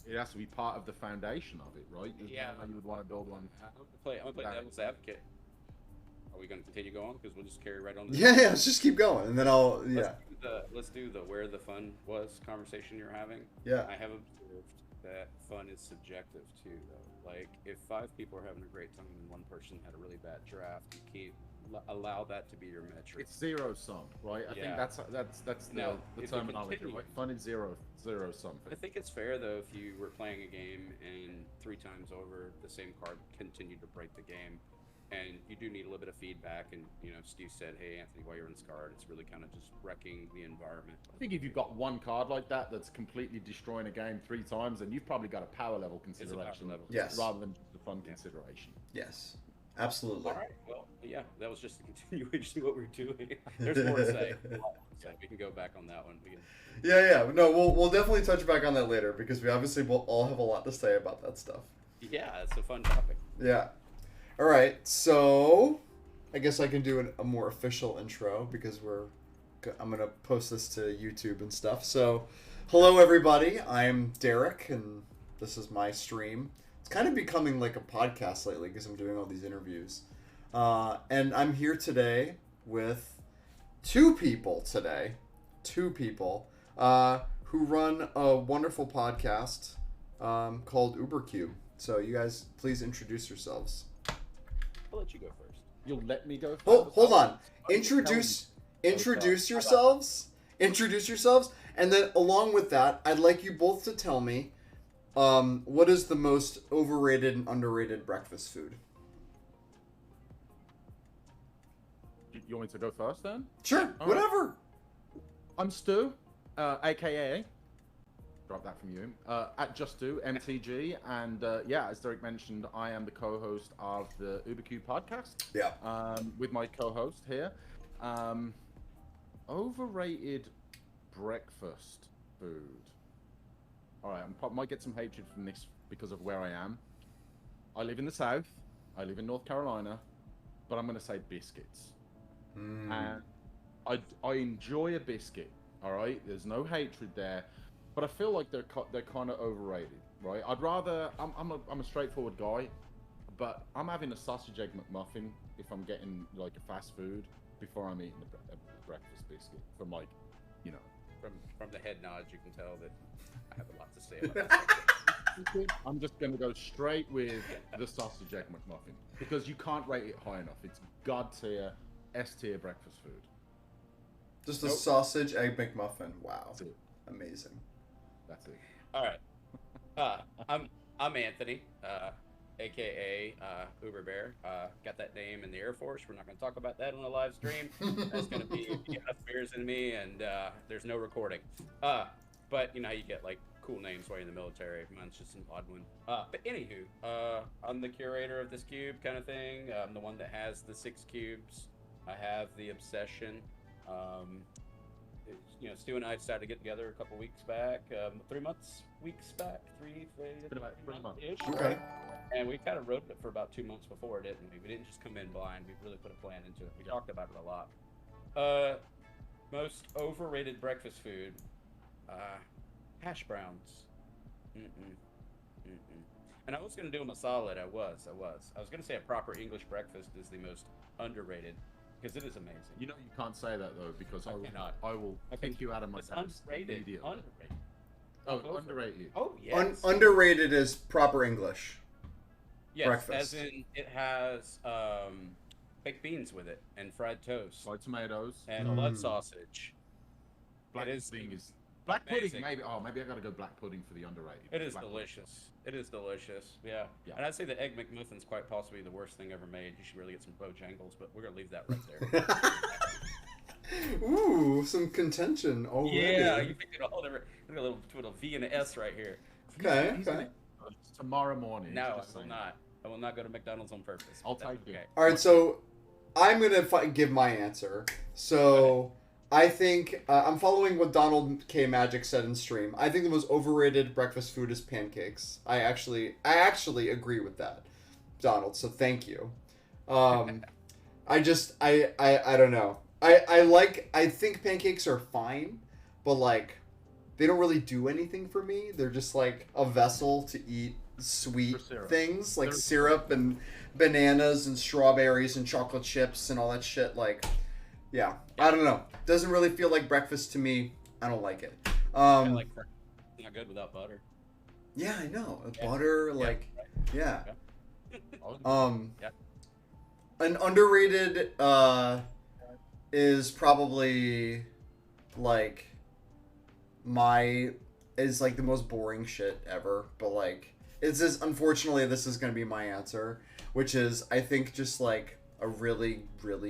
it has to be part of the foundation of it, right? There's Yeah. no way you would want to build one. I'm gonna play devil's advocate. Are we gonna continue going? Because we'll just carry right on to the Yeah, next yeah. one. Let's just keep going, and then I'll. Let's Yeah, do the where the fun was conversation you're having. yeah. I have observed that fun is subjective too, though. Like if five people are having a great time and one person had a really bad draft, you can't allow that to be your metric. It's zero sum, right? I think Yeah. that's Now, the if it terminology, continues, right? Fun is zero sum. I think it's fair though if you were playing a game and three times over the same card continued to break the game, and you do need a little bit of feedback. And Steve said, "Hey, Anthony, while you're in this card, it's really kind of just wrecking the environment." I think if you've got one card like that that's completely destroying a game three times, then you've probably got a power level It's a consideration, power level. Yes. rather than just a fun consideration. Yes. Absolutely. All right. Well, yeah, that was just a continuation of what we were doing. There's more to say. So we can go back on that one. We can, Yeah, yeah. No, we'll definitely touch back on that later because we obviously will all have a lot to say about that stuff. yeah, it's a fun topic. Yeah. All right. So, I guess I can do a more official intro because I'm gonna post this to YouTube and stuff. So, hello everybody. I'm Derek, and this is my stream. It's kind of becoming like a podcast lately because I'm doing all these interviews, and I'm here today with two people today, who run a wonderful podcast called UberCube. So you guys, please introduce yourselves. I'll let you go first. You'll let me go first? Hold on. Okay, Introduce Okay. yourselves. Introduce yourselves, and then along with that, I'd like you both to tell me, what is the most overrated and underrated breakfast food? You want me to go first then? Sure, All whatever. I'm Stu, aka drop that from you, at Just Do MTG, and yeah, as Derek mentioned, I am the co-host of the UberQ podcast. Yeah. With my co-host here. Overrated breakfast food. All right, I might get some hatred from this because of where I am. I live in the South. I live in North Carolina, but I'm going to say biscuits. And I enjoy a biscuit. All right, there's no hatred there, but I feel like they're kind of overrated, right? I'd rather I'm a straightforward guy, but I'm having a sausage egg McMuffin if I'm getting like a fast food before I'm eating a breakfast biscuit from like, you know. From the head nods, you can tell that I have a lot to say about that. I'm just gonna go straight with the sausage egg McMuffin because you can't rate it high enough. It's god tier, S tier breakfast food. Just a Nope. sausage egg McMuffin. Wow. That's it. Amazing. That's it. All right. I'm Anthony, aka Uber Bear. Got that name in the Air Force. We're not going to talk about that on the live stream. That's going to be enough beers in me, and there's no recording. But you know how you get like cool names while you're in the military. Mine's just an odd one. But anywho, I'm the curator of this cube kind of thing. I'm the one that has the 6 cubes. I have the obsession. Stu and I decided to get together a couple weeks back, 3 weeks back, been about 3 months. ish. Okay. And we kind of wrote it for about 2 months before, didn't we? We didn't just come in blind. We really put a plan into it. We talked about it a lot. Most overrated breakfast food, hash browns. And I was gonna do them a solid. I was gonna say a proper English breakfast is the most underrated because it is amazing. You know you can't say that though because cannot. I will kick you out of my It's house underrated. immediately. Underrated. Oh, Go for it. underrated. Oh yes. Underrated is proper English. Yes, breakfast. as in it has baked beans with it and fried toast Fried tomatoes. and blood sausage. Black it is- pudding is black pudding. amazing. Maybe I gotta go black pudding for the underrated. It is Black pudding. delicious. It is delicious. Yeah. Yeah. And I'd say the egg McMuffin's quite possibly the worst thing ever made. You should really get some Bojangles, but we're gonna leave that right there. Ooh, some contention already. Yeah, you picked it all over. Look at a little V and an S right here. Okay, He's okay. Tomorrow morning. No, just I will saying. not. I will not go to McDonald's on purpose. I'll That's take it. okay. All right, so I'm gonna give my answer. So I think I'm following what Donald K Magic said in stream. I think the most overrated breakfast food is pancakes. I actually agree with that, Donald. So thank you. I don't know. I think pancakes are fine, but like they don't really do anything for me. They're just like a vessel to eat sweet syrup. things like They're- syrup and bananas and strawberries and chocolate chips and all that shit. Like, yeah, I don't know. Doesn't really feel like breakfast to me. I don't like it. I like not good without butter. Yeah, I know. Yeah. Butter, Yeah. like, yeah. I'll- Yeah. An underrated is probably like is like the most boring shit ever, but like it's just unfortunately this is gonna be my answer, which is I think just like a really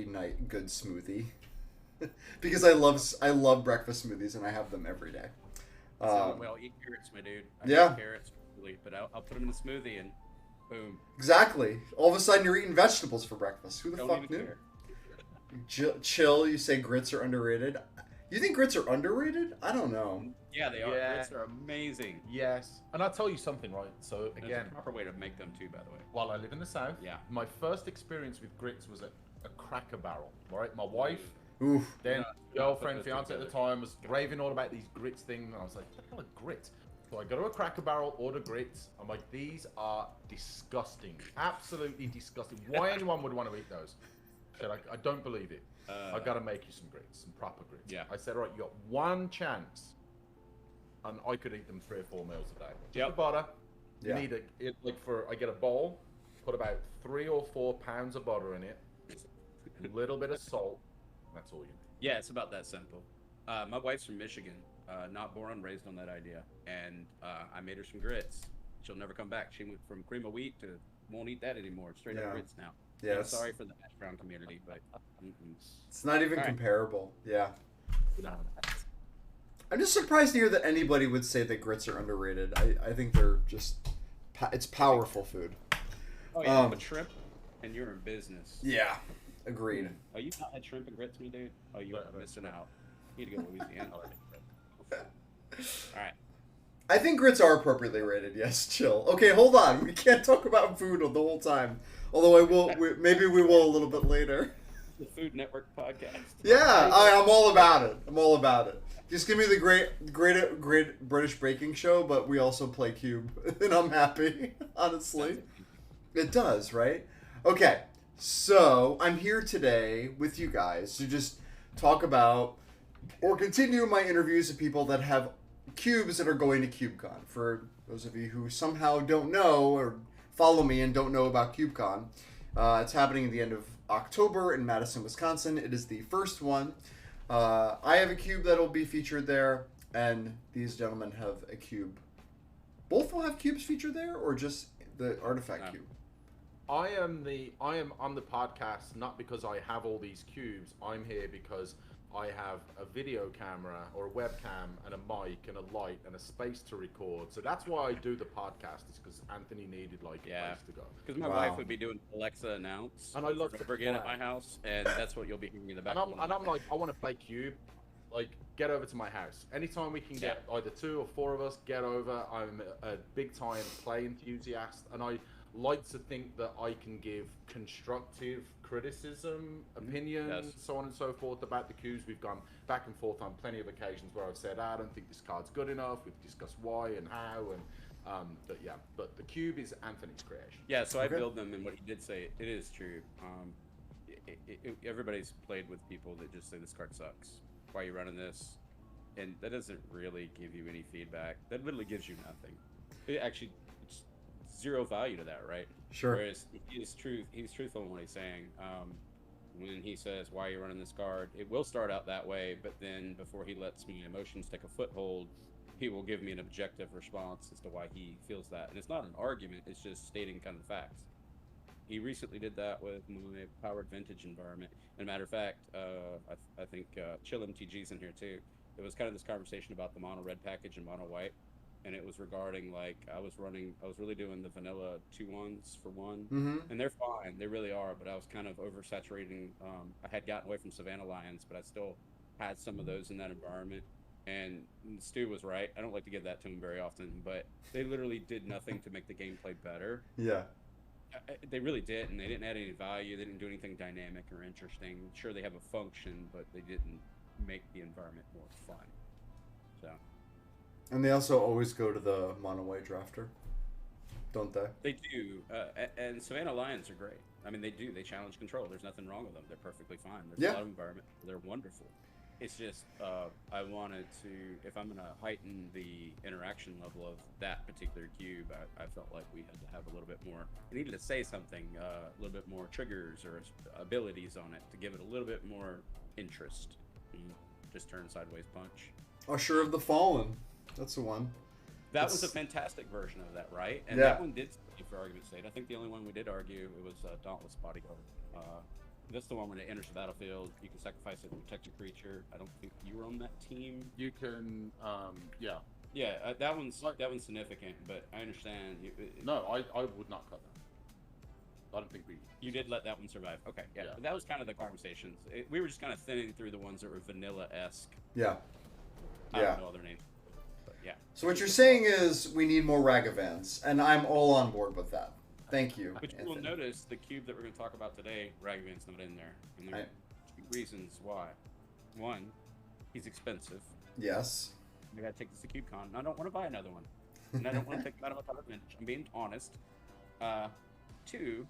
nice good smoothie, because I love breakfast smoothies and I have them every day. Well, eat carrots, my dude. I Yeah. eat carrots, really, but I'll put them in a smoothie and boom. Exactly. All of a sudden you're eating vegetables for breakfast. Who the Don't fuck even knew? care. Chill. You say grits are underrated. You think grits are underrated? I don't know. Yeah, they are. Yeah. Grits are amazing. Yes, and I'll tell you something, right? So There's again, a proper way to make them too, by the way. while I live in the south, Yeah. my first experience with grits was at a Cracker Barrel. Right, my wife, Oof. then Yeah, girlfriend, put those fiance at the together. time, was raving all about these grits things, and I was like, "What the hell are grits?" So I go to a Cracker Barrel, order grits. I'm like, "These are disgusting, absolutely disgusting. Why anyone would want to eat those?" I said, "I don't believe it. I gotta make you some grits, some proper grits." Yeah. I said, "All right, you got one chance." And I could eat them 3 or 4 meals a day. Just Yep. the butter. Yeah. You need I get a bowl, put about 3 or 4 pounds of butter in it, a little bit of salt. That's all you need. Yeah, it's about that simple. My wife's from Michigan, not born and raised on that idea, and I made her some grits. She'll never come back. She went from cream of wheat to won't eat that anymore. Straight Yeah. up grits now. Yeah. I'm It's, sorry for the hash brown community, but it's not even All right. comparable. Yeah. You know, I'm just surprised to hear that anybody would say that grits are underrated. I think they're just it's powerful food. oh yeah, Um, but shrimp, and you're in business. Yeah. Agreed. Oh, you not had shrimp and grits, me dude? Oh, you are Right. missing out. You need to go to Louisiana. All right. I think grits are appropriately rated. Yes, chill. Okay, hold on. We can't talk about food the whole time. Although maybe we will a little bit later. The Food Network podcast. Yeah, I'm all about it. I'm all about it. Just give me the great British baking show, but we also play Cube, and I'm happy. Honestly, it does, right? Okay, so I'm here today with you guys to just talk about or continue my interviews of people that have cubes that are going to CubeCon. For those of you who somehow don't know or follow me and don't know about CubeCon, it's happening at the end of October in Madison, Wisconsin. It is the first one. I have a cube that will be featured there, and these gentlemen have a cube. Both will have cubes featured there, or just the artifact cube? I am on the podcast not because I have all these cubes. I'm here because I have a video camera or a webcam and a mic and a light and a space to record. So that's why I do the podcast, is because Anthony needed like a Yeah. place to go. Because my Wow. wife would be doing Alexa announce And I love over to and over again at play. my house, and that's what you'll be hearing in the And background. I'm like, I want to play Cube. Like, get over to my house. Anytime we can get either 2 or 4 of us, get over. I'm a big time play enthusiast, and I like to think that I can give constructive criticism, opinions, Yes. so on and so forth about the cubes. We've gone back and forth on plenty of occasions where I've said, I don't think this card's good enough. We've discussed why and how, and but the cube is Anthony's creation. Yeah, so I Okay. build them, and what he did say, it is true. Everybody's played with people that just say this card sucks. Why are you running this? And that doesn't really give you any feedback. That literally gives you nothing. It actually, it's zero value to that, right? Sure. Whereas he's truthful in what he's saying. When he says, "Why are you running this card?" It will start out that way, but then before he lets my emotions take a foothold, he will give me an objective response as to why he feels that. And it's not an argument; it's just stating kind of the facts. He recently did that with my powered vintage environment. And matter of fact, I think Chill MTG's in here too. It was kind of this conversation about the mono red package and mono white, and it was regarding like I was really doing the vanilla 2-1s for one, Mm-hmm. and they're fine, they really are. But I was kind of oversaturating. I had gotten away from Savannah Lions, but I still had some of those in that environment. And Stu was right. I don't like to give that to him very often, but they literally did nothing to make the gameplay better. Yeah. They really didn't. They didn't add any value. They didn't do anything dynamic or interesting. Sure, they have a function, but they didn't make the environment more fun. So, And they also always go to the mono white drafter, don't they? They do, and Savannah Lions are great. I mean, they do. They challenge control. There's nothing wrong with them. They're perfectly fine. There's Yeah. a lot of environment. They're wonderful. It's just I wanted to, if I'm going to heighten the interaction level of that particular cube, I felt like we had to have a little bit more. We needed to say something, a little bit more triggers or abilities on it to give it a little bit more interest. Just turn sideways punch. Usher of the Fallen. That's the one. That It's- was a fantastic version of that, right? And Yeah. that one did stay for argument's sake. I think the only one we did argue it was Dauntless Bodyguard. That's the one when it enters the battlefield, you can sacrifice it to protect a creature. I don't think you were on that team. You can, yeah. Yeah, that one's significant, but I understand. No, I would not cut that. I don't think we. You did let that one survive. Okay, yeah. Yeah. But that was kind of the conversations. We were just kind of thinning through the ones that were vanilla-esque. Yeah. I Yeah. don't know other names, but yeah. So what you're saying is we need more Ragavans, and I'm all on board with that. Thank you. But you will Anthony. notice the cube that we're going to talk about today, Ragavan's not in there. And there are two reasons why. One, he's expensive. Yes. I got to take this to CubeCon, and I don't want to buy another one. And I don't want to take him out of my pocket bench. I'm being honest. Two,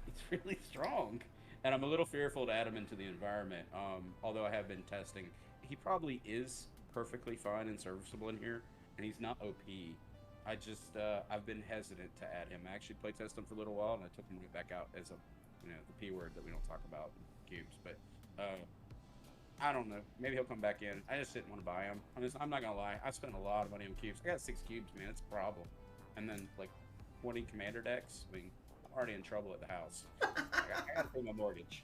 it's really strong. And I'm a little fearful to add him into the environment. Although I have been testing. He probably is perfectly fine and serviceable in here. And he's not OP. I just, I've been hesitant to add him. I actually playtested him for a little while, and I took him right back out as a, the P word that we don't talk about in cubes. But, I don't know. Maybe he'll come back in. I just didn't want to buy him. I'm not going to lie. I spent a lot of money on cubes. I got 6 cubes, man. It's a problem. And then, like, 20 commander decks. I mean, I'm already in trouble at the house. I got to pay my mortgage.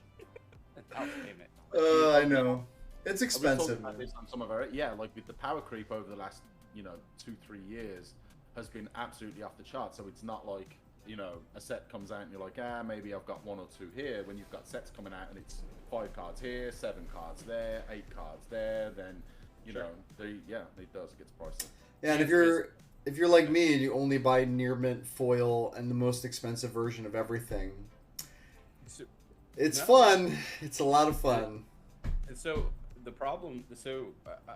House payment. I know. It's We expensive. talked about this on some of our, yeah, like with the power creep over the last, 2-3 years has been absolutely off the chart. So it's not like, a set comes out and you're like, maybe I've got 1 or 2 here. When you've got sets coming out and it's 5 cards here, 7 cards there, 8 cards there, then, Sure. It does. It gets pricey. Yeah, and if you're like me and you only buy near mint foil and the most expensive version of everything, it's fun. It's a lot of fun. And so the problem,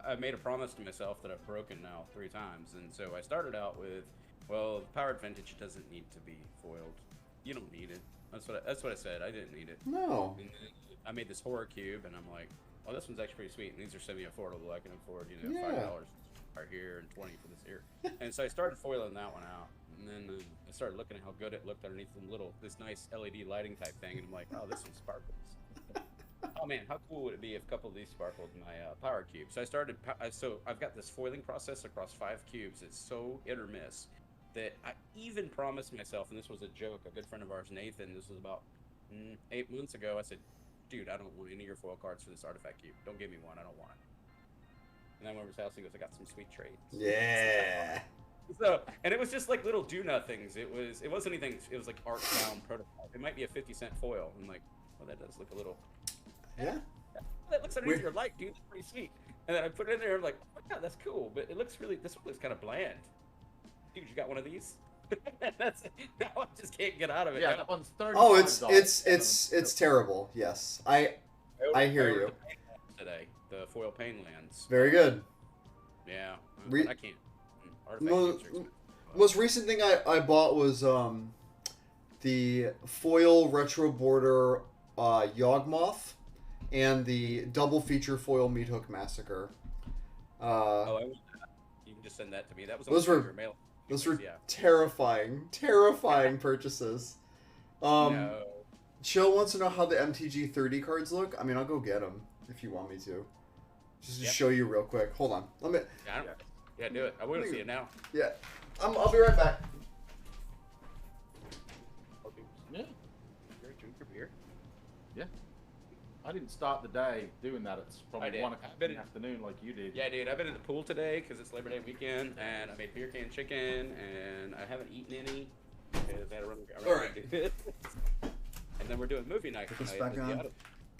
I made a promise to myself that I've broken now 3 times, and so I started out with, well, the powered vintage doesn't need to be foiled. You don't need it. That's what I said. I didn't need it. No. And then I made this horror cube, and I'm like, oh, this one's actually pretty sweet, and these are semi-affordable. I can afford, Yeah. $5 are here and 20 for this here. And so I started foiling that one out, and then I started looking at how good it looked underneath this nice LED lighting type thing, and I'm like, oh, this one sparkles. Oh man, how cool would it be if a couple of these sparkled in my power cube? So I started. So I've got this foiling process across 5 cubes. It's so hit or miss that I even promised myself, and this was a joke. A good friend of ours, Nathan. This was about 8 months ago. I said, "Dude, I don't want any of your foil cards for this artifact cube. Don't give me one. I don't want it." And then when we were house, he goes, "I got some sweet trades." Yeah. So, and it was just like little do nothings. It wasn't anything. It was like art bound prototype. It might be a 50-cent foil. I'm like, well, that does look a little. Yeah. That looks underneath your light, dude. That's pretty sweet. And then I put it in there. I'm like, oh, yeah, that's cool. But it looks really. This one looks kind of bland. Dude, you got one of these? That one just can't get out of it. Yeah, now. that one's $35. Oh, it's terrible. Yes, I hear you. Today, the foil pain lands. Very good. Yeah, Re- I can't. Artifact Mo- cubes are expensive. Most recent thing I bought was the foil retro border Yawgmoth and the double feature foil Meat Hook Massacre. Oh, I want that. You can just send that to me. That was on Those were- your mail. Those were Yeah. terrifying purchases. No. Chill wants to know how the MTG 30 cards look. I mean, I'll go get them if you want me to. Just to Yep. show you real quick. Hold on. Let me. Yeah, do it. I want to see it now. Yeah, I'll be right back. Yeah. You're drink your beer. I didn't start the day doing that. It's I probably did. 1 o'clock in the afternoon, like you did. Yeah, dude. I've been in the pool today because it's Labor Day weekend, and I made beer can chicken, and I haven't eaten any because I had to run around Alright. and do this. And then we're doing movie night Put this tonight. back at the on. Auto-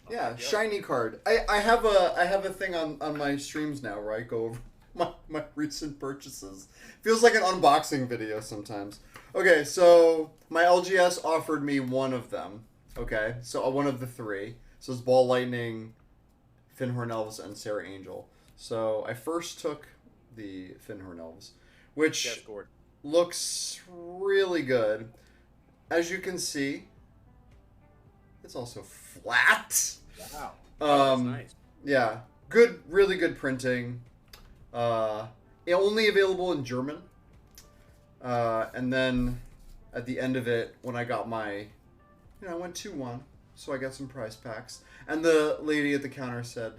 Yeah, the shiny card. I have a thing on my streams now where I go over my recent purchases. Feels like an unboxing video sometimes. Okay, so my LGS offered me one of them. Okay, so one of the 3. So it's Ball Lightning, Finhorn Elves, and Sarah Angel. So I first took the Finhorn Elves, which Yeah, scored. looks really good. As you can see, it's also flat. Wow. That's nice. Yeah, good, really good printing. Only available in German. And then at the end of it, when I got my, I went 2-1, so I got some prize packs. And the lady at the counter said,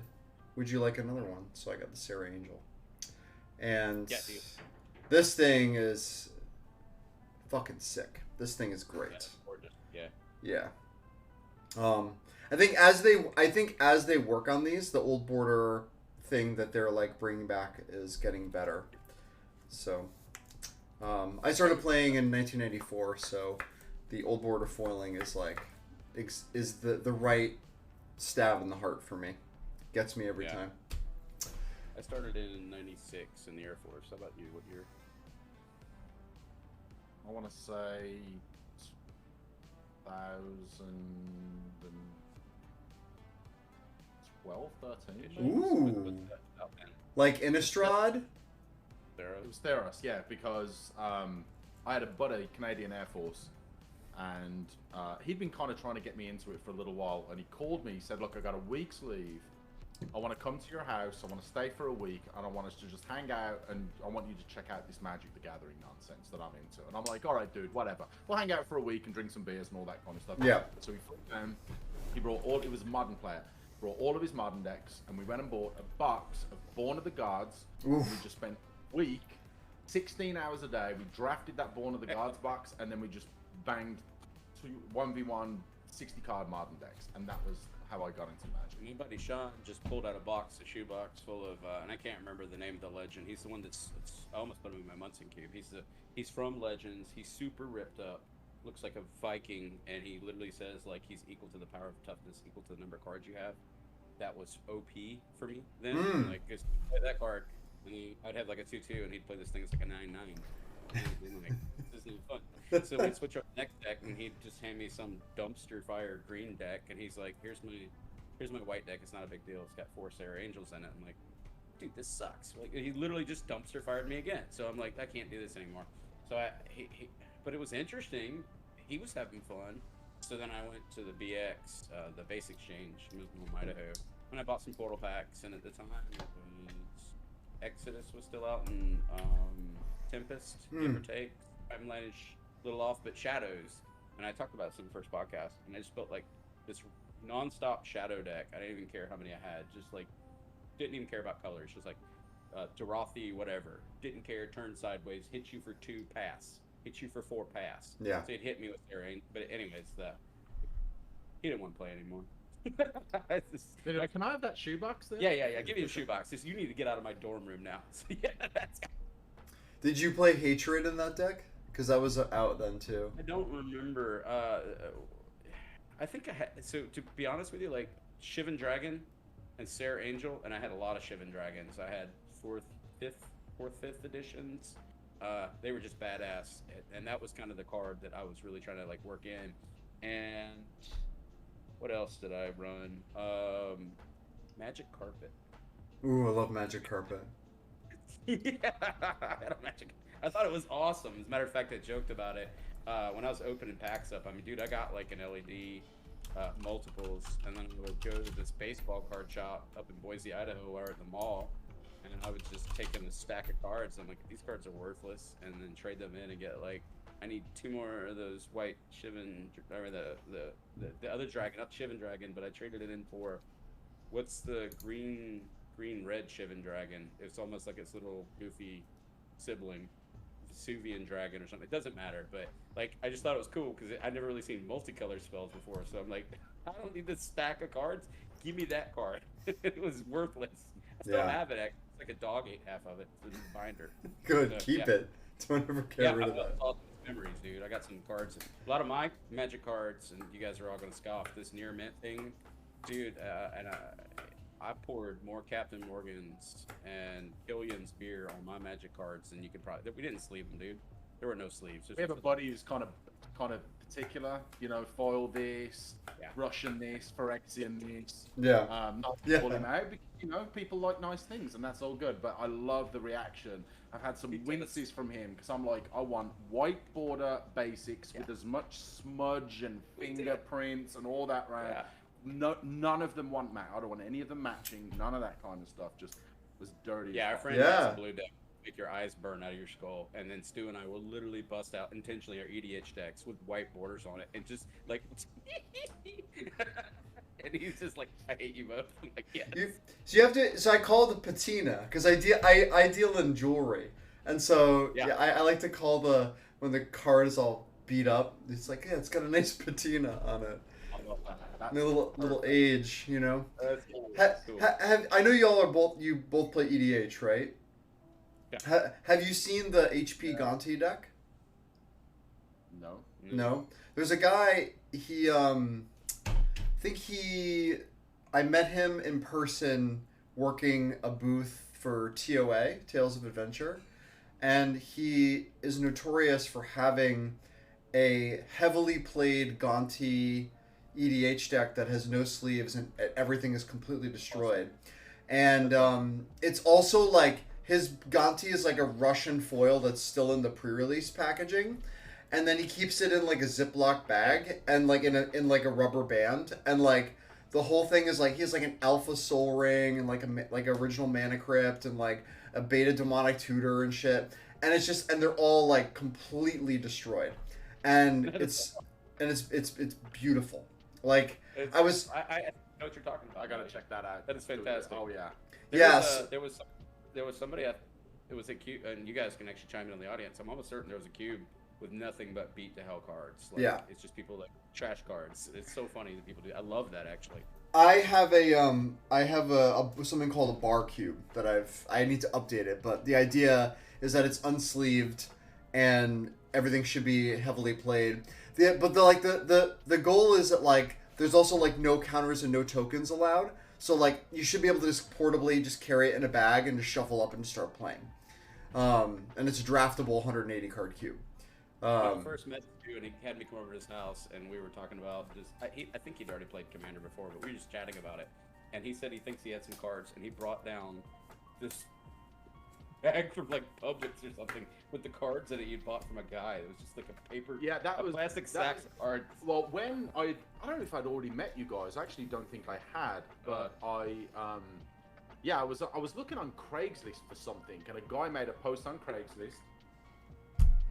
"Would you like another one?" So I got the Sarah Angel. And Yeah, dude. this thing is fucking sick. This thing is great. Yeah, gorgeous. Yeah. Yeah. I think as they work on these, the old border thing that they're like bringing back is getting better. So, I started playing in 1994, so the old border foiling is like is the right stab in the heart for me. Gets me every time. I started in '96 in the Air Force. How about you? What year? I want to say 2012, 13. Ooh. About then. Like Innistrad? It was Theros, yeah, because I had a buddy, Canadian Air Force, and he'd been kind of trying to get me into it for a little while, and he called me, he said, "Look, I got a week's leave. I want to come to your house, I want to stay for a week, and I want us to just hang out, and I want you to check out this Magic the Gathering nonsense that I'm into." And I'm like, "All right, dude, whatever. We'll hang out for a week and drink some beers and all that kind of stuff." Yeah. So we flew down, he brought it was a modern player, brought all of his modern decks, and we went and bought a box of Born of the Gods, and we just spent a week, 16 hours a day, we drafted that Born of the Gods box, and then we just banged 1v1 60 card modern decks, and that was how I got into Magic. My buddy Sean just pulled out a shoebox full of, and I can't remember the name of the legend. He's the one I almost put him in my Munson cube. He's from Legends. He's super ripped up, looks like a Viking, and he literally says like he's equal to the power of toughness, equal to the number of cards you have. That was OP for me then. Like, just play that card, and I'd have like a 2/2, and he'd play this thing as like a 9/9. And like, this isn't fun. So we'd switch up the next deck, and he'd just hand me some dumpster fire green deck, and he's like, here's my white deck. It's not a big deal. It's got 4 Sarah Angels in it." I'm like, "Dude, this sucks." Like, he literally just dumpster fired me again. So I'm like, I can't do this anymore. So but it was interesting. He was having fun. So then I went to the BX, the Base Exchange, Muslim, Idaho, and I bought some portal packs. And at the time, it was Exodus was still out, and Tempest, give or take. I'm like a little off, but Shadows. And I talked about this in the first podcast, and I just built like this non-stop shadow deck. I didn't even care how many I had. Just like didn't even care about colors. Just like Dorothi, whatever. Didn't care. Turn sideways. Hit you for 2 pass. Hit you for 4 pass. Yeah. So he'd hit me with their aim. But anyways, he didn't want to play anymore. Can I have that shoebox there? Yeah. Give me a shoebox. You need to get out of my dorm room now. So yeah, that's. Did you play Hatred in that deck? Because that was out then too. I don't remember. I think I had. So to be honest with you, like Shivan Dragon and Sarah Angel, and I had a lot of Shivan Dragons. I had 4th, 5th editions. They were just badass, and that was kind of the card that I was really trying to like work in. And what else did I run? Magic Carpet. Ooh, I love Magic Carpet. Yeah, I had a Magic. I thought it was awesome. As a matter of fact, I joked about it when I was opening packs up. I mean, dude, I got like an LED multiples, and then I would go to this baseball card shop up in Boise, Idaho, or at the mall, and I would just take in a stack of cards. I'm like, these cards are worthless, and then trade them in and get like, I need 2 more of those white Shivan, or the other dragon, not Shivan Dragon, but I traded it in for, what's the green red Shivan Dragon? It's almost like its little goofy sibling, Vesuvian Dragon or something. It doesn't matter, but like I just thought it was cool because I'd never really seen multicolor spells before. So I'm like, I don't need this stack of cards. Give me that card. It was worthless. I still have it. It's like a dog ate half of it in the binder. Good, So, keep it. Don't ever get rid of that. All those memories, dude. I got some cards. A lot of my Magic cards, and you guys are all gonna scoff. This near mint thing, dude. And I poured more Captain Morgan's and Killian's beer on my Magic cards than you could probably. We didn't sleeve them, dude. There were no sleeves. We have a buddy who's kind of particular, foil this, Russian this, Phyrexian this. Yeah. Not Yeah. pull him out. you know, people like nice things, and that's all good. But I love the reaction. I've had some winces from him because I'm like, I want white border basics with as much smudge and fingerprints and all that, right? Yeah. No, none of them want matte. I don't want any of them matching. None of that kind of stuff. Just was dirty. Yeah, as our fuck. friend Yeah. has a blue deck. Make your eyes burn out of your skull, and then Stu and I will literally bust out intentionally our EDH decks with white borders on it, and just like, and he's just like, "I hate you both." I'm like, yeah. So you have to. So I call it the patina because I deal in jewelry, and so Yeah. yeah, I like to call the when the card is all beat up. It's like yeah, it's got a nice patina on it. That's And a little age, you know. That's cool. Have I know y'all are both play EDH, right? Yeah. Have you seen the HP Gonti deck? No. No. There's a guy. I met him in person working a booth for TOA, Tales of Adventure, and he is notorious for having a heavily played Gonti EDH deck that has no sleeves and everything is completely destroyed. And it's also like his Gonti is like a Russian foil that's still in the pre-release packaging, and then he keeps it in like a Ziploc bag and like in like a rubber band, and like the whole thing is like he has like an Alpha Soul Ring and like original Mana Crypt and like a Beta Demonic Tutor and shit, and it's just and they're all like completely destroyed, and it's beautiful. Like I know what you're talking about. I gotta check that out. That is fantastic. Oh yeah. Yes. There was somebody. It was a cube, and you guys can actually chime in on the audience. I'm almost certain there was a cube with nothing but beat to hell cards. Like, Yeah. It's just people like trash cards. It's so funny that people do. I love that actually. I have a something called a bar cube that I need to update it, but the idea is that it's unsleeved and everything should be heavily played. The goal is that like there's also like no counters and no tokens allowed. So like you should be able to just portably just carry it in a bag and just shuffle up and start playing. And it's a draftable 180 card cube. When I first met you, and he had me come over to his house, and we were talking about just. I think he'd already played Commander before, but we were just chatting about it. And he said he thinks he had some cards, and he brought down this bag from like Publix or something with the cards that he'd bought from a guy. It was just like a paper, plastic sack of cards. Well, when I don't know if I'd already met you guys. I actually don't think I had, but I was looking on Craigslist for something, and a guy made a post on Craigslist.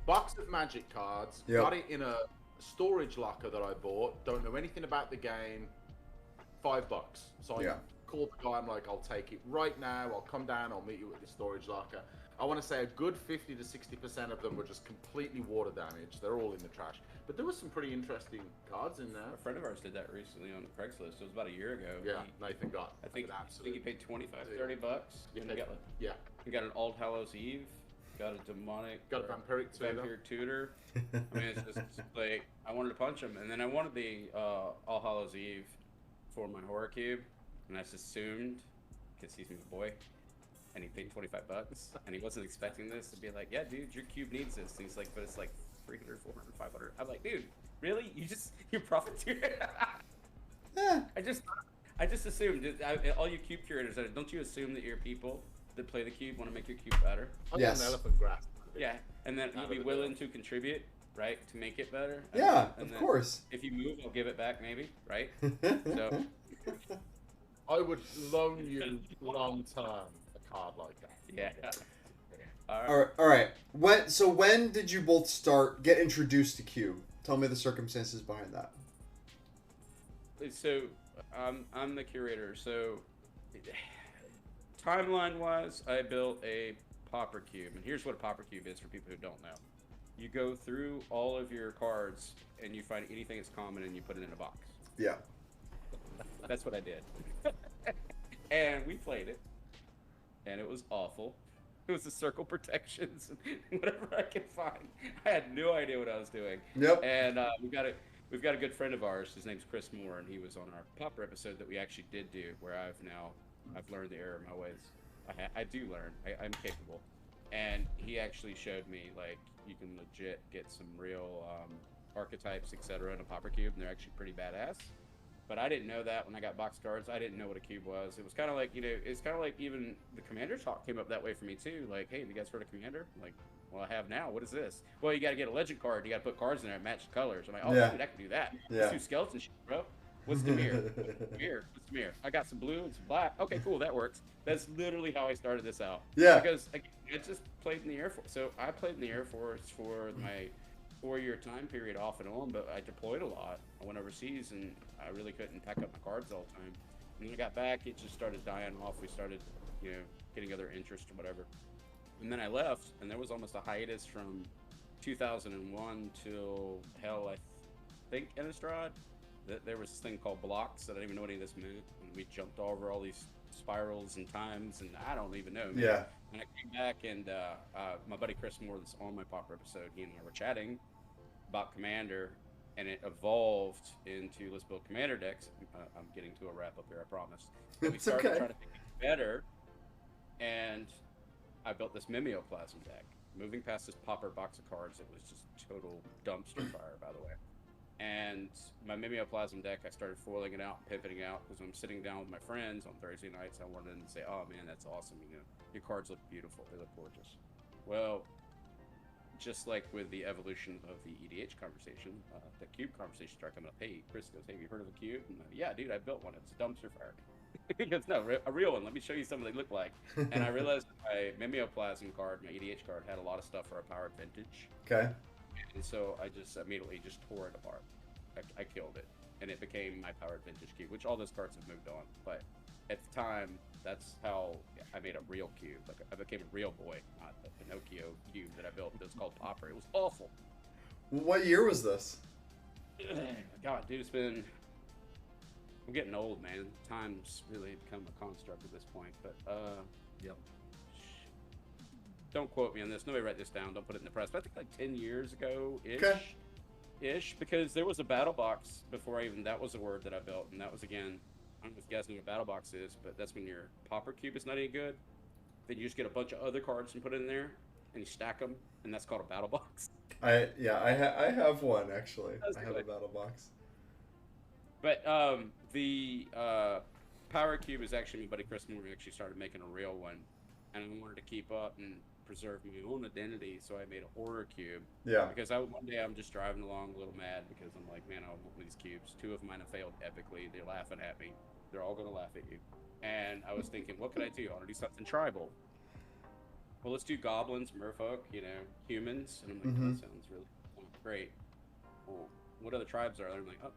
Box of Magic cards. Yep. Got it in a storage locker that I bought. Don't know anything about the game. $5. So I called the guy. I'm like, I'll take it right now. I'll come down. I'll meet you at the storage locker. I want to say a good 50 to 60% of them were just completely water damaged. They're all in the trash. But there was some pretty interesting cards in there. A friend of ours did that recently on Craigslist. It was about a year ago. Yeah, Nathan got. I think he paid $25, $30. Yeah. He got an All Hallows Eve. Got a demonic. Got a vampiric tutor. I mean, it's just like I wanted to punch him, and then I wanted the All Hallows Eve for my horror cube, and I just assumed because he's my boy, and he paid $25, and he wasn't expecting this to be like, yeah, dude, your cube needs this. And he's like, but it's like 300, 400, 500. I'm like, dude, really? You profiteer? Yeah. I just assumed. All you cube curators, don't you assume that your people that play the cube want to make your cube better? Yes. An elephant grass. Yeah, and then you'll be willing to contribute, right, to make it better. Yeah, and of then course. If you move, I'll give it back, maybe, right? So I would loan you long term a card like that. yeah. All right. When did you both get introduced to Cube? Tell me the circumstances behind that. So I'm the curator. So timeline-wise, I built a Pauper Cube, and here's what a Pauper Cube is for people who don't know. You go through all of your cards, and you find anything that's common, and you put it in a box. Yeah. That's what I did. And we played it, and it was awful. It was the circle protections and whatever I could find. I had no idea what I was doing. Yep. And we've got a good friend of ours. His name's Chris Moore, and he was on our Pauper episode that we actually did do, where I've learned the error of my ways. I do learn. I'm capable. And he actually showed me, like, you can legit get some real archetypes, etc. in a Pauper Cube, and they're actually pretty badass. But I didn't know that when I got box cards. I didn't know what a cube was. It was kind of like, it's kind of like even the Commander talk came up that way for me too. Like, hey, have you guys heard of Commander? I'm like, well, I have now. What is this? Well, you got to get a legend card. You got to put cards in there and match the colors. I'm like, oh, Yeah. dude, I can do that. Yeah. Let's do skeleton shit, bro. What's the mirror? What's the mirror? I got some blue and some black. Okay, cool, that works. That's literally how I started this out. Yeah. Because I just played in the Air Force. So I played in the Air Force for my 4-year time period off and on, but I deployed a lot. I went overseas and I really couldn't pack up my cards all the time. And when I got back, it just started dying off. We started, getting other interests or whatever. And then I left, and there was almost a hiatus from 2001 till hell, I think, Innistrad. There was this thing called blocks that I didn't even know what any of this meant. And we jumped over all these spirals and times, and I don't even know. Man. Yeah. And I came back, and my buddy Chris Moore, that's on my Pauper episode, he and I were chatting about Commander, and it evolved into let's build Commander decks. I'm getting to a wrap up here, I promise. And we It's started okay. trying to make it better, and I built this Mimeoplasm deck. Moving past this Pauper box of cards, it was just total dumpster fire, by the way. And my Mimeoplasm deck, I started foiling it out, pimping it out, because I'm sitting down with my friends on Thursday nights. I wanted them to say, oh man, that's awesome. Your cards look beautiful. They look gorgeous. Well, just like with the evolution of the EDH conversation, the cube conversation started coming up. Hey, Chris goes, hey, have you heard of a cube? And yeah, dude, I built one. It's a dumpster fire. He goes, no, a real one. Let me show you some of what they look like. And I realized my Mimeoplasm card, my EDH card, had a lot of stuff for a powered vintage. Okay. And so I just immediately just tore it apart. I killed it, and it became my powered vintage cube, which all those cards have moved on. But at the time, that's how I made a real cube. Like I became a real boy, not the Pinocchio cube that I built. It was called Pauper. It was awful. What year was this? God, dude, I'm getting old, man. Time's really become a construct at this point. But Yep. don't quote me on this. Nobody write this down. Don't put it in the press. But I think like 10 years ago Okay. ish, because there was a battle box before that was a word that I built, and that was, again, I don't know if you guys know what a battle box is, but that's when your Pauper cube is not any good. Then you just get a bunch of other cards and put it in there, and you stack them, and that's called a battle box. I have one actually. That's I have a good. battle box. But the Power Cube is actually my buddy Chris Moore actually started making a real one, and I wanted to keep up and preserve my own identity, so I made a Horror Cube. Yeah. Because one day I'm just driving along a little mad because I'm like, man, I want one of these cubes. 2 of mine have failed epically. They're laughing at me. They're all going to laugh at you. And I was thinking, what could I do? I want to do something tribal. Well, let's do goblins, merfolk, humans. And I'm like, Mhm. that sounds really great. Well, what other tribes are there? I'm like, oh,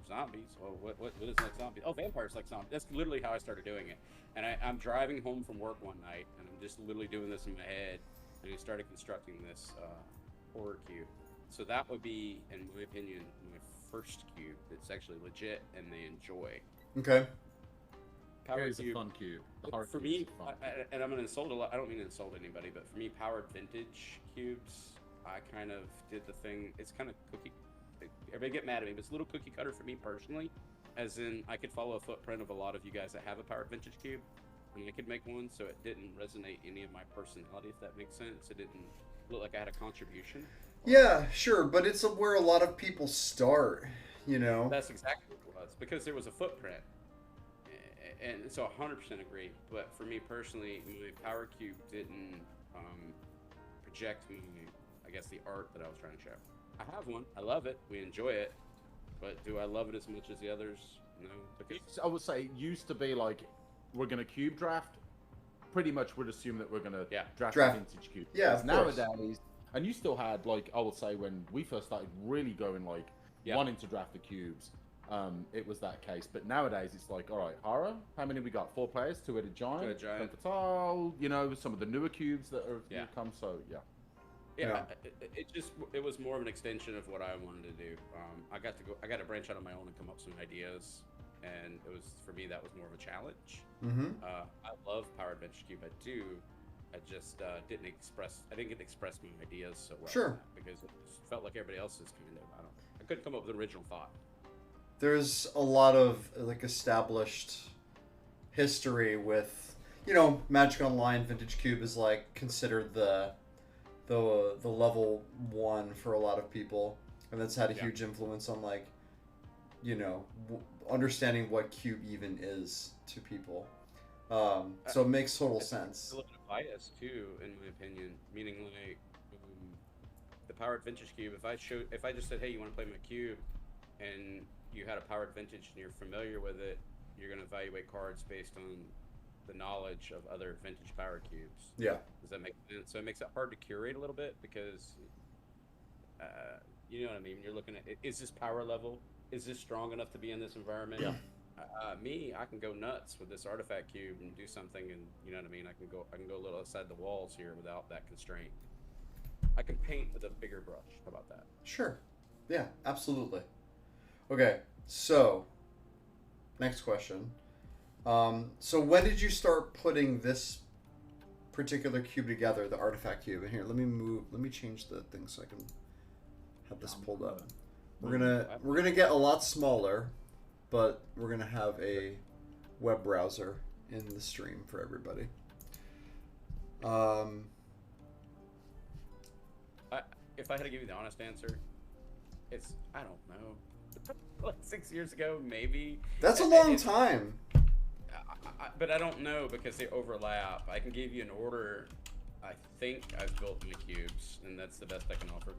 zombies. Oh, what is like zombies? Oh, vampires like zombies. That's literally how I started doing it. And I'm driving home from work one night, and I'm just literally doing this in my head, and I started constructing this horror cube. So that would be, in my opinion, my first cube that's actually legit and they enjoy. Okay. Power It is a cube. fun cube. The horror For cube me, is fun. and I'm gonna insult a lot. I don't mean to insult anybody, but for me, powered vintage cubes, I kind of did the thing. It's kind of cookie. Everybody get mad at me, but it's a little cookie cutter for me personally. As in, I could follow a footprint of a lot of you guys that have a powered vintage cube, and I could make one so it didn't resonate any of my personality, if that makes sense. It didn't look like I had a contribution. Yeah, sure, but it's where a lot of people start, That's exactly what it was, because there was a footprint. And so 100% agree. But for me personally, my Power Cube didn't project me, I guess, the art that I was trying to show. I have one. I love it. We enjoy it. But do I love it as much as the others? No. Because I would say it used to be like, we're going to cube draft. Pretty much would assume that we're going to draft a vintage cube. Yeah, Because of course. nowadays, and you still had, like, I would say when we first started really going, like, wanting to draft the cubes, it was that case. But nowadays, it's like, all right, Hara, how many we got? 4 players, Two-Headed Giant, Two-Headed Giant. Fatal, some of the newer cubes that have come, so, yeah. Yeah, it was more of an extension of what I wanted to do. I got to branch out on my own and come up with some ideas, and it was, for me, that was more of a challenge. Mm-hmm. I love Powered Vintage Cube. I do. I just didn't get to express my ideas so well. Sure. Because it felt like everybody else's kind of. I couldn't come up with an original thought. There's a lot of established history with, Magic Online Vintage Cube is considered the level 1 for a lot of people, and that's had a huge influence on understanding what cube even is to people. So it makes total sense. A little bit of bias too, in my opinion. Meaning like the powered vintage cube. If I just said, hey, you want to play my cube, and you had a powered vintage and you're familiar with it, you're gonna evaluate cards based on the knowledge of other vintage power cubes. Yeah. Does that make sense? So it makes it hard to curate a little bit because, you know what I mean? You're looking at, is this power level? Is this strong enough to be in this environment? Yeah. I can go nuts with this artifact cube and do something, and you know what I mean? I can go a little outside the walls here without that constraint. I can paint with a bigger brush. How about that? Sure. Yeah, absolutely. Okay, so next question. So when did you start putting this particular cube together, the artifact cube? And here, let me change the thing so I can have this pulled up. We're gonna get a lot smaller, but we're gonna have a web browser in the stream for everybody. If I had to give you the honest answer, it's, I don't know, like 6 years ago, maybe. That's a long time. But I don't know because they overlap. I can give you an order. I think I've built my cubes, and that's the best I can offer.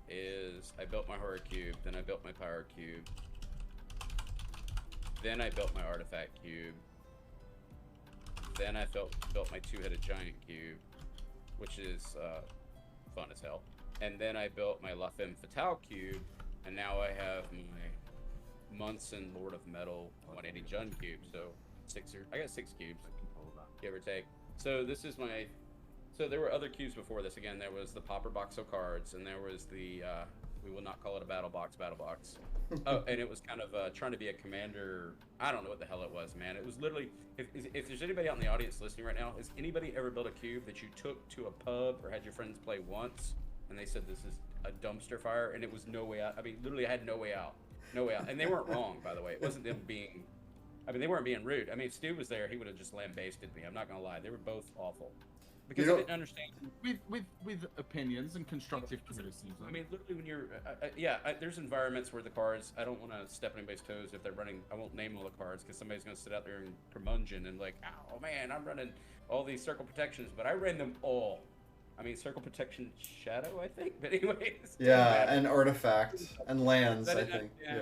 Is I built my horror cube, then I built my power cube, then I built my artifact cube, then I built my two-headed giant cube, which is fun as hell, and then I built my La Femme Fatale cube, and now I have my Munson Lord of Metal 180 Jun cube. So I got 6 cubes, give or take. So this is my. So there were other cubes before this. Again, there was the Pauper box of cards, and there was the we will not call it a battle box. Oh, and it was kind of trying to be a commander. I don't know what the hell it was, man. It was literally, if there's anybody out in the audience listening right now, has anybody ever built a cube that you took to a pub or had your friends play once, and they said this is a dumpster fire, and it was no way out? I mean, literally, I had no way out. No way out. And they weren't wrong, by the way. It wasn't them being, I mean, they weren't being rude. I mean, if Stu was there, he would have just lambasted me. I'm not going to lie. They were both awful. Because I didn't understand. With opinions and constructive criticism. I mean, literally, when you're, there's environments where the cards, I don't want to step on anybody's toes if they're running. I won't name all the cards because somebody's going to sit out there and curmudgeon and like, oh man, I'm running all these circle protections, but I ran them all. I mean, circle protection shadow, I think, but anyways. Yeah, and artifact and lands, I think. Yeah.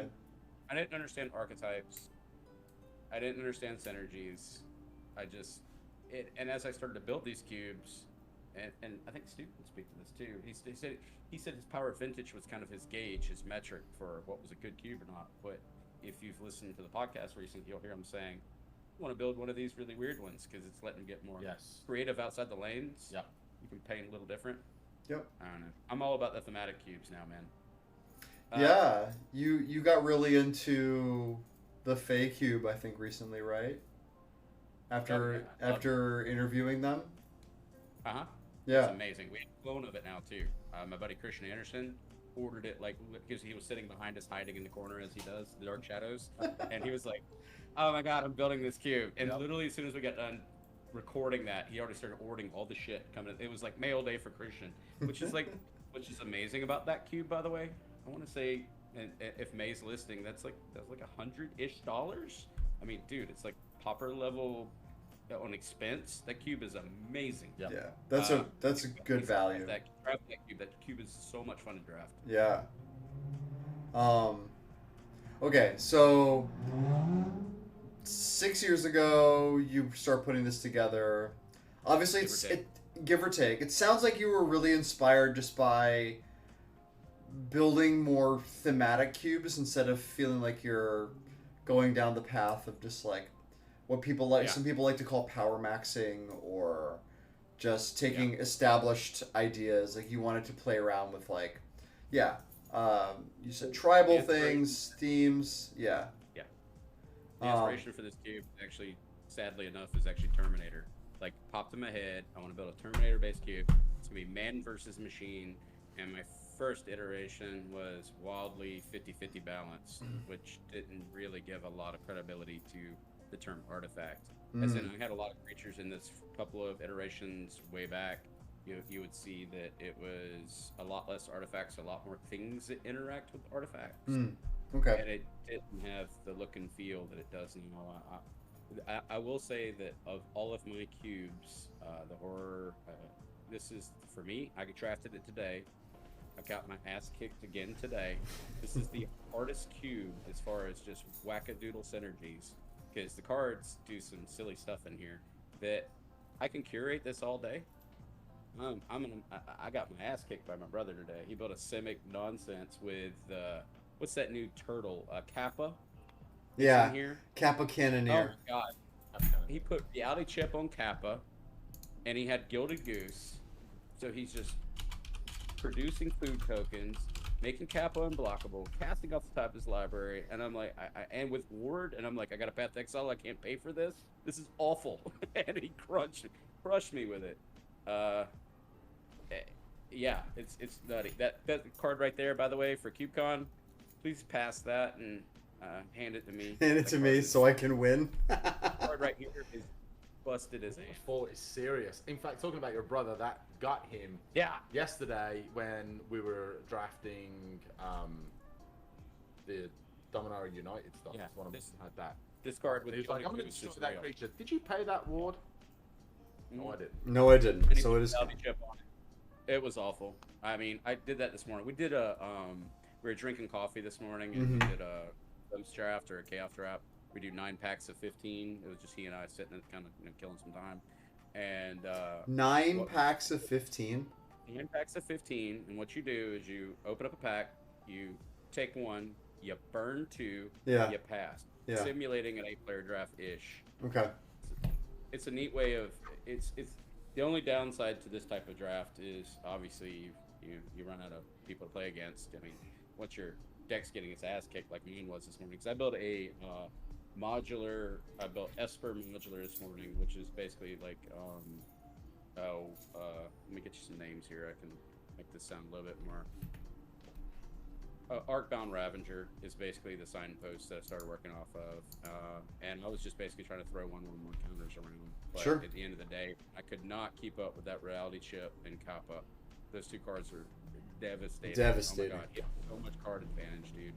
I didn't understand archetypes. I didn't understand synergies. And as I started to build these cubes, and I think Stu can speak to this too. He said his powered vintage was kind of his gauge, his metric for what was a good cube or not. But if you've listened to the podcast recently, you'll hear him saying, "I want to build one of these really weird ones because it's letting me get more creative outside the lanes. Yeah, you can paint a little different." Yep. I don't know. I'm all about the thematic cubes now, man. Yeah, you got really into the Fey cube, I think, recently, right? After interviewing them. Yeah. It's amazing. We have a clone of it now too. My buddy Christian Anderson ordered it because he was sitting behind us, hiding in the corner as he does the Dark Shadows, and he was like, "Oh my god, I'm building this cube!" And literally, as soon as we got done recording that, he already started ordering all the shit coming. It was like mail day for Christian, which is amazing about that cube, by the way. I want to say, and if May's listing, that's like $100-ish. I mean, dude, it's like Pauper level on expense. That cube is amazing. Yeah, that's a good value. Draft that cube. That cube is so much fun to draft. Yeah. Okay, so 6 years ago, you start putting this together. Obviously, give or take. It sounds like you were really inspired just by building more thematic cubes instead of feeling like you're going down the path of just like what people like. Some people like to call power maxing, or just taking established ideas. Like you wanted to play around with like, you said tribal things, themes. Yeah. The inspiration for this cube, actually, sadly enough, is actually Terminator. Like popped in my head. I want to build a Terminator-based cube. It's gonna be man versus machine, and my first iteration was wildly 50-50 balanced, which didn't really give a lot of credibility to the term artifact. As in, I had a lot of creatures in this couple of iterations way back. You would see that it was a lot less artifacts, a lot more things that interact with artifacts. Okay. and it didn't have the look and feel that it does now. I will say that of all of my cubes, the horror, this is for me. I drafted it today. I got my ass kicked again today. This is the hardest cube as far as just wackadoodle synergies, because the cards do some silly stuff in here that I can curate this all day. I got my ass kicked by my brother today. He built a Simic nonsense with what's that new turtle? Kappa. Yeah. In here. Kappa Oh Cannoneer. my god. He put reality chip on Kappa, and he had Gilded Goose. So he's just producing food tokens, making Kappa unblockable, casting off the top of his library, and I'm like, and with Ward, and I'm like, I got a Path to Exile, I can't pay for this. This is awful, and he crushed me with it. Yeah, it's nutty. That card right there, by the way, for CubeCon, please pass that and hand it to me. Hand it to me so I can win. Card right here is busted as a. Thought it's serious. In fact, talking about your brother, that got him. Yeah. Yesterday when we were drafting the Dominaria United stuff. Yeah, One of us had that. This card with He was like, I'm going to Goose destroy is that real. creature. Did you pay that ward? No, Mhm. I didn't. No, I didn't. And he So put it is. reality chip on it. It was awful. I mean, I did that this morning. We did we were drinking coffee this morning, and we did a Thumbs draft or a Chaos draft. We do 9 packs of 15. It was just he and I sitting and kind of killing some time. And 9 packs of 15. 9 packs of 15, and what you do is you open up a pack, you take one, you burn 2, Yeah. you pass. Yeah. Simulating an 8-player draft-ish. Okay. It's a neat way of it's the only downside to this type of draft is obviously you run out of people to play against. I mean, once your deck's getting its ass kicked like mine was this morning, because I built I built Esper modular this morning, which is basically like let me get you some names here. I can make this sound a little bit more. Arcbound Ravager is basically the signpost that I started working off of, and I was just basically trying to throw 1/1 counters around. But Sure. at the end of the day, I could not keep up with that reality chip and Kappa. Those 2 cards are devastating. Devastating. Oh my god, he had so much card advantage, dude.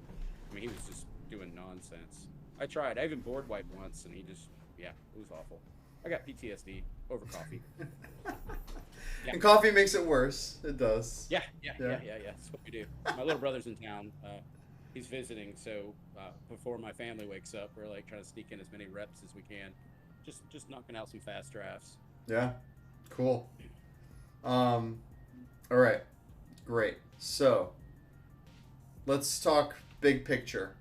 I mean, he was just doing nonsense. I tried. I even board wiped once, and he just, it was awful. I got PTSD over coffee. Yeah. And coffee makes it worse. It does. Yeah. That's what we do. My little brother's in town. He's visiting, so before my family wakes up, we're like trying to sneak in as many reps as we can. Just knocking out some fast drafts. Yeah. Cool. All right. Great. So, let's talk big picture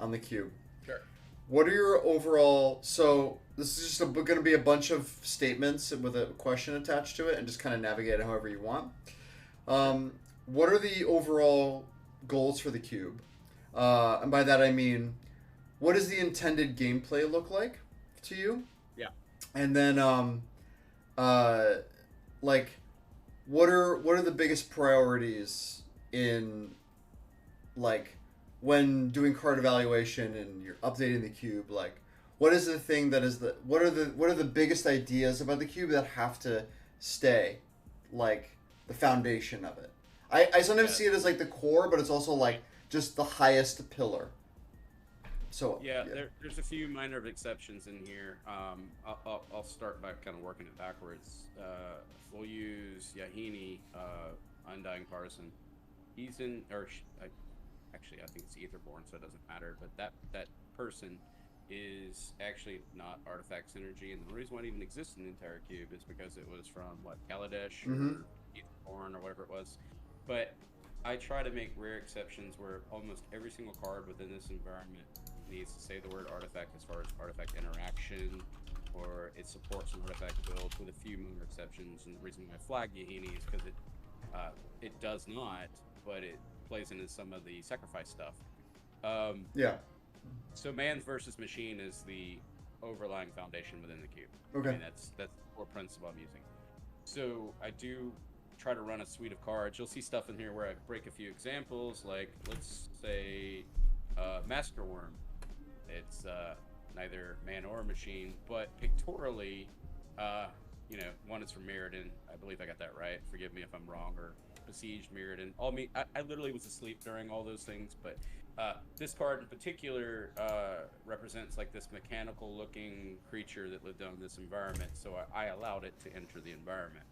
on the cube. Sure. What are your overall? So this is just going to be a bunch of statements with a question attached to it, and just kind of navigate it however you want. What are the overall goals for the cube? And by that I mean, what does the intended gameplay look like to you? Yeah. And then, like, what are the biggest priorities in, like, when doing card evaluation and you're updating the cube? Like, what is the thing that is what are the biggest ideas about the cube that have to stay, like, the foundation of it? I sometimes see it as like the core, but it's also like just the highest pillar. So there's a few minor exceptions in here. I'll start by kind of working it backwards. We'll use Yahini, Undying Partisan. He's in, actually I think it's Aetherborn, so it doesn't matter. But that person is actually not artifact synergy, and the reason why it even exists in the entire cube is because it was from Kaladesh or Aetherborn or whatever it was. But I try to make rare exceptions where almost every single card within this environment needs to say the word artifact as far as artifact interaction, or it supports an artifact build, with a few minor exceptions. And the reason why I flag Yahini is because it does not, but it plays into some of the sacrifice stuff. So man versus machine is the overlying foundation within the cube. Okay. I mean, that's the core principle I'm using. So I do try to run a suite of cards. You'll see stuff in here where I break a few examples, like let's say Master Worm. It's neither man or machine, but pictorially, one is from Mirrodin. I believe I got that right. Forgive me if I'm wrong, or Besieged, Mirrodin. All me, I literally was asleep during all those things, but this card in particular represents like this mechanical-looking creature that lived on this environment, so I allowed it to enter the environment.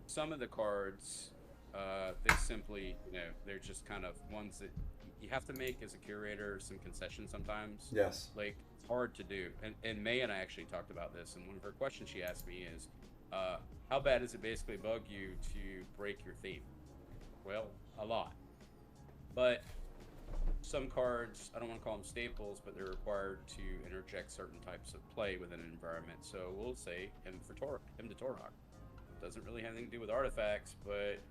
Some of the cards, they simply, they're just kind of ones that you have to make as a curator some concessions sometimes. Yes. Like, it's hard to do. And May and I actually talked about this, and one of her questions she asked me is, how bad does it basically bug you to break your theme? Well, a lot. But some cards, I don't want to call them staples, but they're required to interject certain types of play within an environment. So we'll say Hymn to Torok. Doesn't really have anything to do with artifacts, but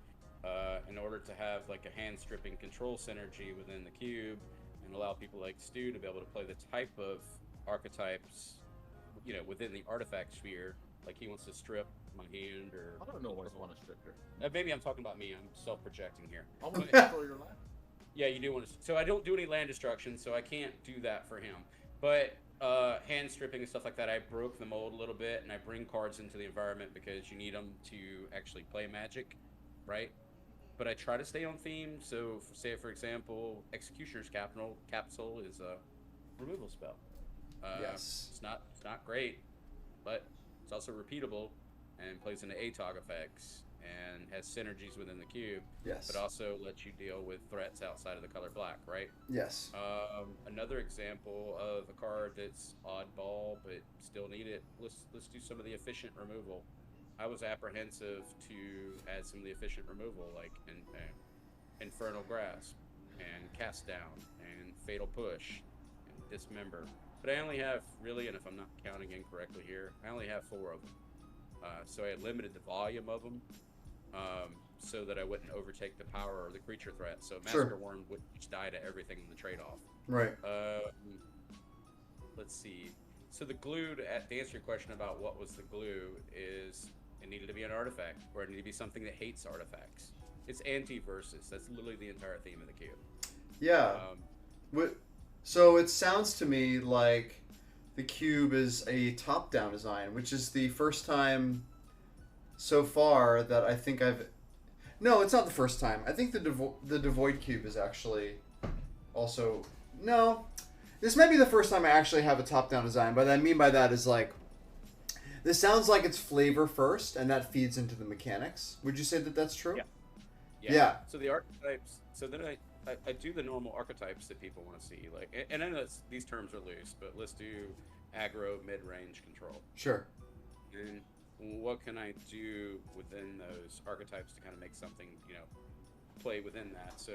in order to have like a hand stripping control synergy within the cube and allow people like Stu to be able to play the type of archetypes, within the artifact sphere, like he wants to strip my hand, or I don't always want to strip her. maybe I'm talking about me. I'm self-projecting here. I want to destroy your land. Yeah, you do want to. So I don't do any land destruction, so I can't do that for him. But hand stripping and stuff like that, I broke the mold a little bit, and I bring cards into the environment because you need them to actually play Magic, right? But I try to stay on theme. So, say for example, Executioner's Capsule is a removal spell. Yes. It's not great, but it's also repeatable and plays into ATOG effects and has synergies within the cube. Yes. But also lets you deal with threats outside of the color black, right? Yes. Another example of a card that's oddball but still need it. Let's do some of the efficient removal. I was apprehensive to add some of the efficient removal, like Infernal Grasp and Cast Down and Fatal Push and Dismember. But I only have really, and if I'm not counting incorrectly here, I only have 4 of them. So I limited the volume of them. So that I wouldn't overtake the power or the creature threat. So Massacre Worm would just die to everything in the trade-off. Right. Let's see. So the glue, to answer your question about what was the glue, is it needed to be an artifact, or it needed to be something that hates artifacts. It's anti-versus. That's literally the entire theme of the cube. Yeah. So it sounds to me like the cube is a top-down design, which is the first time so far that I think I've... No, it's not the first time. I think the Devoid Cube is actually also... No. This might be the first time I actually have a top-down design, but what I mean by that is like... This sounds like it's flavor first, and that feeds into the mechanics. Would you say that that's true? Yeah. So the archetypes... So then I do the normal archetypes that people want to see. Like, and I know these terms are loose, but let's do aggro, mid-range, control. Sure. And what can I do within those archetypes to kind of make something, play within that? So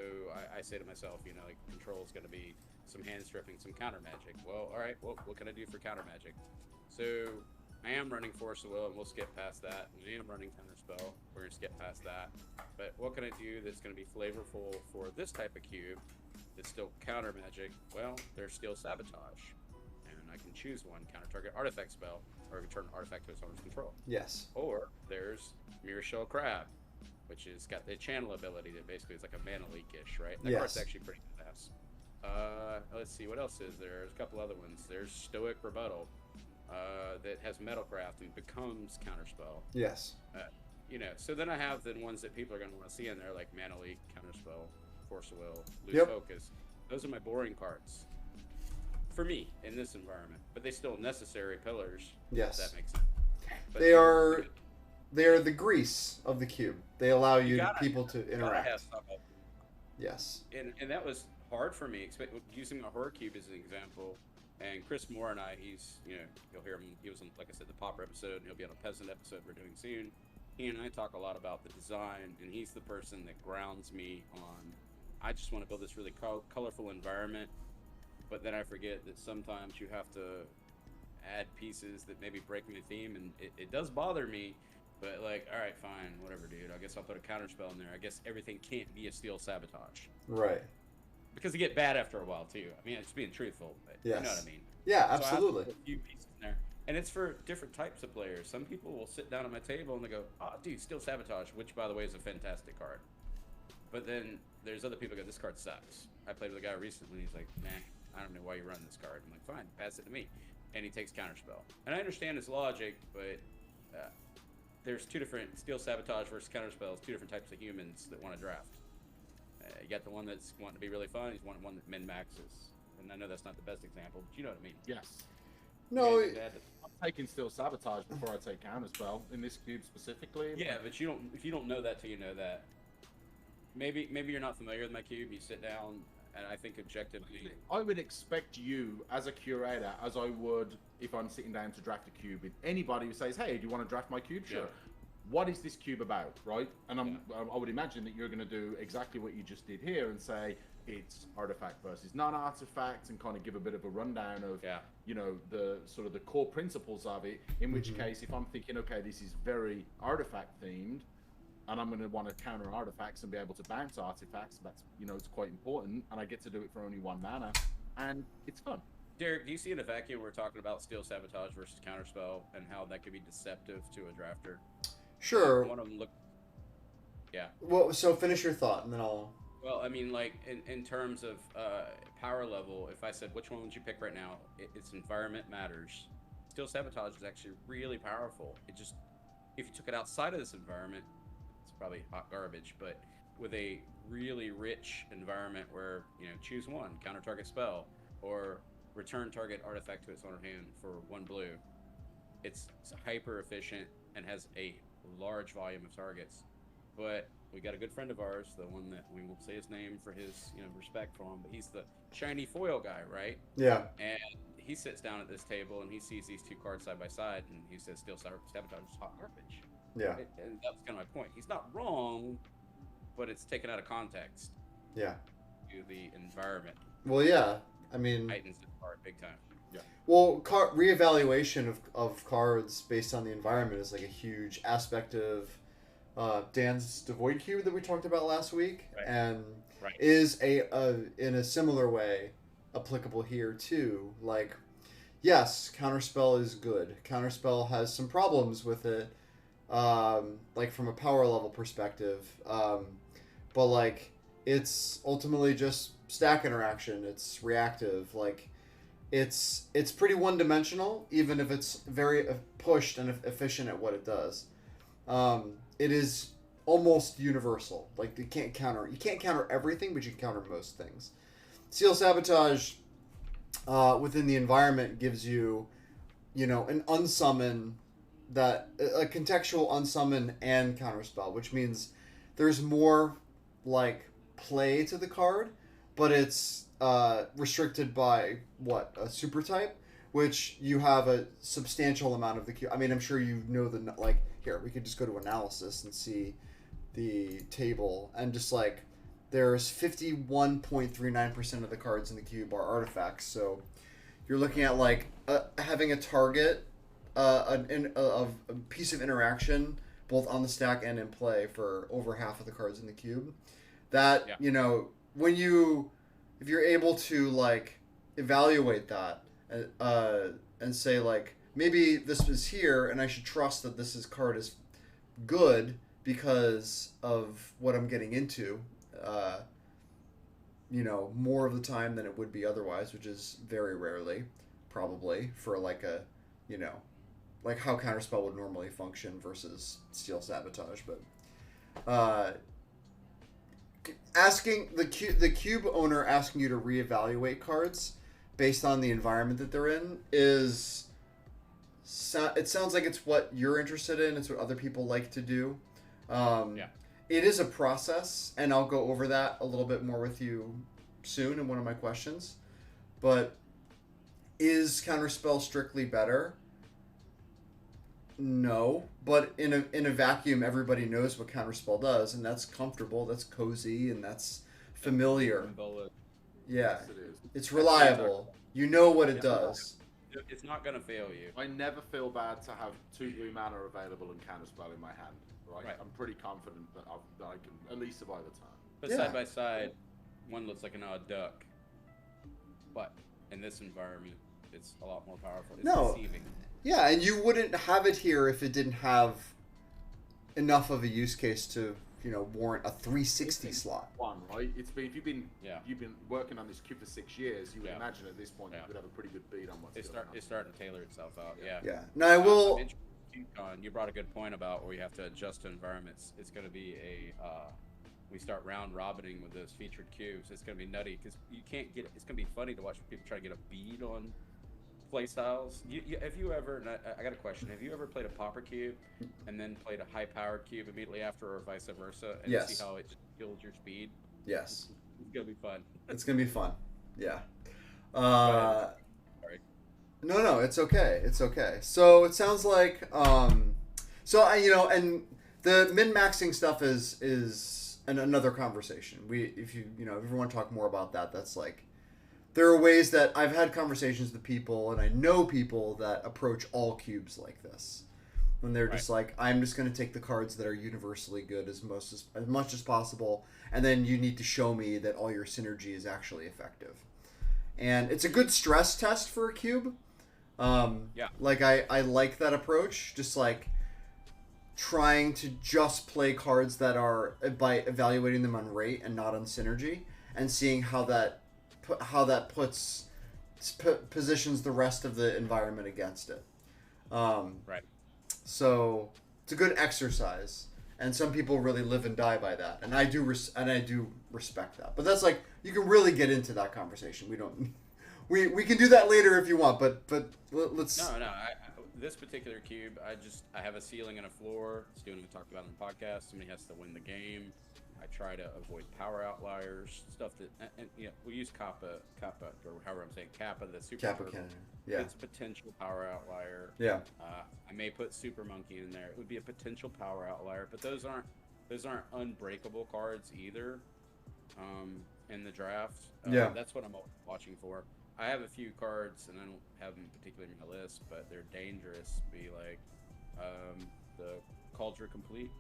I say to myself, like control is going to be some hand stripping, some counter magic. Well, all right, well, what can I do for counter magic? So I am running Force of Will, and we'll skip past that. And I am running Counterspell. We're going to skip past that. But what can I do that's going to be flavorful for this type of cube that's still counter magic? Well, there's still Sabotage. And I can choose one, counter target artifact spell, or return an artifact to its owner's control. Yes. Or there's Mirror Shell Crab, which has got the channel ability that basically is like a mana leak-ish, right? That card's actually pretty badass. Let's see, what else is there? There's a couple other ones. There's Stoic Rebuttal, that has Metalcraft and becomes Counterspell. Yes. So then I have the ones that people are going to want to see in there, like Mana Leak, Counterspell, Force of Will, Lose Focus. Those are my boring cards. For me, in this environment. But they still necessary pillars. Yes. If that makes sense. But they are the grease of the cube. They allow people to interact. Yes. And that was hard for me, using a horror cube as an example. And Chris Moore and I, you'll hear him, he was on, like I said, the Pauper episode, and he'll be on a Peasant episode we're doing soon. He and I talk a lot about the design, and he's the person that grounds me on, I just want to build this really colorful environment, but then I forget that sometimes you have to add pieces that maybe break my theme, and it does bother me, but like, all right, fine, whatever, dude. I guess I'll put a counterspell in there. I guess everything can't be a steel sabotage. Right. Because they get bad after a while, too. I mean, it's being truthful, but you know what I mean. Yeah, absolutely. So I have a few pieces in there. And it's for different types of players. Some people will sit down at my table and they go, oh, dude, Steel Sabotage, which, by the way, is a fantastic card. But then there's other people who go, this card sucks. I played with a guy recently, and he's like, nah, I don't know why you run this card. I'm like, fine, pass it to me. And he takes Counterspell. And I understand his logic, but there's two different Steel Sabotage versus Counterspells, two different types of humans that want to draft. You got the one that's wanting to be really fun. He's one that min maxes, and I know that's not the best example, but you know what I mean. Yes. No, I'm taking Steel Sabotage before I take Counterspell in this cube specifically. Yeah, but you don't. If you don't know that till you know that, maybe you're not familiar with my cube. You sit down, and I think objectively, I would expect you as a curator, as I would if I'm sitting down to draft a cube with anybody who says, "Hey, do you want to draft my cube?" Sure. Yeah. What is this cube about, right? And I would imagine that you're going to do exactly what you just did here and say it's artifact versus non-artifact, and kind of give a bit of a rundown of, you know, the sort of the core principles of it. In which case, if I'm thinking, okay, this is very artifact themed, and I'm going to want to counter artifacts and be able to bounce artifacts, that's, you know, it's quite important, and I get to do it for only 1 mana, and it's fun. Derek, do you see in a vacuum we're talking about Steel Sabotage versus Counterspell and how that could be deceptive to a drafter? Sure. One of them look. Yeah. Well, so finish your thought, and then I'll. Well, I mean, like in terms of power level, if I said which one would you pick right now, its environment matters. Steel Sabotage is actually really powerful. It just, if you took it outside of this environment, it's probably hot garbage. But with a really rich environment where, you know, choose one, counter target spell, or return target artifact to its owner hand for 1 blue, it's hyper efficient and has a large volume of targets. But we got a good friend of ours, the one that we won't say his name for his, you know, respect for him, but he's the shiny foil guy, right? Yeah. And he sits down at this table and he sees these 2 cards side by side and he says Steel Sabotage is hot garbage. Yeah. And that's kind of my point. He's not wrong, but it's taken out of context. Yeah. To the environment. Well, yeah. I mean, Heightens the card big time. Yeah. Well, reevaluation of cards based on the environment is like a huge aspect of Dan's Devoid Cube that we talked about last week, and is in a similar way applicable here too. Like, yes, Counterspell is good. Counterspell has some problems with it, like from a power level perspective, but like it's ultimately just stack interaction. It's reactive. Like, it's pretty one-dimensional, even if it's very pushed and efficient at what it does. It is almost universal. Like, you can't counter everything, but you can counter most things. Steel Sabotage within the environment gives you, you know, an unsummon, that a contextual unsummon and counterspell, which means there's more like play to the card, but it's restricted by a super type, which you have a substantial amount of the cube. I mean, I'm sure you know here we could just go to analysis and see the table, and just like there's 51.39% of the cards in the cube are artifacts. So you're looking at like having a target, a piece of interaction both on the stack and in play for over half of the cards in the cube. That, you know, if you're able to like evaluate that and say like, maybe this was here and I should trust that this card is good because of what I'm getting into, you know, more of the time than it would be otherwise, which is very rarely, probably, for like a, you know, like how Counterspell would normally function versus Steel Sabotage. But asking the cube owner asking you to reevaluate cards based on the environment that they're in it sounds like it's what you're interested in. It's what other people like to do. It is a process, and I'll go over that a little bit more with you soon in one of my questions. But is Counterspell strictly better? No, but in a vacuum, everybody knows what Counterspell does, and that's comfortable, that's cozy, and that's familiar. Yeah, Yes, it is. it's reliable. You know what it does. It's not gonna fail you. I never feel bad to have 2 blue mana available and Counterspell in my hand. Right? I'm pretty confident that I can at least survive the time. But Yeah. side by side, one looks like an odd duck. But in this environment, it's a lot more powerful. It's deceiving. Yeah, and you wouldn't have it here if it didn't have enough of a use case to, you know, warrant a 360 slot. One, right? It's been, if you've been working on this cube for 6 years, you would imagine at this point you would have a pretty good bead on what's It's starting to tailor itself out. Yeah. Yeah. Now I will. I'm interested QCon, you brought a good point about where you have to adjust to environments. It's going to be we start round robining with those featured cubes. It's going to be nutty because you can't get. It's going to be funny to watch people try to get a bead on play styles. Have you ever? And I got a question. Have you ever played a pauper cube and then played a high powered cube immediately after, or vice versa, and Yes. see how it just kills your speed? Yes. It's gonna be fun. It's gonna be fun. Yeah. Sorry. No, it's okay. It's okay. So it sounds like, so I, and the min-maxing stuff is another conversation. If you want to talk more about that, that's like, there are ways that I've had conversations with people, and I know people that approach all cubes like this, when they're just like, I'm just going to take the cards that are universally good as much as possible, and then you need to show me that all your synergy is actually effective. And it's a good stress test for a cube. Like I like that approach, just like trying to just play cards that are, by evaluating them on rate and not on synergy, and seeing how that positions the rest of the environment against it. So it's a good exercise, and some people really live and die by that, and I do respect that. But that's like, you can really get into that conversation. We can do that later if you want, but let's. No. This particular cube, I have a ceiling and a floor. Steven, we talked about it on the podcast. Somebody has to win the game. I try to avoid power outliers, stuff that, and we use Kappa, or however I'm saying Kappa, the super Kappa turtle. cannon. Yeah. It's a potential power outlier. Yeah. I may put Super Monkey in there. It would be a potential power outlier, but those aren't unbreakable cards either. In the draft. Yeah. That's what I'm watching for. I have a few cards, and I don't have them particularly in my list, but they're dangerous. Be like the Cauldron Complete.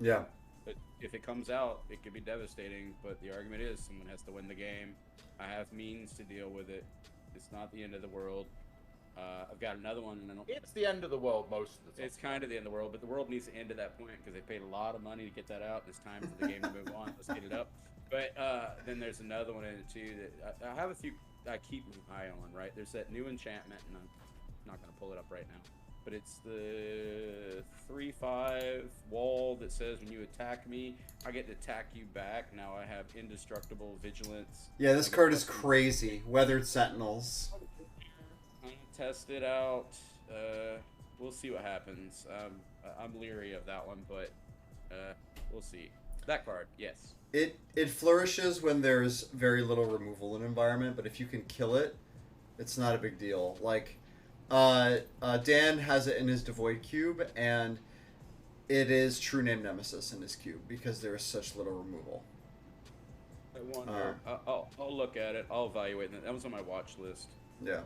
Yeah. But if it comes out, it could be devastating. But the argument is someone has to win the game. I have means to deal with it. It's not the end of the world. I've got another one, and It's the end of the world most of the time. it's kind of the end of the world, but the world needs to end at that point because they paid a lot of money to get that out. It's time for the game to move on. Let's get it up. But then there's another one in it too that I have a few I keep an eye on. Right, there's that new enchantment, and I'm not going to pull it up right now. But it's the 3/5 wall that says when you attack me, I get to attack you back. Now I have indestructible vigilance. Yeah, this card is crazy. Weathered Sentinels. I'm gonna test it out. We'll see what happens. I'm leery of that one, but we'll see. That card, yes. It flourishes when there's very little removal in environment, but if you can kill it, it's not a big deal. Like, Dan has it in his Devoid cube, and it is True Name Nemesis in his cube because there is such little removal. I wonder. I'll look at it. I'll evaluate it. That was on my watch list. Yeah.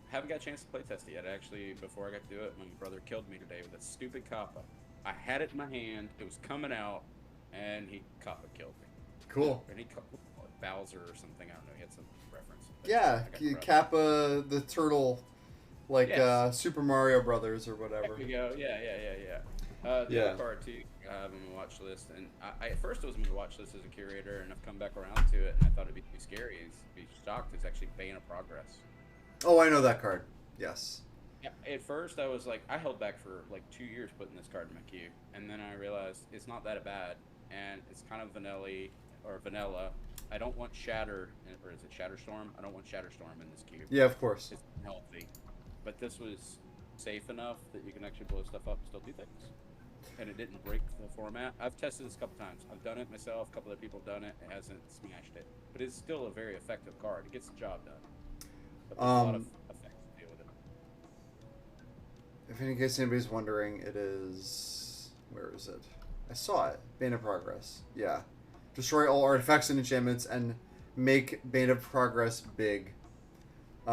Haven't got a chance to play test it yet. Actually, before I got to do it, my brother killed me today with a stupid Kappa. I had it in my hand. It was coming out, and he Kappa killed me. Cool. And he Bowser or something. I don't know. He had some reference. Yeah, Kappa the turtle, like Yes. Super Mario Brothers or whatever. There we go. Yeah. The other card too. I have on my watch list, and I at first it was on my watch list as a curator, and I've come back around to it, and I thought it'd be too scary. Be shocked. It's actually Bane of Progress. Oh, I know that card. Yes. Yeah, at first I was like, I held back for like 2 years putting this card in my queue, and then I realized it's not that bad, and it's kind of vanilla. I don't want Shatter, or is it Shatterstorm? I don't want Shatterstorm in this cube. Yeah, of course. It's healthy, but this was safe enough that you can actually blow stuff up and still do things, and it didn't break the format. I've tested this a couple times. I've done it myself. A couple other people have done it. It hasn't smashed it, but it's still a very effective card. It gets the job done. But there's a lot of effects to deal with it. If in case anybody's wondering, it is... Where is it? I saw it. Bane of Progress. Yeah. Destroy all artifacts and enchantments and make Bane of Progress big. He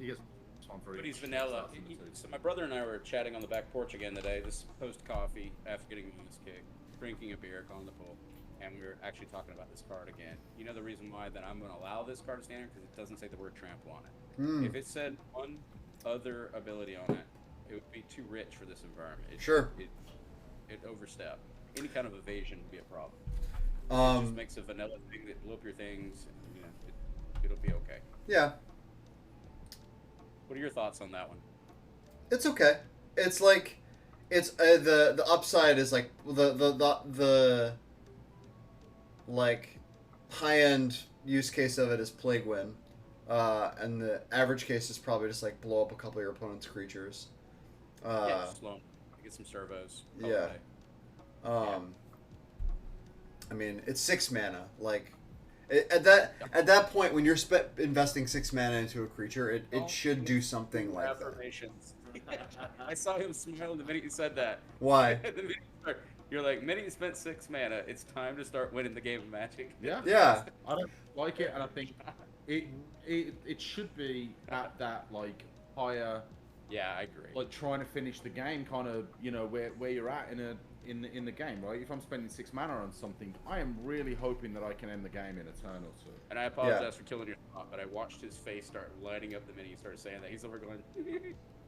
gets one for But each he's vanilla. stuff in the So my brother and I were chatting on the back porch again today, this post-coffee, after getting my ass kicked, drinking a beer, calling the pool, and we were actually talking about this card again. You know the reason why that I'm going to allow this card to stand here? Because it doesn't say the word trample on it. If it said one other ability on it, it would be too rich for this environment. Sure. It overstep. Any kind of evasion would be a problem. It just makes a vanilla thing that blow up your things. And, it'll be okay. Yeah. What are your thoughts on that one? It's okay. It's like... it's the upside is like the like high end use case of it is plague win, and the average case is probably just like blow up a couple of your opponent's creatures. Yeah, slow. Get some servos. call it Yeah. a day. I mean, it's 6 mana. Like, at that point, when you're investing 6 mana into a creature, it should do something like that. Affirmations. I saw him smile the minute you said that. Why? The minute you're like, minute you spent 6 mana, it's time to start winning the game of Magic. Yeah. Yeah. I don't like it, and I think it should be at that like higher, Yeah, I agree. like trying to finish the game, kind of where you're at in the game, right? If I'm spending 6 mana on something, I am really hoping that I can end the game in a turn or two. And I apologize for killing your thought, but I watched his face start lighting up the minute he started saying that. He's over going.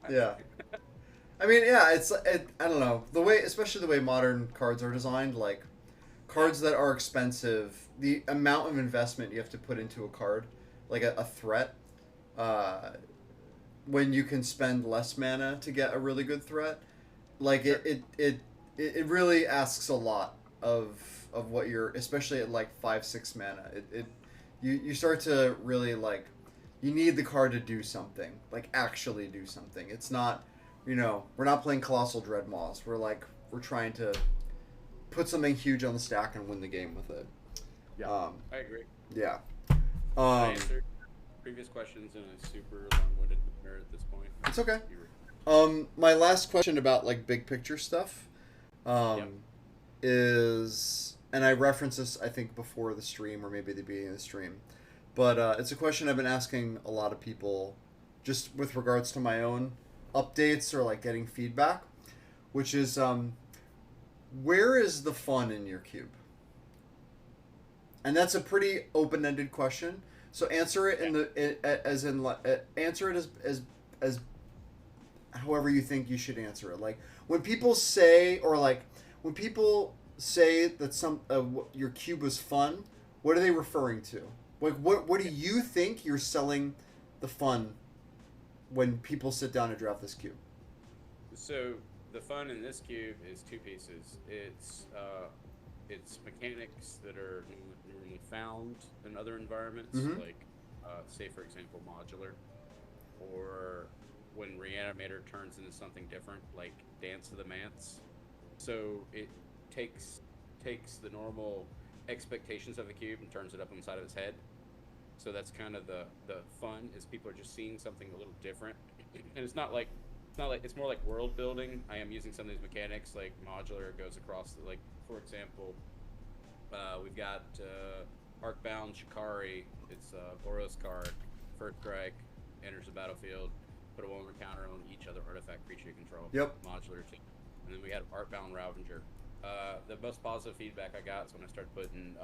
Yeah. I mean, yeah, I don't know, the way, especially the way modern cards are designed, like cards that are expensive, the amount of investment you have to put into a card, like a threat, when you can spend less mana to get a really good threat, like Sure. it really asks a lot of what you're, especially at like 5-6 mana. You start to really like, you need the card to do something, like actually do something. It's not, we're not playing Colossal Dreadmaws. We're trying to put something huge on the stack and win the game with it. Yeah. I agree. Yeah. I answered previous questions in a super long-winded manner at this point. It's okay. You were- My last question about like big picture stuff, Yep. is, and I referenced this I think before the stream or maybe the beginning of the stream, but it's a question I've been asking a lot of people, just with regards to my own updates or like getting feedback, which is where is the fun in your cube? And that's a pretty open-ended question. So answer it answer it as however you think you should answer it. Like when people say that your cube was fun, what are they referring to? Like what do you think you're selling the fun when people sit down to draft this cube? So the fun in this cube is two pieces. It's mechanics that are normally found in other environments, Mhm. like say for example modular, or when Reanimator turns into something different, like Dance of the Manse. So it takes the normal expectations of the cube and turns it up inside of its head. So that's kind of the fun, is people are just seeing something a little different, and it's more like world building. I am using some of these mechanics, like modular goes across like, for example, we've got Arcbound Shikari. It's a Boros card. First strike, enters the battlefield, put a 1 counter on each other artifact creature you control. Yep. Modular too. And then we had Arcbound Ravager. The most positive feedback I got is when I started putting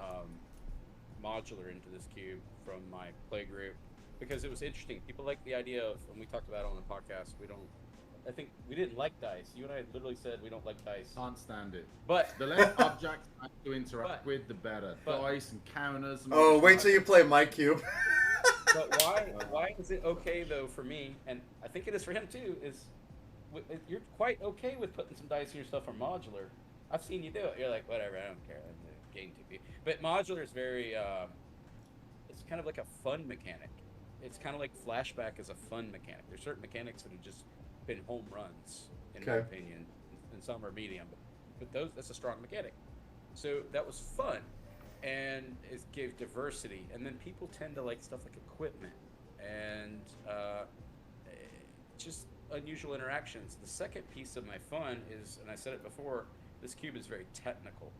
modular into this cube from my play group, because it was interesting. People like the idea of, and we talked about it on the podcast, I think we didn't like dice. You and I literally said we don't like dice. Can't stand it. But The less objects I have to interact But- with, the better. but- Dice and counters. And Oh, all wait that. till you play my cube. but why is it okay though for me, and I think it is for him too, is you're quite okay with putting some dice in your stuff on modular. I've seen you do it. You're like, whatever, I don't care. I'm getting too big. But modular is very it's kind of like a fun mechanic. It's kind of like Flashback is a fun mechanic. There's certain mechanics that have just been home runs, in my Okay. opinion, and some are medium. But that's a strong mechanic. So that was fun, and it gave diversity. And then people tend to like stuff like equipment and just unusual interactions. The second piece of my fun is, and I said it before, this cube is very technical.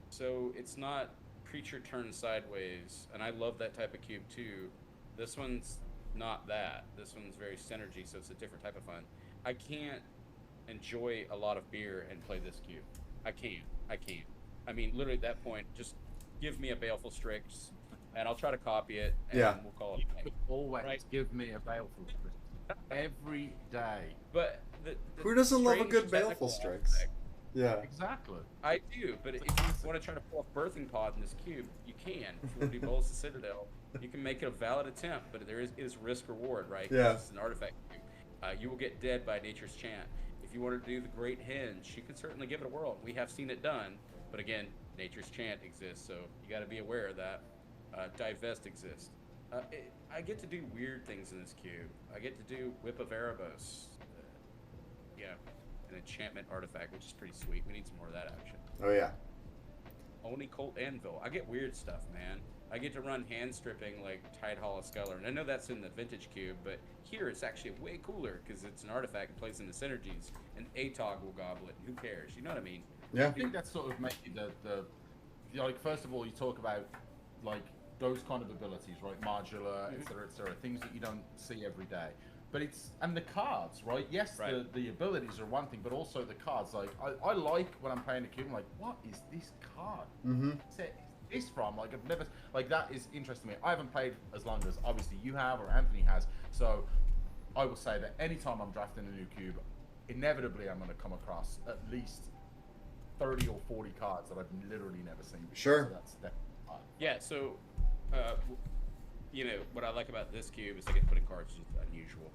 So it's not creature turn sideways, and I love that type of cube too. This one's not that. This one's very synergy, so it's a different type of fun. I can't enjoy a lot of beer and play this cube. I can't. I mean, literally at that point, just give me a Baleful Strix, and I'll try to copy it, and Yeah. we'll call it a Could day. always Right. give me a baleful strix every day. But the Who doesn't love a strange good technical Baleful Strix? aspect- Yeah. Exactly. I do, but if you want to try to pull off Birthing Pod in this cube, you can. If you want to do Bolus the Citadel, you can make it a valid attempt, but there is risk reward, right? 'Cause Yeah. It's an artifact cube. You will get dead by Nature's Chant. If you want to do the Great Henge, you could certainly give it a whirl. We have seen it done, but again, Nature's Chant exists, so you got to be aware of that. Divest exists. I get to do weird things in this cube. I get to do Whip of Erebos. An enchantment artifact, which is pretty sweet. We need some more of that action. Oh yeah. Oni Colt Anvil. I get weird stuff, man. I get to run hand stripping like Tidehall of Skeller. And I know that's in the Vintage Cube, but here it's actually way cooler because it's an artifact and plays in the synergies. And ATOG will gobble it. Who cares? You know what I mean? Yeah. I think that's sort of maybe like, first of all, you talk about like those kind of abilities, right? Modular, etc., things that you don't see every day. But and the cards, right? Yes, right. The abilities are one thing, but also the cards. Like, I like when I'm playing a cube, I'm like, what is this card? What's this from? Like, I've never, like, that is interesting to me. I haven't played as long as, obviously, you have or Anthony has. So, I will say that anytime I'm drafting a new cube, inevitably I'm going to come across at least 30 or 40 cards that I've literally never seen before. Sure. So that's definitely fun. Yeah, so, what I like about this cube is I get to put in cards just unusual.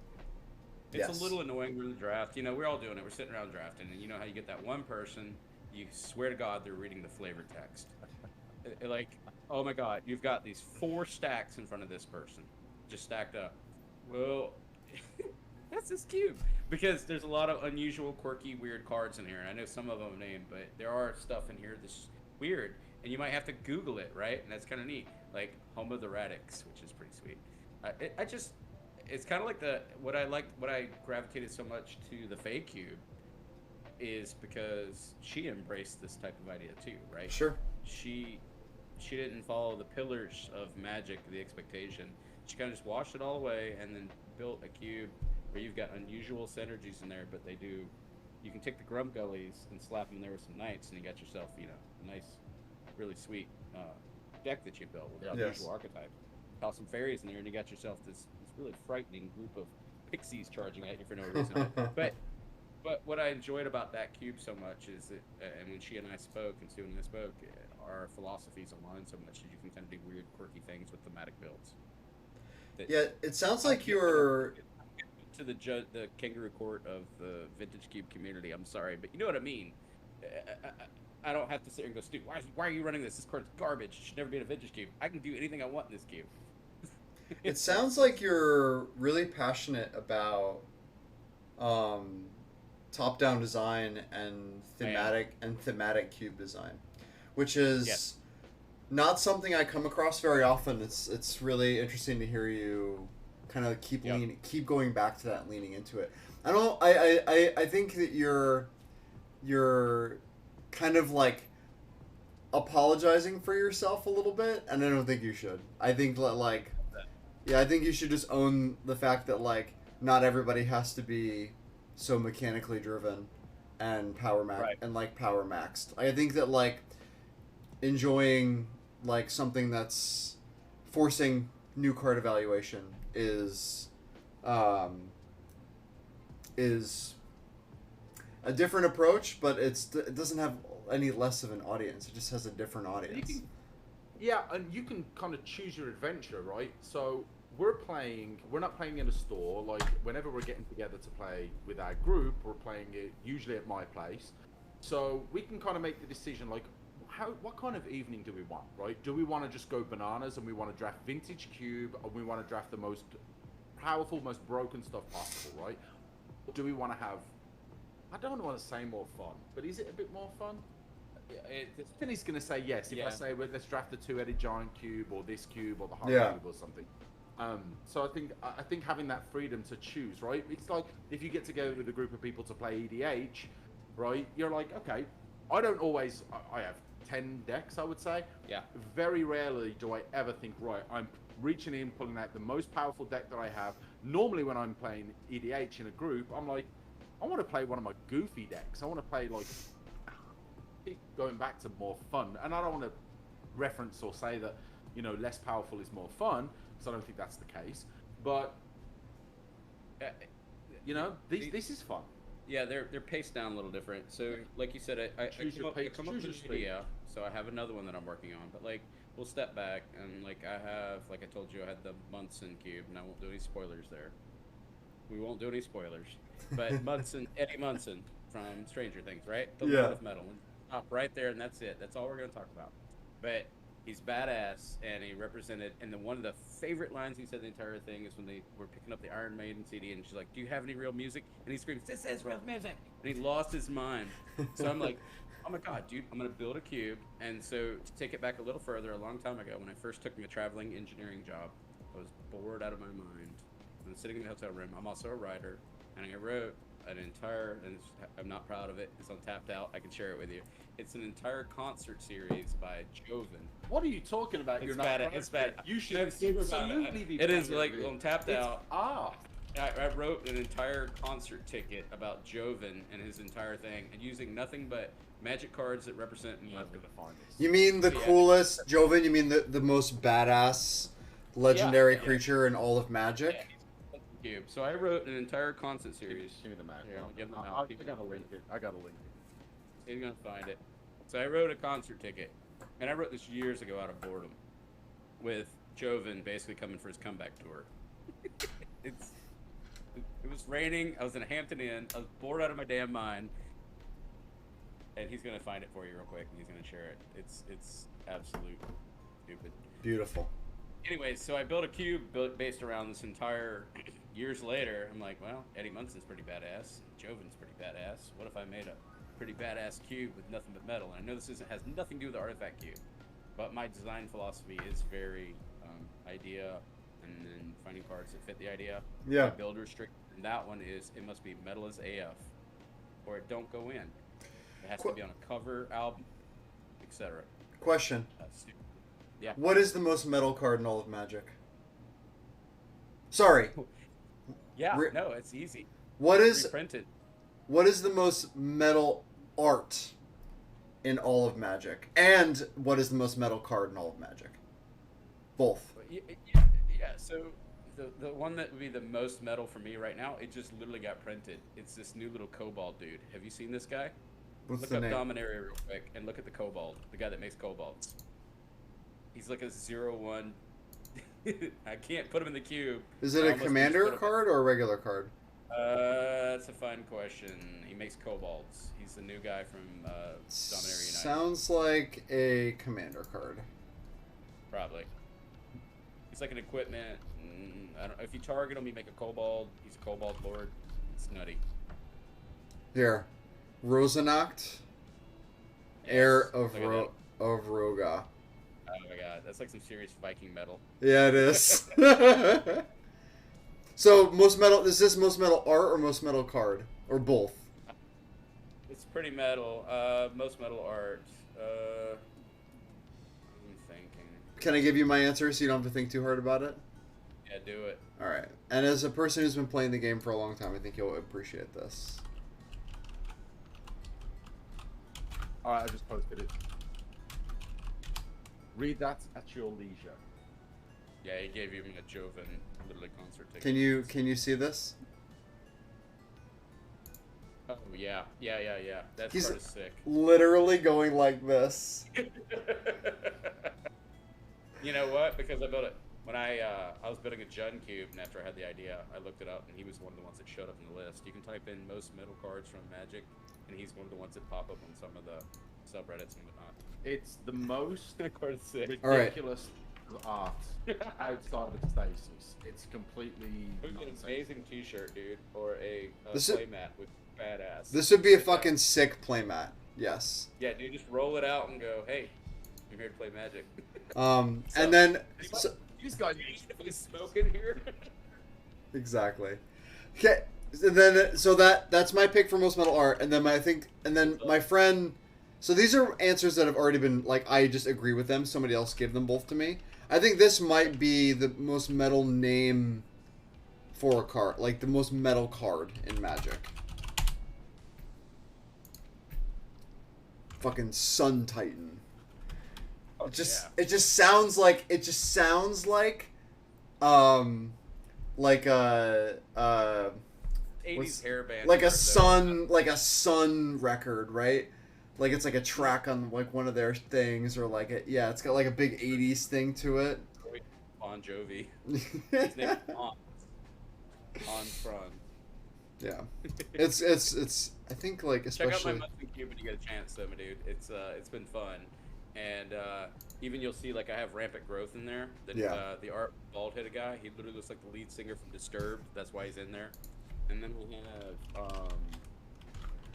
It's Yes. a little annoying during the draft. We're all doing it. We're sitting around drafting, and you know how you get that one person, you swear to God they're reading the flavor text. Like, oh my God, you've got these 4 stacks in front of this person, just stacked up. Well, that's this cube. Because there's a lot of unusual, quirky, weird cards in here. And I know some of them are named, but there are stuff in here that's weird. And you might have to Google it, right? And that's kind of neat. Like Home of the Radix, which is pretty sweet. It's kind of like what I gravitated so much to the Fae Cube is because she embraced this type of idea too, right? Sure. She didn't follow the pillars of magic, the expectation. She kind of just washed it all away and then built a cube where you've got unusual synergies in there, but you can take the Grum Gullies and slap them there with some knights, and you got yourself, a nice, really sweet deck that you built with unusual archetypes. Toss some fairies in there, and you got yourself this really frightening group of pixies charging at you for no reason. But what I enjoyed about that cube so much is that, and when she and I spoke, and Stu and I spoke, our philosophies align so much that you can kind of do weird, quirky things with thematic builds. Yeah, it sounds like you're to the kangaroo court of the Vintage Cube community. I'm sorry, but you know what I mean. I don't have to sit here and go, Stu, why are you running this? This card's garbage. It should never be in a Vintage Cube. I can do anything I want in this cube. It sounds like you're really passionate about top-down design and thematic cube design, which is not something I come across very often. It's really interesting to hear you kind of keep going back to that and leaning into it. I think that you're kind of like apologizing for yourself a little bit, and I don't think you should. I think I think you should just own the fact that like not everybody has to be so mechanically driven and power maxed. I think that like enjoying like something that's forcing new card evaluation is a different approach, but it doesn't have any less of an audience. It just has a different audience. And you can kind of choose your adventure, right? So we're not playing in a store. Like, whenever we're getting together to play with our group, we're playing it usually at my place. So we can kind of make the decision, like, what kind of evening do we want, right? Do we want to just go bananas and we want to draft Vintage Cube, or we want to draft the most powerful, most broken stuff possible, right? Or do we want to have, I don't want to say more fun, but is it a bit more fun? Finney's going to say yes. If I say, well, let's draft the 2-headed giant cube, or this cube, or the hard cube, or something. So I think having that freedom to choose, right? It's like if you get together with a group of people to play EDH, right? You're like, okay, I have 10 decks, I would say. Yeah. Very rarely do I ever think, right, I'm reaching in, pulling out the most powerful deck that I have. Normally when I'm playing EDH in a group, I'm like, I want to play one of my goofy decks. I want to play like, going back to more fun. And I don't want to reference or say that, less powerful is more fun, because I don't think that's the case. But, this is fun. Yeah, they're paced down a little different. So, like you said, I come up with an idea, so I have another one that I'm working on. But, like, we'll step back, and, like, I told you, I had the Munson Cube, and I won't do any spoilers there. We won't do any spoilers. But Munson, Eddie Munson from Stranger Things, right? The Yeah. Lord of Metal. Stop right there, and that's it. That's all we're gonna talk about. But he's badass, and he represented. And one of the favorite lines he said the entire thing is when they were picking up the Iron Maiden CD, and she's like, "Do you have any real music?" And he screams, "This is real music!" And he lost his mind. So I'm like, "Oh my god, dude! I'm gonna build a cube." And so to take it back a little further, a long time ago, when I first took a traveling engineering job, I was bored out of my mind. I'm sitting in the hotel room. I'm also a writer, and I wrote an entire, and I'm not proud of it. It's on Tapped Out. I can share it with you. It's an entire concert series by Joven. What are you talking about? It's bad. It's bad. You should No, super bad. absolutely be. It is proud like of it. on Tapped It's Out. art. I wrote an entire concert ticket about Joven and his entire thing, and using nothing but magic cards that represent. I'm gonna find this. You mean the Yeah. coolest, Joven? You mean the most badass legendary Yeah. creature in all of Magic? Yeah. Cube. So I wrote an entire concert series. Give me the map. Here, I'll give them I out. gotta link it. I gotta link it. He's gonna find it. So I wrote a concert ticket, and I wrote this years ago out of boredom, with Joven basically coming for his comeback tour. It was raining. I was in a Hampton Inn. I was bored out of my damn mind, and he's gonna find it for you real quick, and he's gonna share it. It's absolute stupid. Beautiful. Anyway, so I built a cube based around this entire. Years later, I'm like, well, Eddie Munson's pretty badass. Joven's pretty badass. What if I made a pretty badass cube with nothing but metal? And I know this has nothing to do with the artifact cube, but my design philosophy is very idea, and then finding cards that fit the idea. Yeah. My build restrict, and that one is it must be metal as AF, or it don't go in. It has to be on a cover, album, etc. Question. Yeah. What is the most metal card in all of Magic? Sorry. Yeah, Re- no, it's easy. What is Reprinted. what is the most metal art in all of Magic? And what is the most metal card in all of Magic? Both. Yeah, so the one that would be the most metal for me right now, it just literally got printed. It's this new little Cobalt dude. Have you seen this guy? What's Look the up name? Dominaria real quick and look at the Cobalt, the guy that makes Cobalts. He's like a 0-1. I can't put him in the cube. Is it I a almost commander put him- card or a regular card? That's a fine question. He makes Cobalts. He's the new guy from Dominaria United. Sounds like a commander card. Probably. He's like an equipment. I don't. If you target him, you make a Cobalt. He's a Cobalt Lord. It's nutty. Here. Rosenacht, Heir Yes, of look at that. of Roga. Oh my god, that's like some serious Viking metal. Yeah, it is. So, most metal, is this most metal art or most metal card? Or both? It's pretty metal. Most metal art. I'm thinking. Can I give you my answer so you don't have to think too hard about it? Yeah, do it. Alright. And as a person who's been playing the game for a long time, I think you'll appreciate this. Alright, I just posted it. Read that at your leisure. Yeah, he gave you a Joven literally concert ticket. Can you see this? Oh yeah. That He's- part is sick. Literally going like this. You know what? Because I built it when I was building a Jun cube, and after I had the idea, I looked it up, and he was one of the ones that showed up in the list. You can type in most metal cards from Magic, and he's one of the ones that pop up on some of the subreddits and whatnot. It's the most Quite sick. All right. ridiculous art outside of its stasis. It's completely Look at an nonsense. amazing T-shirt, dude, or a This is- playmat with badass. This would be a Sit down. fucking sick playmat. Yes. Yeah, dude, just roll it out and go, hey, I'm here to play Magic. And then So- These guys Is smoke in here? exactly. Okay. And then so that's my pick for most metal art, and then my friend. So these are answers that have already been like I just agree with them. Somebody else gave them both to me. I think this might be the most metal name for a card, like the most metal card in Magic. Fucking Sun Titan. It just sounds like like a 80s what's- hairband. like a card, sun record, right? Like it's like a track on like one of their things, or like it's got like a big 80s thing to it. though. Bon Jovi. His name is Bon. on front. Yeah. It's I think like Check out my especially Mustang Cube when you get a chance, though, my dude. It's been fun, and even you'll see like I have rampant growth in there. The art bald headed guy, he literally looks like the lead singer from Disturbed. That's why he's in there. And then we have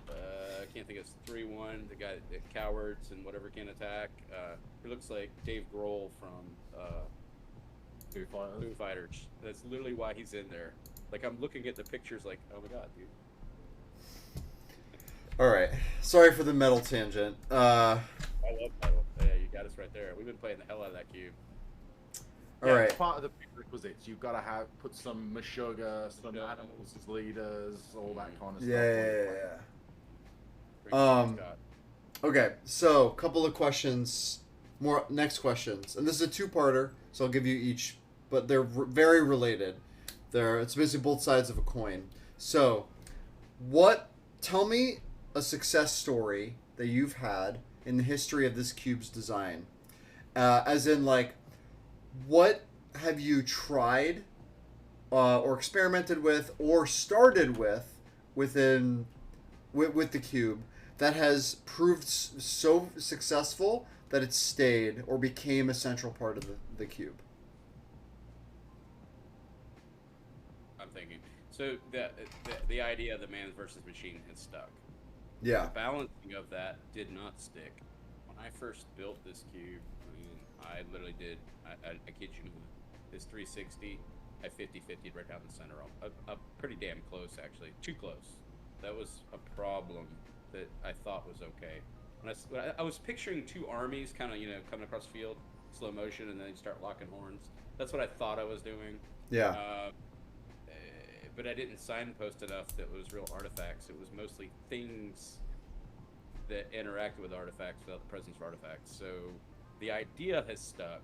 I can't think of 3-1, the guy that cowards and whatever can attack. He looks like Dave Grohl from Foo Fighters. That's literally why he's in there. Like I'm looking at the pictures, like, oh my god, dude. All right. Sorry for the metal tangent. I love metal. Yeah, you got us right there. We've been playing the hell out of that cube. All yeah, right. It's part of the prerequisites. You've got to put some Meshuggah, some animals as leaders, all that kind of stuff. Yeah. Bring Okay, so a couple of questions, more next questions, and this is a two-parter, so I'll give you each, but they're very related. It's basically both sides of a coin. So, tell me a success story that you've had in the history of this cube's design, as in like, what have you tried, or experimented with, or started with within with the cube that has proved so successful that it stayed or became a central part of the cube? I'm thinking. So the idea of the man versus machine has stuck. Yeah. The balancing of that did not stick. When I first built this cube, I mean, I literally did, I kid you not, this 360, I 50-50'd right down the center. Pretty damn close, actually. Too close. That was a problem that I thought was okay. When I was picturing two armies kind of, coming across the field, slow motion, and then you start locking horns. That's what I thought I was doing. Yeah. But I didn't signpost enough that was real artifacts. It was mostly things that interacted with artifacts without the presence of artifacts. So the idea has stuck.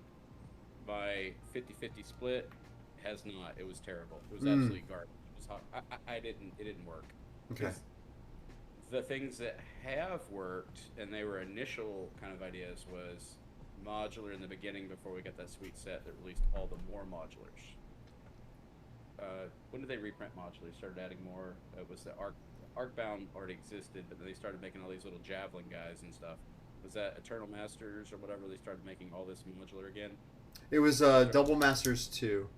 My 50-50 split has not. It was terrible. It was absolutely garbage. It was hot. It didn't work. Okay. The things that have worked, and they were initial kind of ideas, was modular in the beginning before we got that sweet set that released all the more modulars. When did they reprint modular? They started adding more. It was the Arcbound already existed, but then they started making all these little javelin guys and stuff. Was that Eternal Masters or whatever? They started making all this modular again. It was Double Masters 2.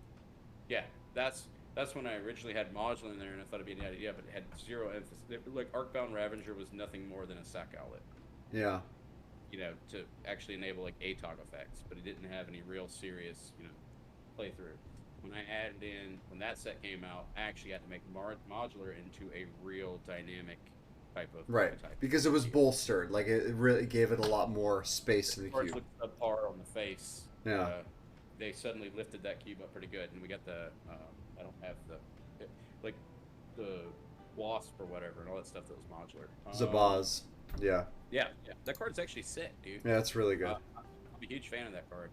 Yeah, that's when I originally had modular in there, and I thought it'd be an idea, but it had zero emphasis. Like Arcbound Ravager was nothing more than a sack outlet. Yeah. To actually enable like ATOG effects, but it didn't have any real serious, playthrough. When that set came out, I actually had to make modular into a real dynamic type of prototype. Because it was bolstered, like it really gave it a lot more space in the cube. Looked subpar on the face. Yeah. They suddenly lifted that cube up pretty good, and we got the I don't have the Wasp or whatever and all that stuff that was modular. Zabaz. Yeah. Yeah. That card's actually sick, dude. Yeah, it's really good. I'm a huge fan of that card.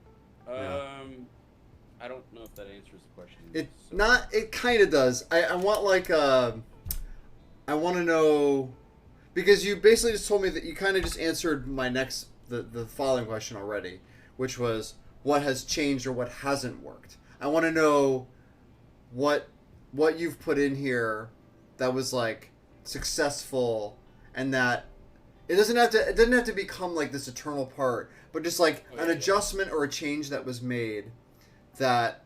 I don't know if that answers the question. It kind of does. I want I want to know, because you basically just told me that you kind of just answered my the following question already, which was what has changed or what hasn't worked. I want to know what you've put in here that was like successful, and that it doesn't have to become like this eternal part, but just like an adjustment or a change that was made that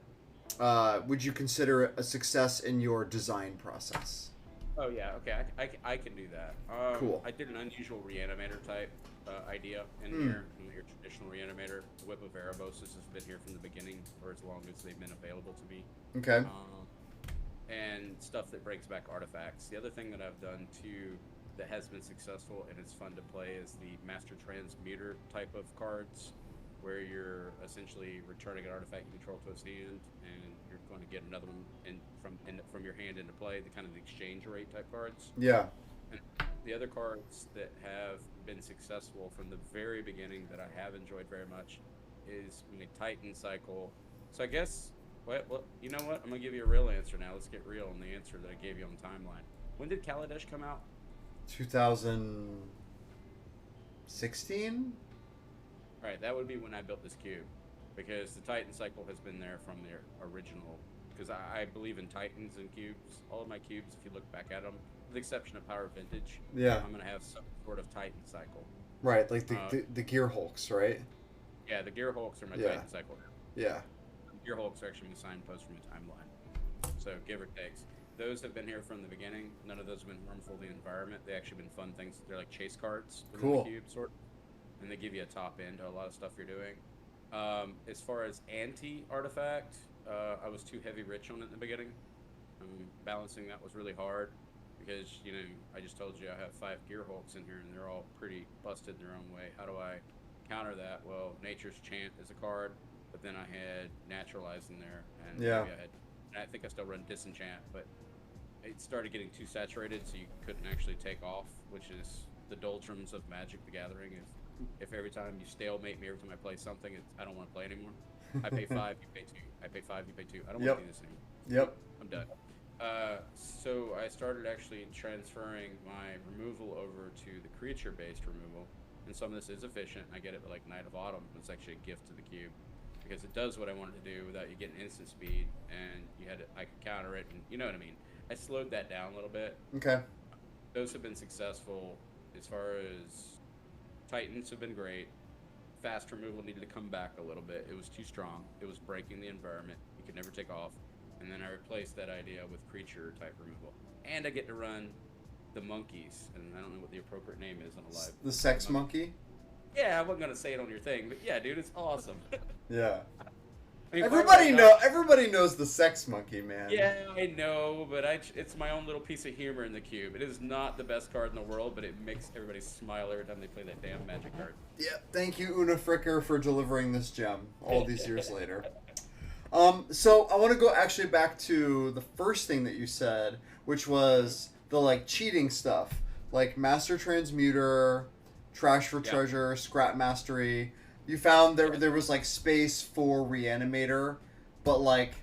would you consider a success in your design process? Oh yeah, okay, I can do that. Cool. I did an unusual reanimator type idea in here. Your traditional reanimator. The Whip of Erebos has been here from the beginning, or as long as they've been available to me. Okay. And stuff that breaks back artifacts. The other thing that I've done too that has been successful and it's fun to play is the Master Transmuter type of cards, where you're essentially returning an artifact you control to its hand, and you're going to get another one from your hand into play. The kind of the exchange rate type cards. Yeah. And the other cards that have been successful from the very beginning that I have enjoyed very much is the Titan Cycle. So I guess, well, you know what? I'm gonna give you a real answer now. Let's get real on the answer that I gave you on the timeline. When did Kaladesh come out? 2016. All right, that would be when I built this cube, because the Titan Cycle has been there from their original because I believe in Titans and cubes. All of my cubes, if you look back at them, with the exception of Power Vintage, Yeah. I'm gonna have some sort of Titan cycle. Right, like the Gear Hulks, right? Yeah, the Gear Hulks are my Yeah. Titan cycle. Yeah. Gear Hulks are actually my signpost from the timeline. So give or takes. Those have been here from the beginning. None of those have been harmful to the environment. They actually been fun things. They're like chase cards within Cool. the cube, sort of. And they give you a top end to a lot of stuff you're doing. As far as anti-artifact, I was too heavy rich on it in the beginning. Balancing that was really hard because, you know, I just told you I have 5 Gear Hulks in here and they're all pretty busted in their own way. How do I counter that? Well, Nature's Chant is a card, but then I had Naturalize in there, and Yeah. maybe I think I still run Disenchant, but it started getting too saturated, so you couldn't actually take off, which is the doldrums of Magic the Gathering. If every time you stalemate me every time I play something, I don't want to play anymore. I pay 5, you pay 2. I pay 5, you pay 2. I don't want to do this anymore. Yep. I'm done. So I started actually transferring my removal over to the creature-based removal, and some of this is efficient. I get it like Night of Autumn. It's actually a gift to the cube because it does what I wanted to do without you getting instant speed, and I could counter it, and you know what I mean. I slowed that down a little bit. Okay. Those have been successful. As far as Titans have been great. Fast removal needed to come back a little bit. It was too strong. It was breaking the environment. You could never take off. And then I replaced that idea with creature type removal. And I get to run the monkeys, and I don't know what the appropriate name is on a live. The Sex Monkey? Yeah, I wasn't gonna say it on your thing, but yeah, dude, it's awesome. Yeah. I mean, Everybody knows the Sex Monkey, man. Yeah, I know, but it's my own little piece of humor in the cube. It is not the best card in the world, but it makes everybody smile every time they play that damn Magic card. Yeah. Thank you, Una Fricker, for delivering this gem all these years later. So I want to go actually back to the first thing that you said, which was the like cheating stuff, like Master Transmuter, Trash for Treasure, Scrap Mastery. You found there was like space for Reanimator, but like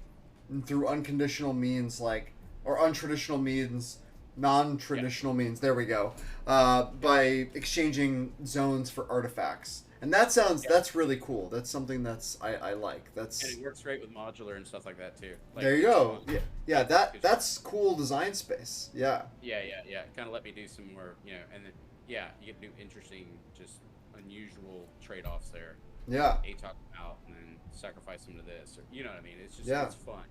through unconditional means, like, or untraditional means, non-traditional means. There we go. By exchanging zones for artifacts. And that's really cool. That's something I like. And it works great with modular and stuff like that too. Like, there you go. Yeah, that's cool design space. Yeah. Yeah. Kind of let me do some more, you know, and then, yeah, you get to do interesting, just unusual trade-offs there. Yeah. ATOC out and then sacrifice them to this, or you know what I mean? It's just Yeah. it's fun.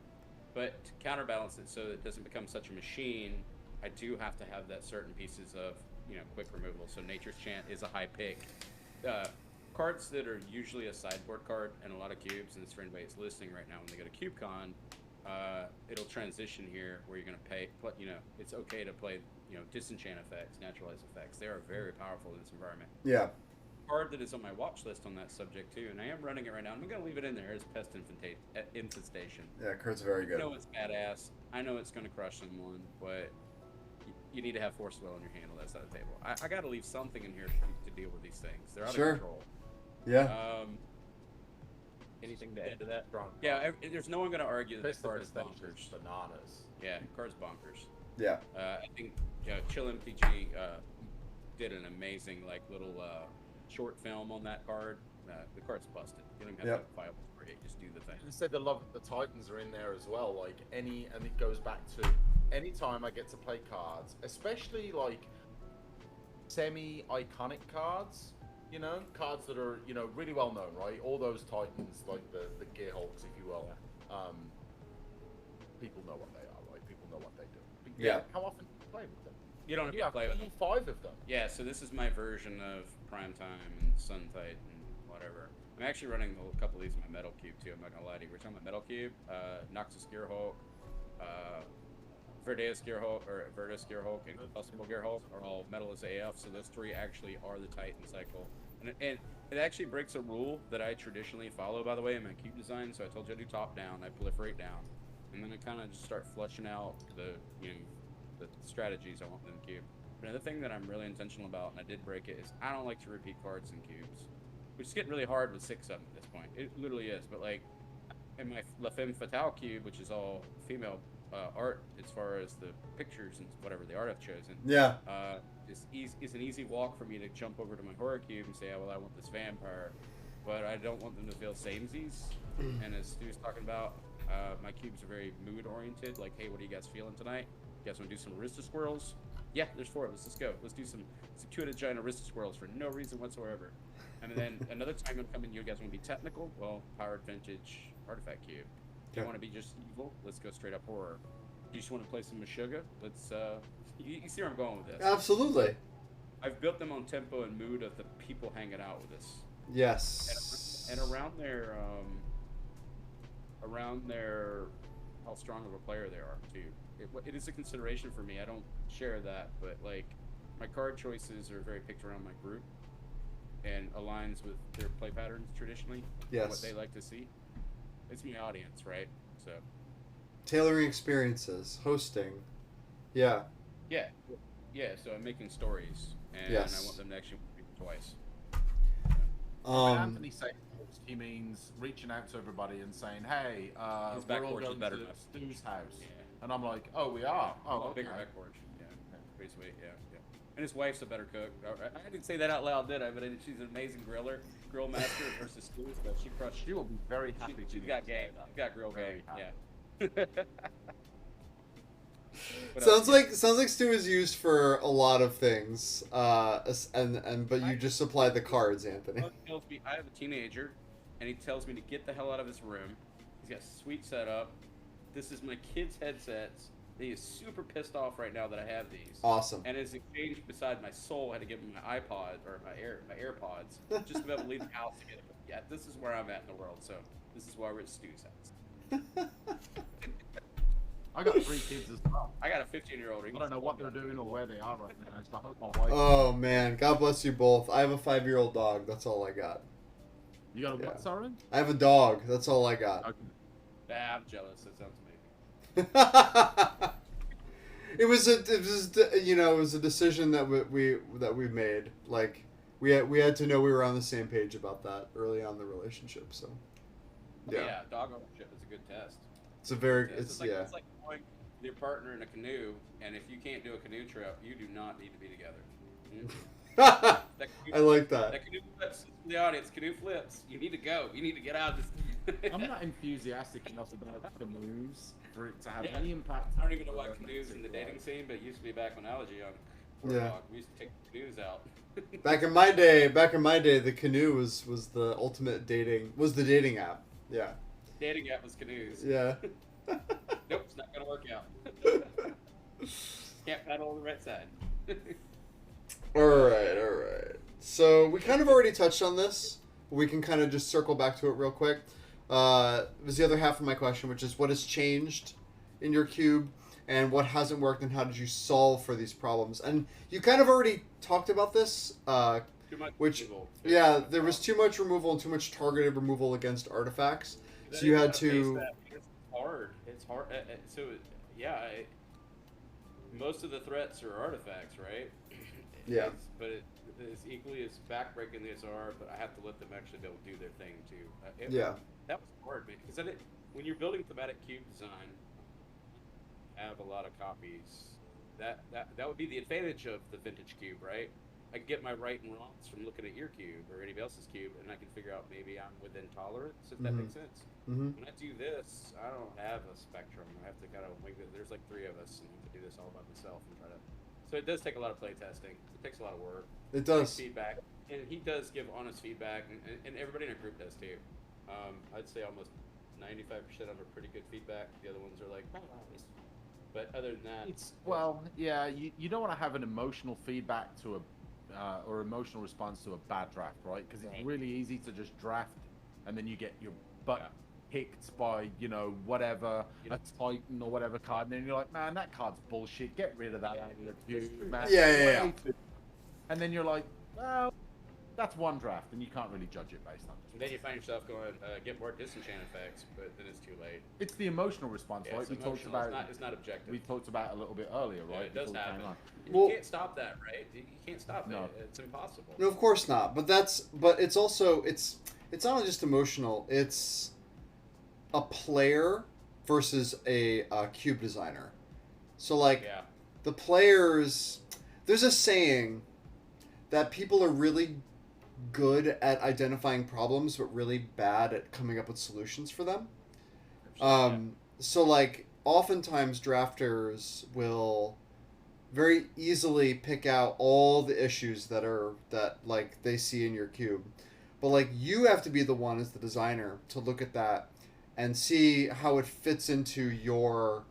But to counterbalance it so that it doesn't become such a machine, I do have to have that certain pieces of, you know, quick removal. So Nature's Chant is a high pick. Cards that are usually a sideboard card and a lot of cubes, and it's for anybody that's listening right now when they go to CubeCon, it'll transition here where you're going to pay, you know, it's okay to play, you know, disenchant effects, naturalize effects. They are very powerful in this environment. Yeah. Card that is on my watch list on that subject too, and I am running it right now. I'm going to leave it in there as Pest Infestation. Yeah, card's very good. I know it's badass. I know it's going to crush someone, but you need to have Force Will on your hand on that side of the table. I got to leave something in here to deal with these things. They're out of control. Yeah. Anything to add to that? Yeah, there's no one going to argue that Pest the card is Infestation bonkers. is bananas. Yeah, card's bonkers. Yeah. I think Chill MTG did an amazing like little short film on that card. The card's busted. You don't even have to file for it. Just do the thing. You said the Titans are in there as well. Like and it goes back to any time I get to play cards, especially like semi-iconic cards. You know, cards that are, you know, really well known, right? All those Titans, like the Gear Hulks, if you will. People know what they are, right? People know what they do. But Yeah. How often do you play with them? You don't have You to have play with them. 5 of them. Yeah, so this is my version of Primetime and Sun Titan and whatever. I'm actually running a couple of these in my Metal Cube too. I'm not gonna lie to you. We're talking about Metal Cube, Noxus Gear Hulk, Verdeus Gear Hulk, or Verdeus Gear Hulk, and Combustible Gear Hulk are all metal as AF. So those 3 actually are the Titan cycle, and it actually breaks a rule that I traditionally follow, by the way, in my cube design. So I told you I do top down, I proliferate down, and then I kind of just start fleshing out the strategies I want in the cube. Another thing that I'm really intentional about, and I did break it, is I don't like to repeat cards in cubes, which is getting really hard with 6 of them at this point. It literally is. But like in my La Femme Fatale cube, which is all female art as far as the pictures and whatever the art I've chosen. Yeah. It's an easy walk for me to jump over to my horror cube and say, oh, well, I want this vampire, but I don't want them to feel samesies. And as Stu's talking about, My cubes are very mood oriented. Like, hey, what are you guys feeling tonight? You guys want to do some Arista Squirrels? Yeah, there's 4 of us. Let's go. Let's do some two-headed giant Arista Squirrels for no reason whatsoever. And then another time you'll come in, you guys want to be technical? Well, Powered Vintage Artifact Cube. Do you want to be just evil? Let's go straight up horror. You just want to play some Meshuggah? Let's, you see where I'm going with this. Absolutely. I've built them on tempo and mood of the people hanging out with us. Yes. And around their, how strong of a player they are, too. It is a consideration for me. I don't share that, but, like, my card choices are very picked around my group and aligns with their play patterns traditionally. Yes. What they like to see. It's my audience, right? So. Tailoring experiences, hosting. Yeah. Yeah. Yeah, so I'm making stories, and Yes. I want them to actually read them twice. When Anthony says host, he means reaching out to everybody and saying, "Hey, His back we're all porch is going better to than- Stu's house," Yeah. and I'm like, "Oh, we are. Oh, okay. Bigger back porch. Yeah, pretty sweet. Yeah. And his wife's a better cook. I didn't say that out loud, did I? But she's an amazing grill master versus Stu's. But she crushed. She will be very happy. She's to got say game. that. She's got grill Very game. happy. Yeah. What Sounds else? like Stu is used for a lot of things. But you just supply the cards, Anthony. He tells me I have a teenager, and he tells me to get the hell out of his room. He's got a sweet setup. This is my kid's headsets. He is super pissed off right now that I have these. Awesome. And as exchange beside my soul, I had to give him my iPod or my AirPods just to be able to leave the house to get it. But yeah, this is where I'm at in the world. So this is why we're at Stu's house. I got 3 kids as well. I got a 15-year-old. I don't know what they're doing or where they are right now. So I hope my wife. Oh man, God bless you both. I have a 5-year-old dog. That's all I got. You got a yeah. what, Soren? I have a dog. That's all I got. Okay. I'm jealous. That sounds amazing. It was a decision that we made. Like we had to know we were on the same page about that early on in the relationship. So Yeah, dog ownership is a good test. it's a very It's like going with your partner in a canoe, and if you can't do a canoe trip, you do not need to be together. That canoe, I like that. That canoe flips. The audience, canoe flips. You need to go. You need to get out of this. I'm not enthusiastic enough about the moves for it to have Yeah. any impact. I don't even know why canoes in the dating scene, but it used to be back when I was young. Yeah. We used to take canoes out. Back in my day, the canoe was the ultimate the dating app. Yeah. Dating app was canoes. Yeah. Nope, it's not gonna work out. Can't paddle on the right side. All right. So we kind of already touched on this. We can kind of just circle back to it real quick. It was the other half of my question, which is what has changed in your cube and what hasn't worked and how did you solve for these problems? And you kind of already talked about this, Too much which, removal. yeah, there was too much removal and too much targeted removal against artifacts. So you had to... It's hard. It's hard. Most of the threats are artifacts, right? Yeah. But it's equally as backbreaking as are, but I have to let them actually be able to do their thing too. Yeah. That was hard because when you're building thematic cube design, have a lot of copies. That would be the advantage of the vintage cube, right? I can get my right and wrongs from looking at your cube or anybody else's cube, and I can figure out maybe I'm within tolerance, if that makes sense. Mm-hmm. When I do this, I don't have a spectrum. I have to kind of there's like 3 of us, and I have to do this all by myself and try to. So it does take a lot of play testing. It takes a lot of work. It Takes does. feedback, and he does give honest feedback, and everybody in our group does too. I'd say almost 95% of them are pretty good feedback. The other ones are like, but other than that, You don't want to have an emotional feedback to a or emotional response to a bad draft, right? Because it's really easy to just draft, and then you get your butt picked by whatever a Titan or whatever card, and then you're like, man, that card's bullshit. Get rid of that out of your queue, man. Yeah. And then you're like, well, that's one draft, and you can't really judge it based on it. And then you find yourself going, get more disenchant effects, but then it's too late. It's the emotional response, Yeah, right? it's We talked emotional, about it's not objective. we talked about it a little bit earlier, Yeah, right? it does before we came happen. on. Well- You can't stop that, right? You can't stop No. it. It's impossible. No, of course not. But it's also it's not only just emotional. It's a player versus a cube designer. So like Yeah. the players, there's a saying that people are really good at identifying problems, but really bad at coming up with solutions for them. So like oftentimes drafters will very easily pick out all the issues that like they see in your cube. But like you have to be the one as the designer to look at that and see how it fits into your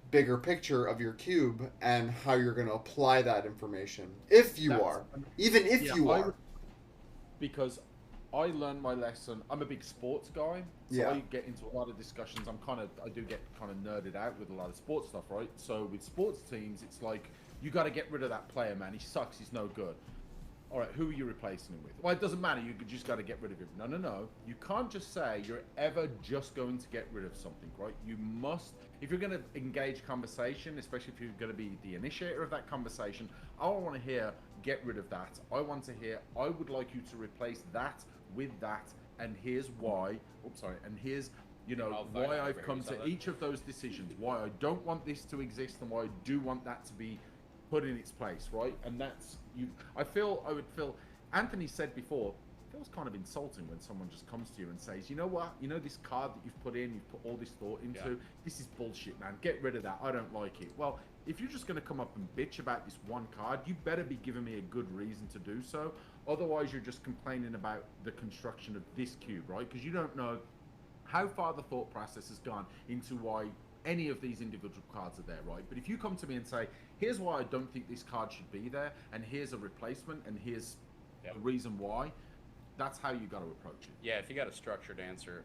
bigger picture of your cube and how you're going to apply that information if you That's- are, even if Yeah, you I are. would- because I learned my lesson. I'm a big sports guy, so Yeah. I get into a lot of discussions. I do get kind of nerded out with a lot of sports stuff, right? So with sports teams, it's like you got to get rid of that player, man. He sucks. He's no good. All right, who are you replacing him with? Well, it doesn't matter. You just got to get rid of him. No, no, no. You can't just say you're ever just going to get rid of something, right? You must, if you're going to engage conversation, especially if you're going to be the initiator of that conversation, I don't want to hear get rid of that. I want to hear I would like you to replace that with that, and here's why. Oops, sorry. And here's I'll find why out I've where come you saw to that. each of those decisions. Why I don't want this to exist, and why I do want that to be put in its place, right? And that's you. I would feel. Anthony said before, it feels kind of insulting when someone just comes to you and says, you know what, this card that you've put all this thought into, Yeah. this is bullshit, man. Get rid of that. I don't like it. Well, if you're just going to come up and bitch about this one card, you better be giving me a good reason to do so. Otherwise, you're just complaining about the construction of this cube, right? Because you don't know how far the thought process has gone into why any of these individual cards are there, right? But if you come to me and say, here's why I don't think this card should be there, and here's a replacement, and here's Yep. the reason why, that's how you got to approach it. Yeah, if you got a structured answer,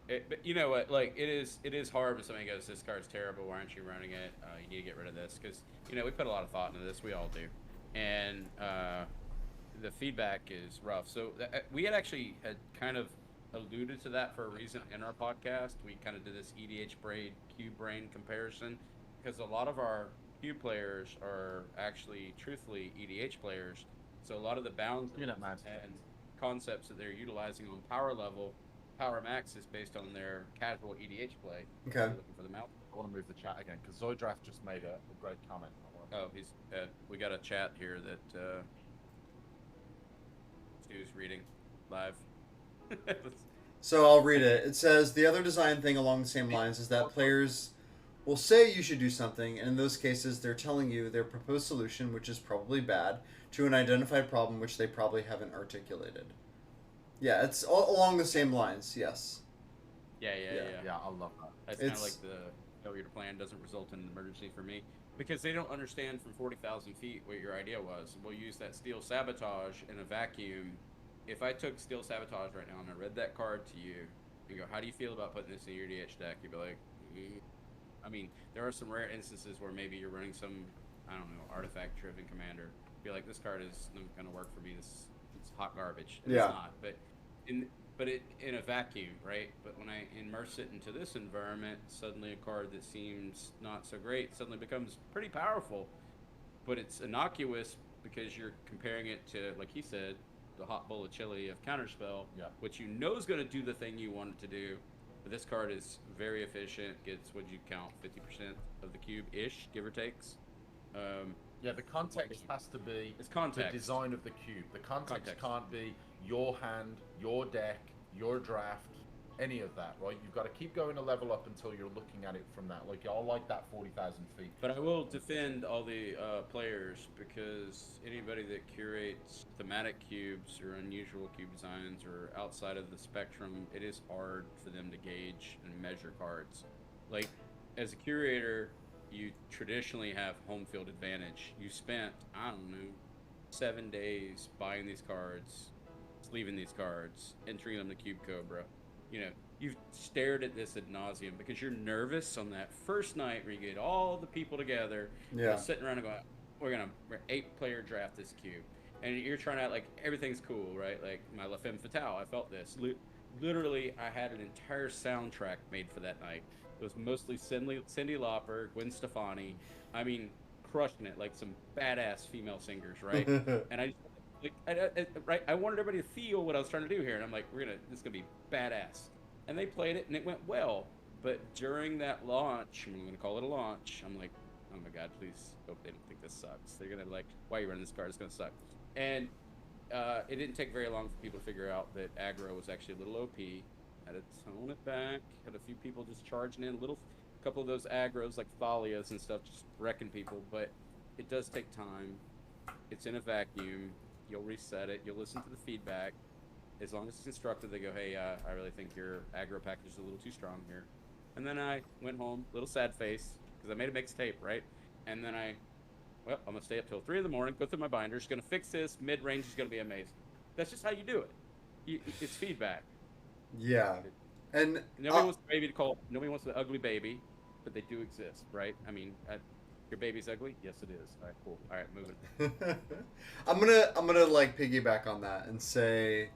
but you know what? Like it is hard when somebody goes, "This card's terrible. Why aren't you running it? You need to get rid of this." Because we put a lot of thought into this. We all do, and the feedback is rough. So we had kind of alluded to that for a reason in our podcast. We kind of did this EDH braid cube brain comparison because a lot of our cube players are actually, truthfully, EDH players. So a lot of the bounds and concepts that they're utilizing on power level, power max is based on their casual EDH play. Okay. They're looking for the mount. I want to move the chat again because Zoidraft just made a great comment. Oh, we got a chat here that Stu's reading live. So I'll read it. It says the other design thing along the same lines is that players will say you should do something, and in those cases, they're telling you their proposed solution, which is probably bad, to an identified problem which they probably haven't articulated. Yeah, it's all along the same lines. Yes. Yeah. I love that. That's kind of It's- like the failure to plan doesn't result in an emergency for me because they don't understand from 40,000 feet what your idea was. We'll use that steel sabotage in a vacuum. If I took steel sabotage right now and I read that card to you and go, how do you feel about putting this in your DH deck? You'd be like, I mean, there are some rare instances where maybe you're running some, I don't know, artifact-driven commander. Be like, this card is not going to work for me. It's hot garbage. And Yeah. It's not. But in a vacuum, right? But when I immerse it into this environment, suddenly a card that seems not so great suddenly becomes pretty powerful. But it's innocuous because you're comparing it to, like he said, the hot bowl of chili of Counterspell, Yeah. which you know is going to do the thing you want it to do. But this card is very efficient. Gets, what'd you count, 50% of the cube-ish, give or takes. Yeah, the context has to be It's context. the design of the cube. The context Context. can't be your hand, your deck, your draft, any of that, right? You've got to keep going a level up until you're looking at it from that. Like, I like that 40,000 feet. But I will defend all the players because anybody that curates thematic cubes or unusual cube designs or outside of the spectrum, it is hard for them to gauge and measure cards. Like, as a curator, you traditionally have home field advantage. You spent, I don't know, 7 days buying these cards, sleeving these cards, entering them to Cube Cobra. You've stared at this ad nauseum because you're nervous on that first night where you get all the people together, Yeah. sitting around and going, we're 8-player draft this cube, and you're trying to like everything's cool, right? Like my La Femme Fatale, I felt this. Literally, I had an entire soundtrack made for that night. It was mostly Cyndi Lauper, Gwen Stefani. I mean, crushing it like some badass female singers, right? And I wanted everybody to feel what I was trying to do here, and I'm like, this is gonna be badass. And they played it, and it went well. But during that launch, I'm gonna call it a launch. I'm like, oh my god, please hope they don't think this sucks. They're gonna be like, why are you running this card? It's gonna suck. And it didn't take very long for people to figure out that aggro was actually a little OP. Had to tone it back. Had a few people just charging in, a couple of those aggros like Thalias and stuff, just wrecking people. But it does take time. It's in a vacuum. You'll reset it. You'll listen to the feedback. As long as it's constructive, they go, hey, I really think your aggro package is a little too strong here. And then I went home, little sad face, because I made a mixtape, right? And then I'm going to stay up till 3 in the morning, go through my binders, going to fix this, mid-range is going to be amazing. That's just how you do it. It's feedback. Yeah. And Nobody wants the baby to call, nobody wants the ugly baby, but they do exist, right? I mean, your baby's ugly? Yes, it is. All right, cool. All right, moving. I'm gonna like piggyback on that and say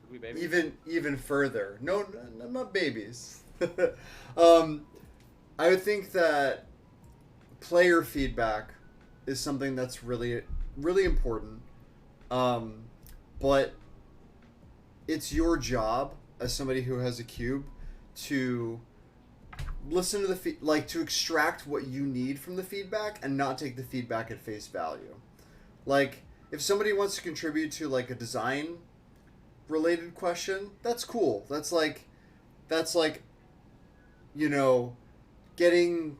Ugly baby? even further. No, not babies. I would think that player feedback is something that's really important. But it's your job as somebody who has a cube to listen to to extract what you need from the feedback and not take the feedback at face value. Like, if somebody wants to contribute to like a design related question, that's cool. That's like you know, getting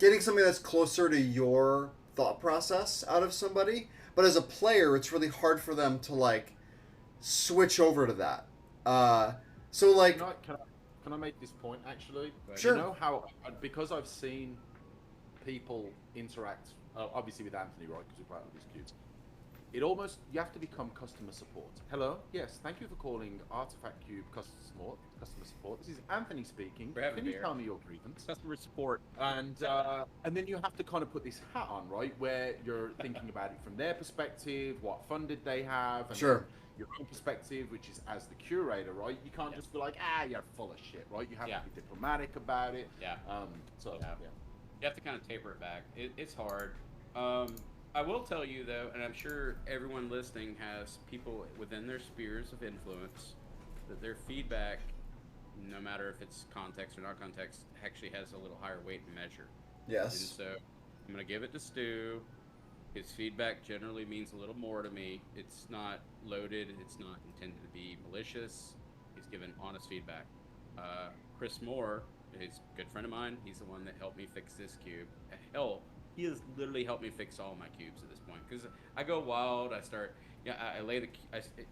something that's closer to your thought process out of somebody. But as a player, it's really hard for them to like switch over to that. So like, can I make this point actually? Sure. You know how, because I've seen people interact, obviously with Anthony, right? Because we play with his cubes. It almost, you have to become customer support. Hello, yes, thank you for calling Artifact Cube customer support. This is Anthony speaking. Can you tell me your grievance? Customer support. And then you have to kind of put this hat on, right? Where you're thinking about it from their perspective, what fun did they have, and Sure. your own perspective, which is as the curator, right? You can't just be like, you're full of shit, right? You have to be diplomatic about it. Yeah. So Yeah. You have to kind of taper it back. It's hard. I will tell you though, and I'm sure everyone listening has people within their spheres of influence, that their feedback, no matter if it's context or not context, actually has a little higher weight and measure. And yes. so I'm going to give it to Stu. His feedback generally means a little more to me. It's not loaded. It's not intended to be malicious. He's given honest feedback. Chris Moore is a good friend of mine. He's the one that helped me fix this cube. Hell, he has literally helped me fix all my cubes at this point. Because I go wild. I start... I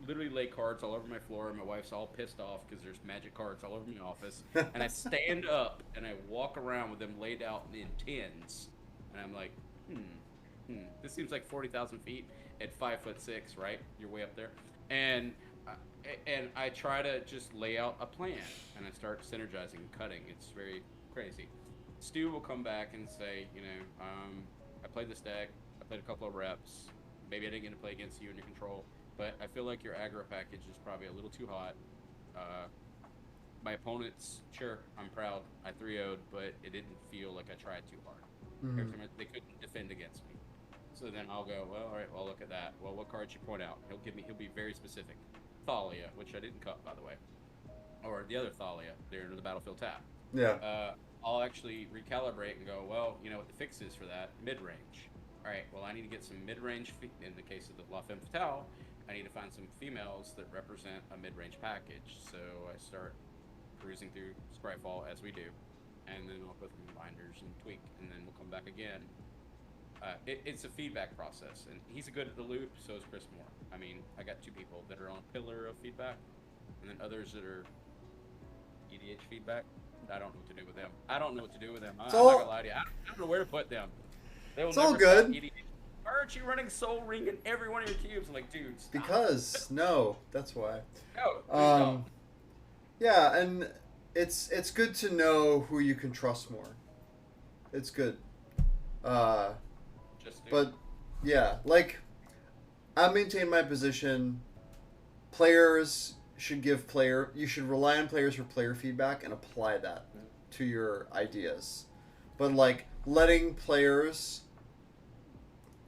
literally lay cards all over my floor, and my wife's all pissed off because there's magic cards all over my office. And I stand up, and I walk around with them laid out in tins. And I'm like, this seems like 40,000 feet at 5'6", right? You're way up there. And I try to just lay out a plan, and I start synergizing and cutting. It's very crazy. Stu will come back and say, I played this deck, I played a couple of reps, maybe I didn't get to play against you in your control, but I feel like your aggro package is probably a little too hot. My opponents, sure, I'm proud, I 3-0'd, but it didn't feel like I tried too hard. Mhm. They couldn't defend against me. So then I'll go, well, all right, well, look at that. Well, what cards you point out? He'll be very specific. Thalia, which I didn't cut, by the way. Or the other Thalia, they're in the battlefield tap. Yeah. I'll actually recalibrate and go, well, you know what the fix is for that? Mid-range. All right, well, I need to get some mid-range, in the case of the La Femme Fatale, I need to find some females that represent a mid-range package. So I start cruising through Scryfall as we do, and then I'll put them in binders and tweak, and then we'll come back again. It's a feedback process, and he's good at the loop, so is Chris Moore. I mean, I got 2 people that are on pillar of feedback, and then others that are EDH feedback. I don't know what to do with them. I'm not gonna lie to you. I don't know where to put them. It's all good. Why aren't you running Soul Ring in every one of your cubes? I'm like, dude, stop. Because that's why. No, please don't. Yeah, and it's good to know who you can trust more. It's good. But yeah, like, I maintain my position. Players should you should rely on players for player feedback and apply that to your ideas. But like, letting players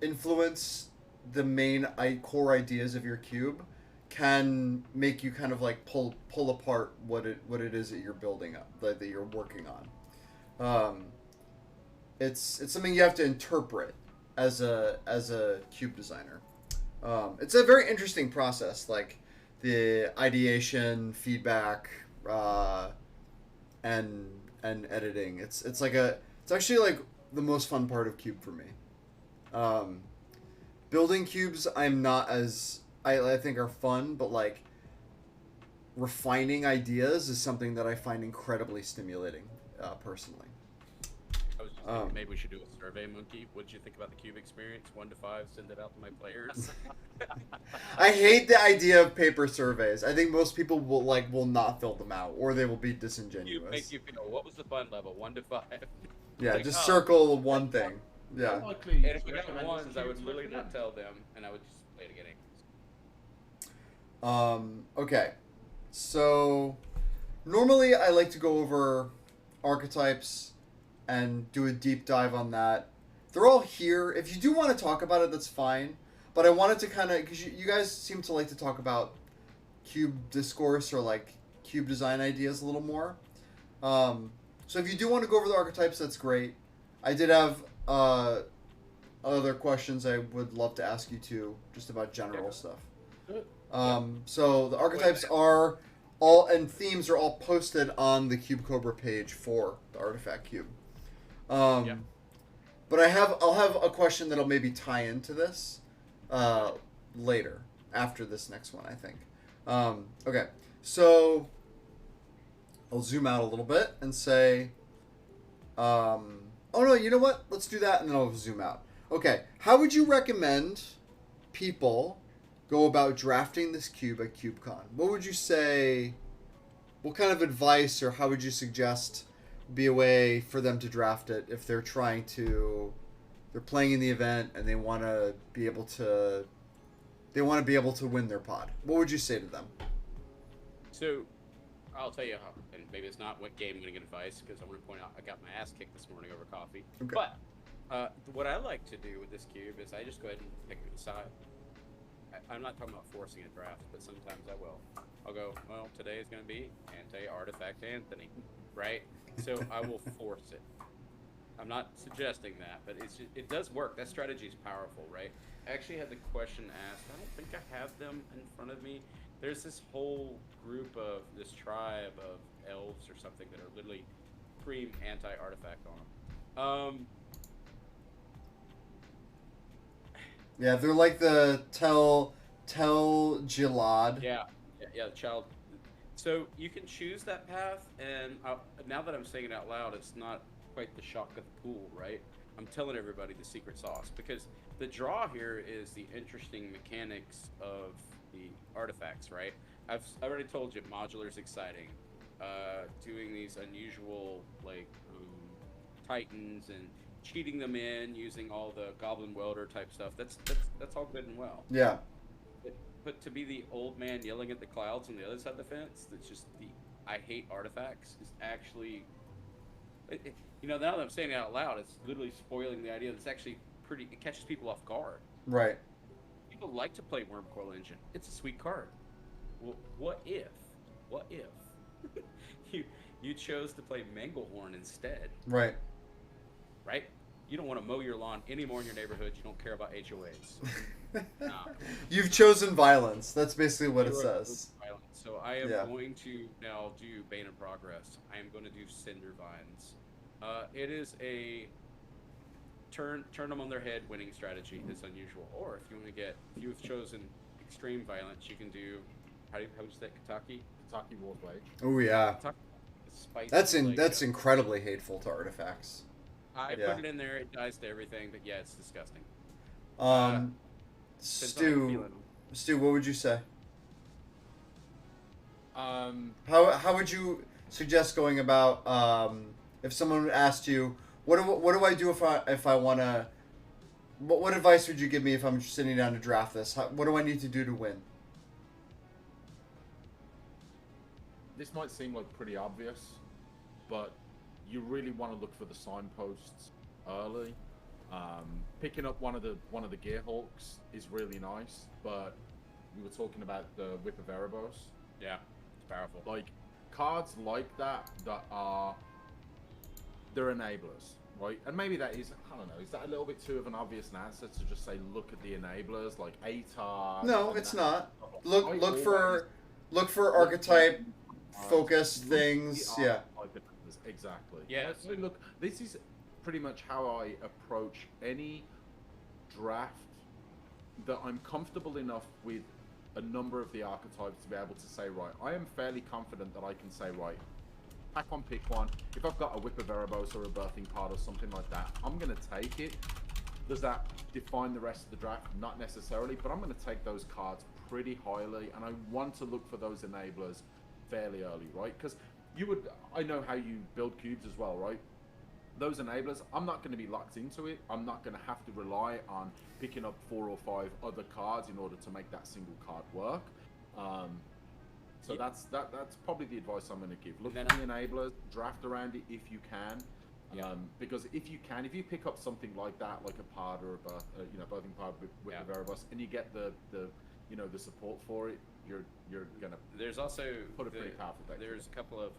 influence the main core ideas of your cube can make you kind of like pull apart what it is that you're building up, that you're working on. It's something you have to interpret as a cube designer. It's a very interesting process. Like, the ideation, feedback, and editing. It's like it's actually like the most fun part of Cube for me. Building cubes, I'm not as I think are fun, but like refining ideas is something that I find incredibly stimulating, personally. I was just thinking maybe we should do a survey, Monkey. What did you think about the Cube experience? 1 to 5, send it out to my players. I hate the idea of paper surveys. I think most people will not fill them out, or they will be Cube disingenuous. make you feel. What was the fun level? 1 to 5. Yeah, Like, just oh. circle one thing. Yeah. Unlikely And to if we got recommend ones, this I cube would to literally recommend. not tell them, and I would just play it again. Okay. So, normally I like to go over archetypes and do a deep dive on that. They're all here. If you do want to talk about it, that's fine. But I wanted to kind of, because you guys seem to like to talk about cube discourse or like cube design ideas a little more. So if you do want to go over the archetypes, that's great. I did have other questions I would love to ask you too, just about general stuff. So the archetypes are all, and themes are all posted on the Cube Cobra page for the Artifact Cube. But I'll have a question that'll maybe tie into this later, after this next one, I think. Okay, so I'll zoom out a little bit and say, oh no, you know what? Let's do that and then I'll zoom out. Okay, how would you recommend people go about drafting this cube at CubeCon? What would you say, what kind of advice or how would you suggest be a way for them to draft it if they're they're playing in the event and they want to be able to win their pod? What would you say to them? So, I'll tell you how, and maybe it's not what game I'm going to get advice, because I want to point out I got my ass kicked this morning over coffee. Okay. But what I like to do with this cube is I just go ahead and pick a side. I'm not talking about forcing a draft, but sometimes I will. I'll go, well, today is going to be anti-artifact Anthony, right? So I will force it. I'm not suggesting that, but it does work. That strategy is powerful, right? I actually had the question asked. I don't think I have them in front of me. There's this whole group of this tribe of elves or something that are literally cream anti-artifact on them. Yeah, they're like the Tel Gilad. Yeah, the child. So you can choose that path, and now that I'm saying it out loud, it's not quite the shock of the pool, right? I'm telling everybody the secret sauce, because the draw here is the interesting mechanics of the artifacts, right? I've already told you modular is exciting. Doing these unusual like titans and cheating them in using all the goblin welder type stuff. That's all good and well. Yeah. But to be the old man yelling at the clouds on the other side of the fence, that's just the I hate artifacts, is actually, now that I'm saying it out loud, it's literally spoiling the idea. That's actually it catches people off guard. Right. People like to play Wormcoil Engine. It's a sweet card. Well, what if you chose to play Manglehorn instead? Right. Right? You don't want to mow your lawn anymore in your neighborhood. You don't care about HOAs. Nah. You've chosen violence. That's basically what it says. Violence. So I am Yeah. going to now do Bane of Progress. I am going to do Cinder Vines. It is a turn them on their head winning strategy. It's unusual. Or if you've chosen extreme violence, you can do how would you say Kentucky? Kentucky Warblade. Oh yeah. Spicy That's incredibly hateful to artifacts. I Yeah. put it in there. It dies to everything, but yeah, it's disgusting. Depends on how I'm Stu, what would you say? Um, How would you suggest going about if someone asked you what do I do if I want to, what advice would you give me if I'm sitting down to draft this? What do I need to do to win? this might seem like pretty obvious, but you really want to look for the signposts early. Picking up one of the Gearhawks is really nice, but we were talking about the Whip of Erebos. Yeah, it's powerful. Like cards like that are they're enablers. right? And maybe that is, I don't know, is that a little bit too of an obvious answer to just say, look at the enablers, like ATAR? No, and it's that not. stuff? I Look always for archetype focused look at the things. Yeah. archetype enablers, exactly. Yeah. So look, this is pretty much how I approach any draft, that I'm comfortable enough with a number of the archetypes to be able to say, right, I am fairly confident that I can say, right, pack one, pick one. If I've got a Whip of Erebos or a Birthing Card or something like that, I'm going to take it. Does that define the rest of the draft? Not necessarily, but I'm going to take those cards pretty highly, and I want to look for those enablers fairly early, right? Because I know how you build cubes as well, right? Those enablers, I'm not going to be locked into it. I'm not going to have to rely on picking up 4 or 5 other cards in order to make that single card work. So that's probably the advice I'm going to give. Look at the enablers, draft around it if you can. Because if you pick up something like that, like a pod or a Birthing Pod with the Erebos, and you get the support for it, you're gonna. There's also put a pretty powerful deck. There's a couple of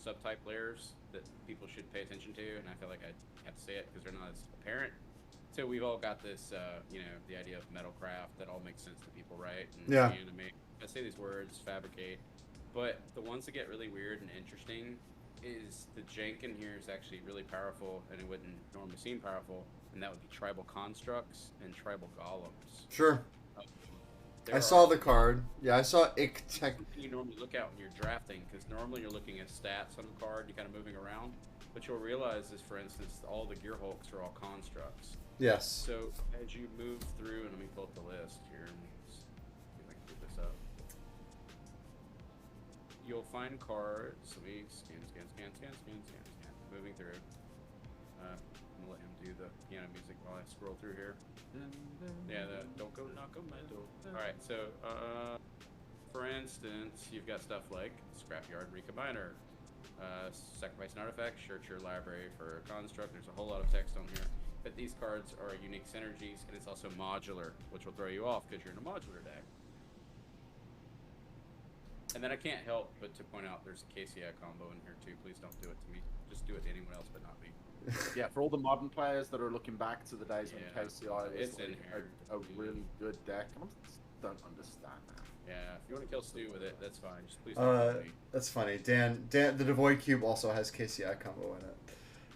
subtype layers that people should pay attention to, and I feel like I have to say it because they're not as apparent. So we've all got this, the idea of metalcraft that all makes sense to people, right? And Yeah. Animate. I say these words, fabricate, but the ones that get really weird and interesting is the jank in here is actually really powerful, and it wouldn't normally seem powerful, and that would be tribal constructs and tribal golems. Sure. I saw the card. Yeah, I saw Iktech. You normally look out when you're drafting, because normally you're looking at stats on the card, you're kind of moving around. What you'll realize is, for instance, all the Gear Hulks are all constructs. Yes. So as you move through, and let me pull up the list here, and see if I can get this up. You'll find cards. Let me scan. Moving through. I'm gonna let him do the piano music while I scroll through here. Yeah, don't go knock on my door. Alright, so, for instance, you've got stuff like Scrapyard Recombiner, Sacrifice an Artifact, search your library for a construct. There's a whole lot of text on here. But these cards are unique synergies, and it's also modular, which will throw you off because you're in a modular deck. And then I can't help but to point out there's a KCI combo in here too. Please don't do it to me. Just do it to anyone else, but not me. Yeah, for all the modern players that are looking back to the days when KCI was it's like in here. a really good deck, I don't understand that. Yeah, if you want to kill Stu with it, that's fine. Just please don't kill me. That's funny. Dan, the Devoid Cube also has KCI combo in it.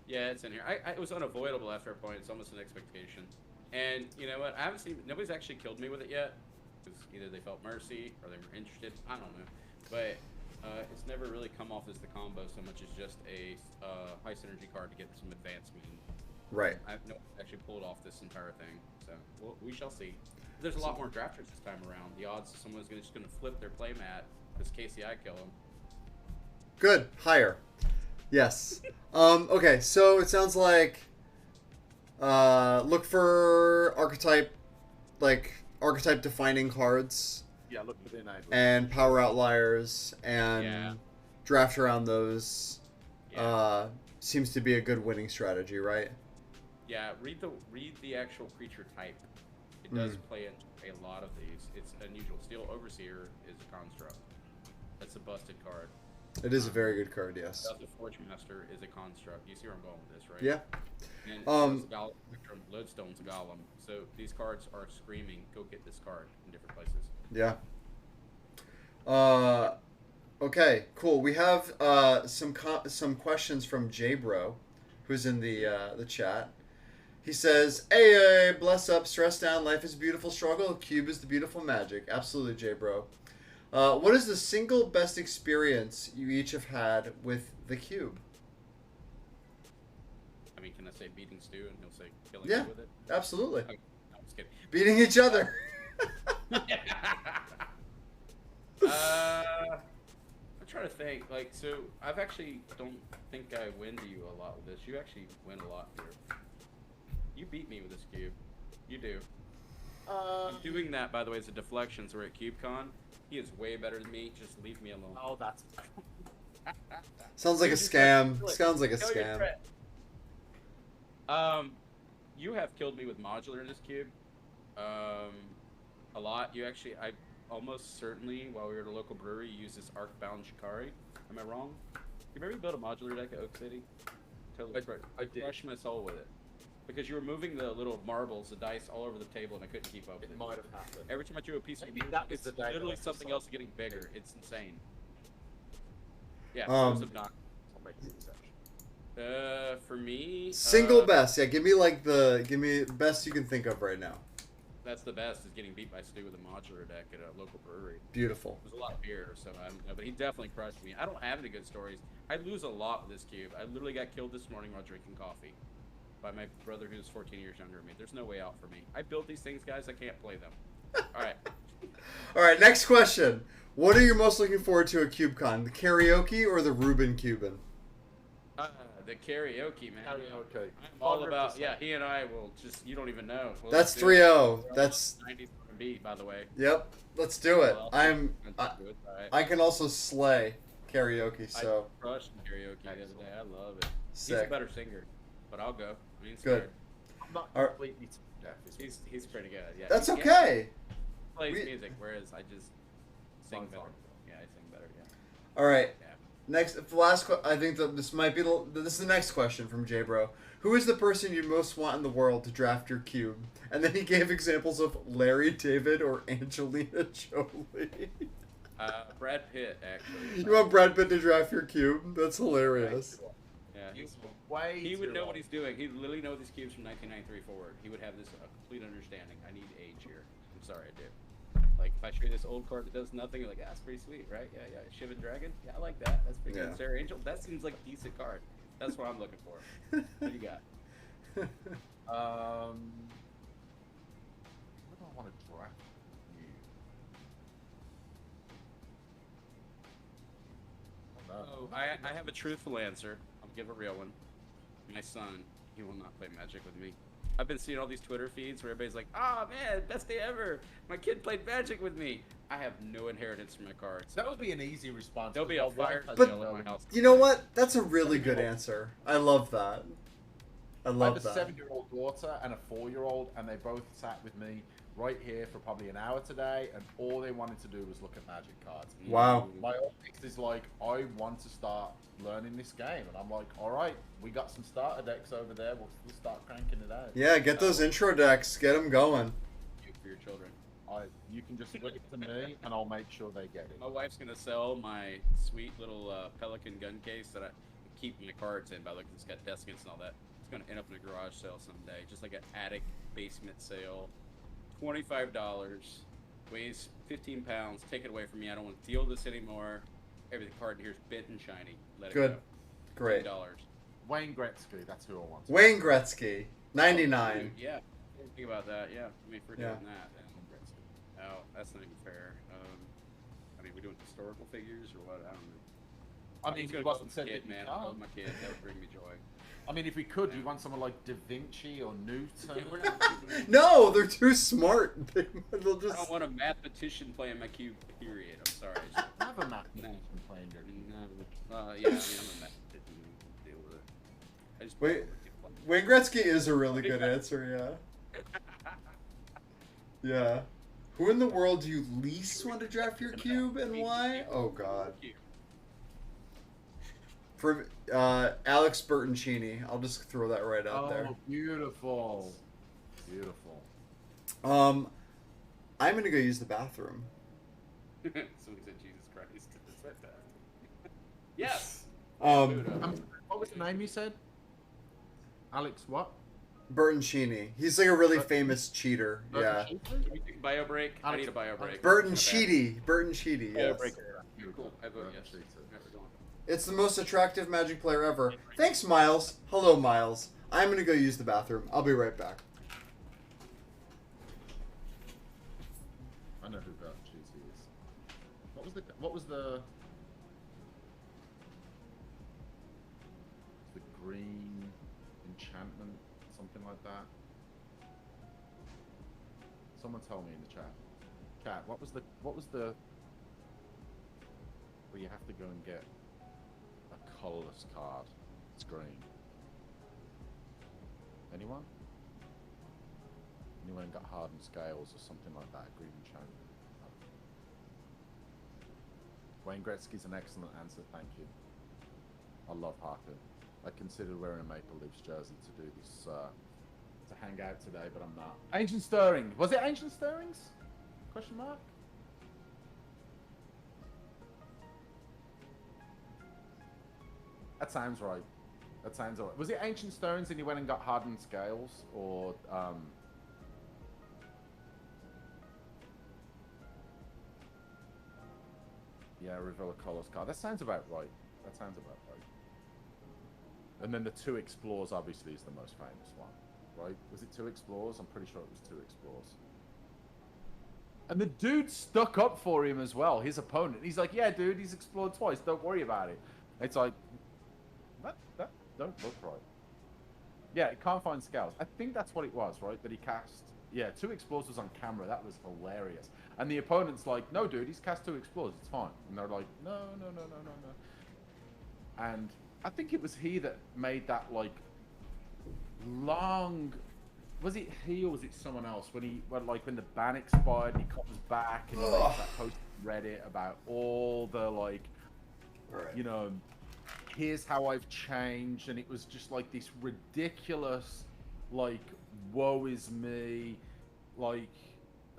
Yeah, it's in here. It was unavoidable after a point. It's almost an expectation. And you know what? I haven't seen. Nobody's actually killed me with it yet. Because either they felt mercy or they were interested. I don't know. But it's never really come off as the combo so much as just a high synergy card to get some advanced mean. Right. I've actually pulled off this entire thing. So we shall see. There's a lot more drafters this time around. The odds someone's just going to flip their playmat because KCI kill them. Good. Higher. Yes. Okay, so it sounds like look for archetype defining cards. Yeah, look for the enablers. And power outliers and draft around those. Seems to be a good winning strategy, right? Yeah, read the actual creature type. It does play in a lot of these. It's unusual. Steel Overseer is a construct. That's a busted card. It is a very good card, yes. The Forge Master is a construct. You see where I'm going with this, right? Yeah. And Lodestone's a golem. So these cards are screaming, go get this card in different places. Yeah. Okay, cool. We have some questions from J-Bro, who's in the chat. He says, "Hey, bless up, stress down. Life is a beautiful struggle. Cube is the beautiful magic." Absolutely, J-Bro. What is the single best experience you each have had with the cube? I mean, can I say beating Stu and he'll say killing Yeah, me with it? absolutely. Okay, no, I'm just kidding. Beating each other. I'm trying to think. Like, so I've actually don't think I win to you a lot with this. You actually win a lot here. You beat me with this cube. You do. I'm doing that, by the way, as a deflection. So we're at CubeCon. He is way better than me. Just leave me alone. Oh, that's... Sounds like a scam. Sounds like a Tell your scam. threat. You have killed me with modular in this cube. A lot. You actually, I almost certainly, while we were at a local brewery, used this Arcbound Shikari. Am I wrong? You remember you built a modular deck at Oak City? totally crushed my soul with it. Because you were moving the little marbles, the dice, all over the table, and I couldn't keep up with It it. might have happened. Every time I drew a piece of Maybe that was it's the day that literally I something decided. else getting bigger. It's insane. Yeah, it was obnoxious. I'll make an exception. For me, Single best. Yeah, give me best you can think of right now. that's the best is getting beat by Stu with a modular deck at a local brewery. Beautiful. It was a lot of beer, so I don't know, but he definitely crushed me. I don't have any good stories. I lose a lot with this cube. I literally got killed this morning while drinking coffee by my brother who's 14 years younger than me. There's no way out for me. I built these things, guys. I can't play them. All right. All right, next question. What are you most looking forward to at CubeCon? The karaoke or the Reuben Cuban? The karaoke, man. Karaoke. I'm all about, 100%. yeah, he and I will just, you don't even know. We'll That's just do it. 3-0. We're That's on 90s R&B, by the way. Yep. Let's do it. Well, I do it. All right. I can also slay karaoke, so I crushed karaoke the other day. I love it. He's sick. a better singer, but I'll go. I mean, Good. I'm not All right. completely deaf. He's pretty good. Yeah. That's He okay. plays We- music, whereas I just sing Sounds better. like- Yeah, I sing better. Yeah. All right. Yeah. Next, I think that this might be this is the next question from J Bro. Who is the person you most want in the world to draft your cube? And then he gave examples of Larry David or Angelina Jolie. Brad Pitt, actually. You want Brad Pitt to draft your cube? That's hilarious. Yeah. He's way He would too know old. what he's doing. He literally knows these cubes from 1993 forward. He would have this complete understanding. I need age here. I'm sorry, I do. Like, if I show you this old card that does nothing, you're like, that's pretty sweet, right? Yeah, yeah. Shivan Dragon? Yeah, I like that. That's pretty Yeah. good. Sarah Angel? That seems like a decent card. That's what I'm looking for. What do you got? What do I want to draft you? Oh, I have a truthful answer. I'll give a real one. My son, he will not play Magic with me. I've been seeing all these Twitter feeds where everybody's like, "Oh man, best day ever! My kid played Magic with me." I have no inheritance from my cards. That would be an easy response. There'll be a fire But- sale at my house. You know what? That's a really good answer. I love that. I I have love a that. 7-year-old daughter and a 4-year-old, and they both sat with me right here for probably an hour today, and all they wanted to do was look at Magic cards. Wow. My oldest is like, I want to start learning this game, and I'm like, all right, we got some starter decks over there. We'll start cranking it out. Yeah, get those intro decks. Get them going. For your children. You can just look to me, and I'll make sure they get it. My wife's gonna sell my sweet little Pelican gun case that I keep my cards in. By looking, it's got deskins and all that. It's gonna end up in a garage sale someday, just like an attic basement sale. $25, weighs 15 pounds. Take it away from me. I don't want to deal with this anymore. Every card in here is bent and shiny. Let it Good. go. Great. $10. Wayne Gretzky, that's who I want. Wayne Gretzky, 99. Yeah. Didn't think about that. Yeah. I mean, if we're Yeah. doing that, then oh, that's not even fair. I mean, we're doing historical figures or what? I don't know. I mean, He's he gonna go wasn't with said my that kid, you man. can't. I love my kid. That would bring me joy. I mean, if we could, Yeah. you want someone like Da Vinci or Newton? Yeah, we're not doing that. No, they're too smart. They'll I just. don't want a mathematician playing my cube. Period. I'm sorry. Have a mathematician playing your No. Yeah, I mean, I'm a mathematician. Deal with it. I just Wait. Wayne Gretzky is a really good answer. Yeah. Yeah. Who in the world do you least want to draft your cube and why? Oh God. For Alex Bertoncini, I'll just throw that right out there. Oh, beautiful. Beautiful. I'm gonna go use the bathroom. Somebody said Jesus Christ. It's right there. Yes. Um, What was the name you said? Alex what? Bertoncini. He's like a really famous cheater. Yeah. Can we take a bio break? I need a bio break. Bertoncini. Bertoncini. Bio Yes. break. Cool. I vote yes. Never going. It's the most attractive Magic player ever. Thanks, Miles. Hello, Miles. I'm gonna go use the bathroom. I'll be right back. I know who Bertucci is. What was the green enchantment, something like that? Someone tell me in the chat. Cat, what was the where you have to go and get a colorless card? It's green. Anyone? Anyone got hardened scales or something like that? Green enchantment. Wayne Gretzky's an excellent answer, thank you. I love Haku. I considered wearing a Maple Leafs jersey to do this, to hang out today, but I'm not. Ancient Stirring. Was it Ancient Stirrings? Question mark? That sounds right. That sounds alright. Was it Ancient Stirrings and you went and got Hardened Scales? Or, yeah, Reveal a Colors card. That sounds about right. That sounds about right. And then the Two Explores, obviously, is the most famous one, right? Was it Two Explores? I'm pretty sure it was Two Explores. And the dude stuck up for him as well, his opponent. He's like, yeah, dude, he's explored twice. Don't worry about it. It's like, that don't look right. Yeah, it can't find scales. I think that's what it was, right? That he cast. Yeah, Two Explores was on camera. That was hilarious. And the opponent's like, no, dude, he's cast Two Explores. It's fine. And they're like, no. And I think it was he that made that, like, long... Was it he or was it someone else? When the ban expired and he comes back and he makes that post on Reddit about all the, like, you know, here's how I've changed. And it was just, like, this ridiculous, like, woe is me, like...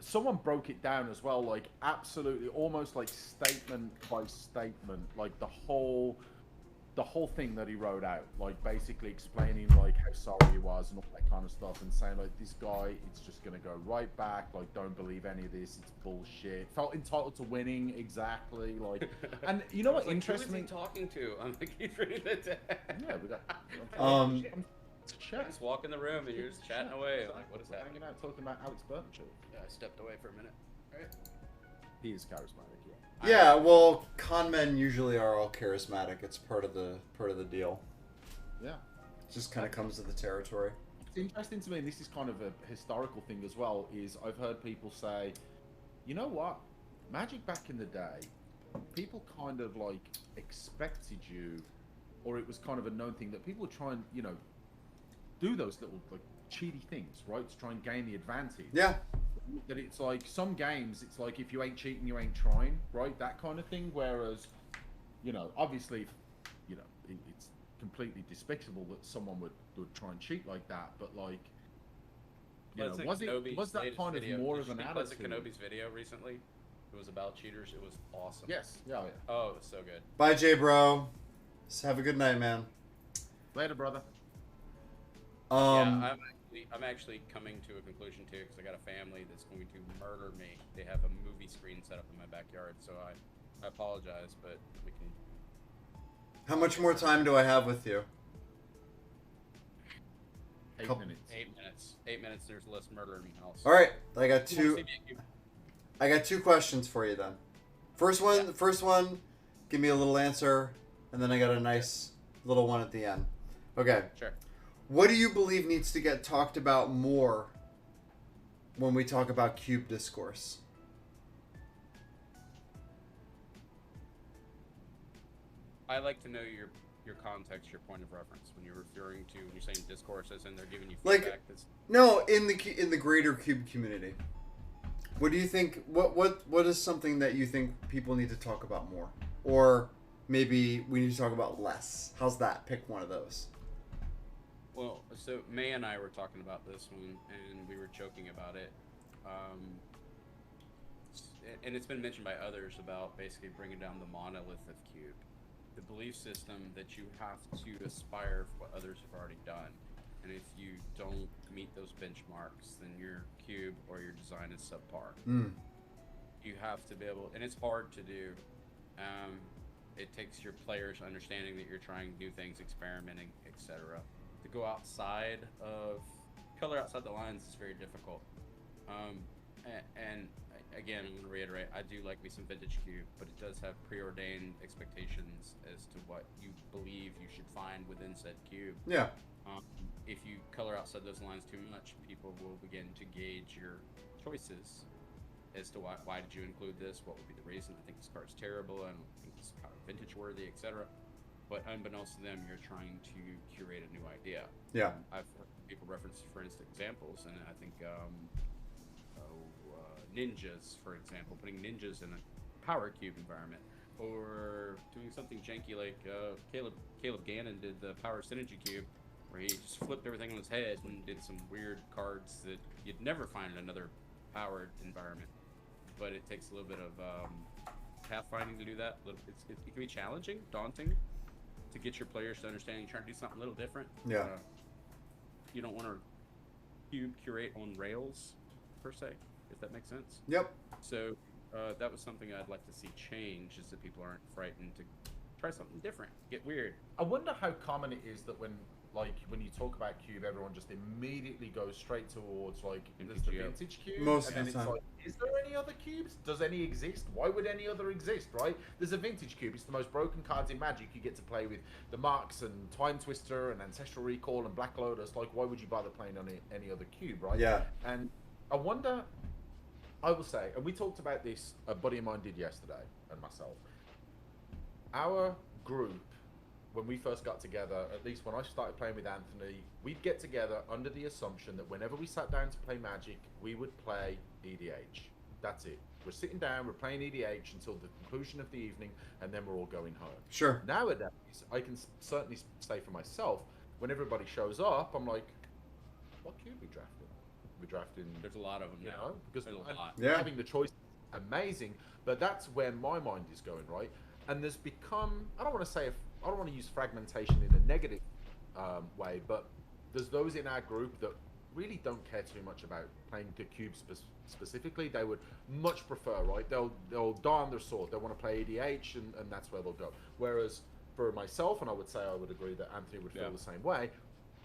Someone broke it down as well, like, absolutely, almost like statement by statement, like the whole thing that he wrote out, like basically explaining like how sorry he was and all that kind of stuff, and saying like, this guy, it's just gonna go right back, like, don't believe any of this, it's bullshit. Felt entitled to winning, exactly, like, and you know what interests me? Who is he talking to? I'm like, he's reading it down. Yeah, we got. Just walk in the room and you're just chatting away. I'm like, what is We're happening? hanging out talking about Alex Burton. Yeah, I stepped away for a minute. All right. He is charismatic, yeah. Yeah, well, con men usually are all charismatic. It's part of the deal. Yeah. It just kind of comes to the territory. It's interesting to me, and this is kind of a historical thing as well, is I've heard people say, you know what, Magic back in the day, people kind of like expected you, or it was kind of a known thing that people would try and, you know, do those little like cheaty things, right, to try and gain the advantage. Yeah. That it's like some games, it's like if you ain't cheating, you ain't trying, right? That kind of thing. Whereas, you know, obviously, you know, it's completely despicable that someone would try and cheat like that. But like, you know, was that kind of more of an attitude? Pleasant Kenobi's video recently? It was about cheaters. It was awesome. Yes. Yeah. Oh, it was so good. Bye, Jay, bro. Just have a good night, man. Later, brother. Yeah, I'm actually coming to a conclusion too, because I got a family that's going to murder me. They have a movie screen set up in my backyard, so I apologize, but we can. How much more time do I have with you? 8 Couple- minutes. 8 minutes. 8 minutes. There's less murder in my house. All right, I got You wanna two. see me? I got two questions for you then. First one, give me a little answer, and then I got a nice little one at the end. Okay. Sure. What do you believe needs to get talked about more when we talk about cube discourse? I like to know your context, your point of reference when you're referring to when you're saying discourses and they're giving you Like- feedback. That's No, in the greater cube community. What do you think? What is something that you think people need to talk about more, or maybe we need to talk about less? How's that? Pick one of those. Well, so May and I were talking about this one, and we were joking about it. And it's been mentioned by others about basically bringing down the monolith of cube, the belief system that you have to aspire for what others have already done. And if you don't meet those benchmarks, then your cube or your design is subpar. You have to be able, and it's hard to do. It takes your players understanding that you're trying new things, experimenting, etc. To go outside of color outside the lines is very difficult. And again, I'm going to reiterate, I do like me some vintage cube, but it does have preordained expectations as to what you believe you should find within said cube. Yeah. If you color outside those lines too much, people will begin to gauge your choices as to why did you include this, what would be the reason. I think this card's terrible, I don't think it's kind of vintage worthy, etc. But unbeknownst to them, you're trying to curate a new idea. Yeah. I've heard people reference, for instance, examples, and I think ninjas, for example, putting ninjas in a power cube environment. or doing something janky like Caleb Gannon did the Power Synergy Cube, where he just flipped everything on his head and did some weird cards that you'd never find in another powered environment. But it takes a little bit of pathfinding to do that. It can be challenging, daunting, to get your players to understand you're trying to do something a little different. Yeah. You don't want to curate on rails, per se, if that makes sense. Yep. So that was something I'd like to see change, is that people aren't frightened to try something different, get weird. I wonder how common it is that when you talk about Cube, everyone just immediately goes straight towards like there's the MTGO. vintage Cube, Most and then of the it's time. like, is there any other cubes? Does any exist? Why would any other exist? Right? There's a vintage Cube. It's the most broken cards in Magic. You get to play with the Marks and Time Twister and Ancestral Recall and Black Lotus. Like, why would you bother playing on any other cube, right? Yeah. And I wonder. I will say, and we talked about this. A buddy of mine did yesterday, and myself. Our group, when we first got together, at least when I started playing with Anthony, we'd get together under the assumption that whenever we sat down to play Magic, we would play EDH. That's it. We're sitting down, we're playing EDH until the conclusion of the evening, and then we're all going home. Sure. Nowadays, I can certainly say for myself, when everybody shows up, I'm like, what cube we drafting? We drafting, There's a lot of them you now. know, because There's a lot. Yeah. having the choice is amazing, but that's where my mind is going, right? And there's become, I don't want to use fragmentation in a negative way, but there's those in our group that really don't care too much about playing the cube specifically. They would much prefer, right? They'll die on their sword. They want to play EDH, and that's where they'll go. Whereas for myself, and I would say I would agree that Anthony would feel the same way,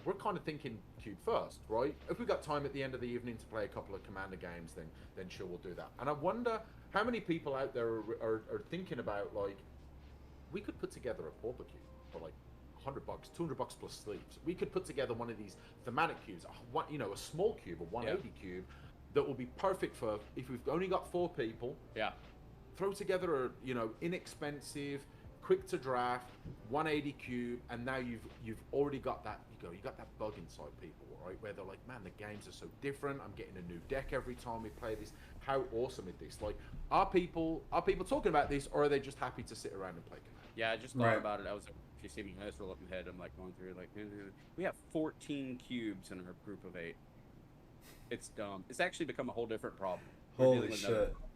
we're kind of thinking cube first, right? If we've got time at the end of the evening to play a couple of Commander games, then sure, we'll do that. And I wonder how many people out there are thinking about, like, we could put together a Pauper cube for like $100, $200 plus sleeves. We could put together one of these thematic cubes, a small cube, a 180 cube, that will be perfect for if we've only got 4 people. Yeah. Throw together a inexpensive, quick to draft 180 cube, and now you've already got that. You got that bug inside people, right? Where they're like, man, the games are so different. I'm getting a new deck every time we play this. How awesome is this? Like, are people talking about this, or are they just happy to sit around and play Commander? Yeah, I just thought Right. about it. If you see me, I just roll up my head. I'm like going through, like, we have 14 cubes in our group of 8. It's dumb. It's actually become a whole different problem. We're Holy dealing with another shit. problem.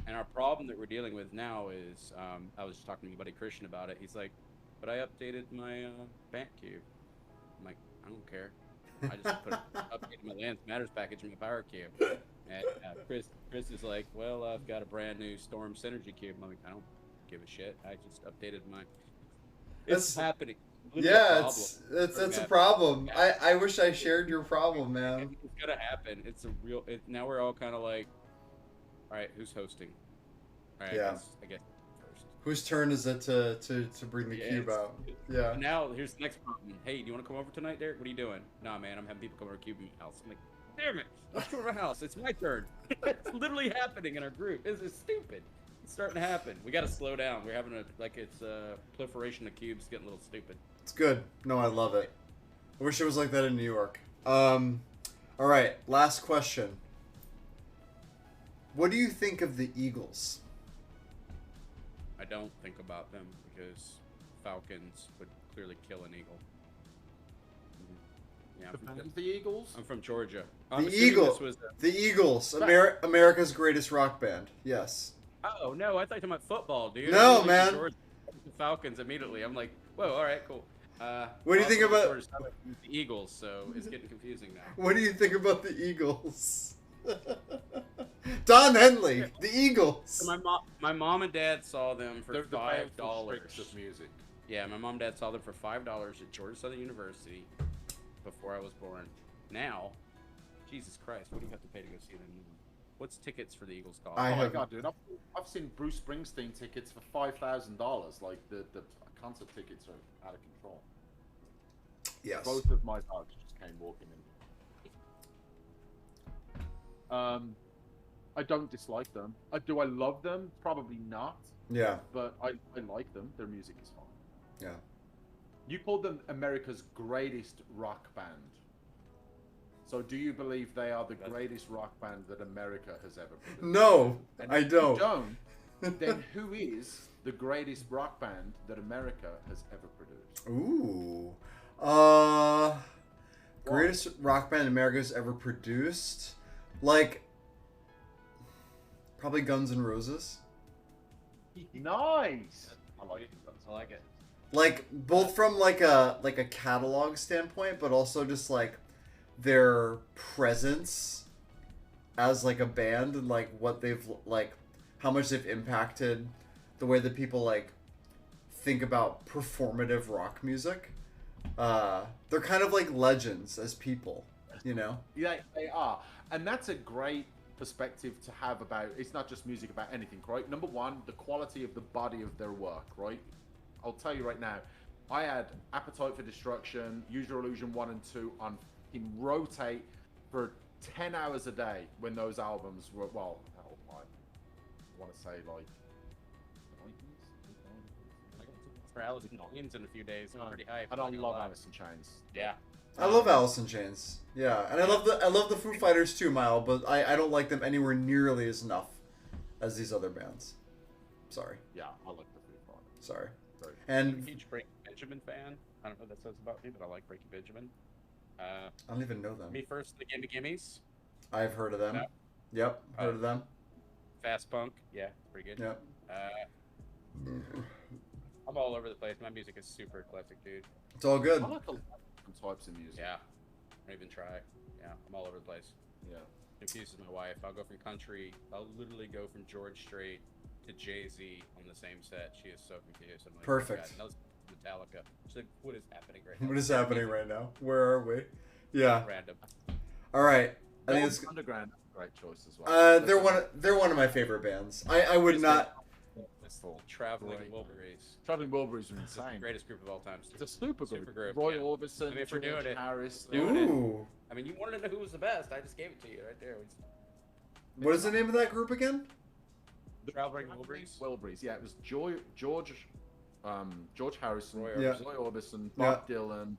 And our problem that we're dealing with now is, I was just talking to my buddy Christian about it. He's like, but I updated my Bant cube. I'm like, I don't care. I just updated my Lands Matters package in my Power cube. And Chris is like, well, I've got a brand new Storm Synergy cube. I'm like, I don't give a shit. I just updated my. It's That's- happening. Yeah, it's a problem. Yeah. I wish I shared your problem, man. It's gonna happen. It's a real. Now we're all kind of like, all right, who's hosting? All right, Yeah. I guess first. Whose turn is it to bring the Yeah, cube it's- out? Yeah. Now here's the next problem. Hey, do you want to come over tonight, Derek? What are you doing? Nah, man, I'm having people come over to cube my house. I'm like, damn it! Let's come over my house. It's my turn. It's literally happening in our group. This is stupid. It's starting to happen. We got to slow down. We're having it's a proliferation of cubes getting a little stupid. It's good. No, I love it. I wish it was like that in New York. All right, last question. What do you think of the Eagles? I don't think about them because Falcons would clearly kill an eagle. Yeah, Defend the Eagles. I'm from Georgia. The I'm assuming Eagle. this was The Eagles, America's greatest rock band. Yes. Oh no, I thought you were talking about football, dude. No, I'm from man. Georgia. The Falcons immediately. I'm like, whoa, all right, cool. What do you think about- the Eagles? So it's getting confusing now. What do you think about the Eagles? Don Henley, the Eagles. So my mom and dad saw them for They're the $5. baleful strings of music. Yeah, my mom and dad saw them for $5 at Georgia Southern University before I was born. Now, Jesus Christ, what do you have to pay to go see them? What's tickets for the Eagles cost? I Oh my have- god, dude! I've seen Bruce Springsteen tickets for $5,000. Like the concert tickets are out of control. Yes. Both of my dogs just came walking in. I don't dislike them. Do I love them? Probably not. Yeah. But I like them. Their music is fine. Yeah. You called them America's greatest rock band. So do you believe they are the greatest rock band that America has ever produced? No, And I if don't. you don't, then who is the greatest rock band that America has ever produced? Ooh. Greatest rock band America's ever produced? Like, probably Guns N' Roses. Nice. I like it. Like, both from like a catalog standpoint, but also just like their presence as like a band and like what they've like how much they've impacted the way that people like think about performative rock music. They're kind of like legends as people, you know? Yeah, they are, and that's a great perspective to have about. It's not just music, about anything, right? Number one, the quality of the body of their work, right? I'll tell you right now, I had Appetite for Destruction, Use Your Illusion 1 and 2 on in rotate for 10 hours a day when those albums were, well, I want to say like 90s? For Alice in Chains in a few days. I'm pretty hyped. I don't love lie. Alice in Chains. Yeah. I love Alice in Chains. Yeah, and I love the Foo Fighters too, Mile, but I don't like them anywhere nearly as enough as these other bands. Sorry. Yeah, I like the Foo Fighters. Sorry. I'm And a huge Breaking Benjamin fan. I don't know what that says about me, but I like Breaking Benjamin. I don't even know them. Me First, the Gimme Gimmes. I've heard of them. No. Yep, heard of them. Fast Punk. Yeah, pretty good. Yep. I'm all over the place. My music is super eclectic, dude. It's all good. I like a lot of different types of music. Yeah. Don't even try. Yeah, I'm all over the place. Yeah. Confuses my wife. I'll go from country. I'll literally go from George Strait to Jay-Z on the same set. She is so confused. I'm like, Perfect. Oh God, no, Metallica. She's like, what is happening right now? What is happening right now? Where are we? Yeah. Random. All right. I think Velvet it's Underground, great choice as well. they're one of my favorite bands. I would not. It's Traveling Great. Wilburys. Traveling Wilburys are It's the insane. greatest group of all time. It's a super group. Super group, Roy yeah. Orbison, I mean, if we're George doing it- Harris. doing it. Ooh. I mean, you wanted to know who was the best. I just gave it to you right there. What is the name of that group again? Traveling Wilburys. Wilburys, yeah, it was George Harrison, Roy Yeah. Roy Orbison, Bob Dylan.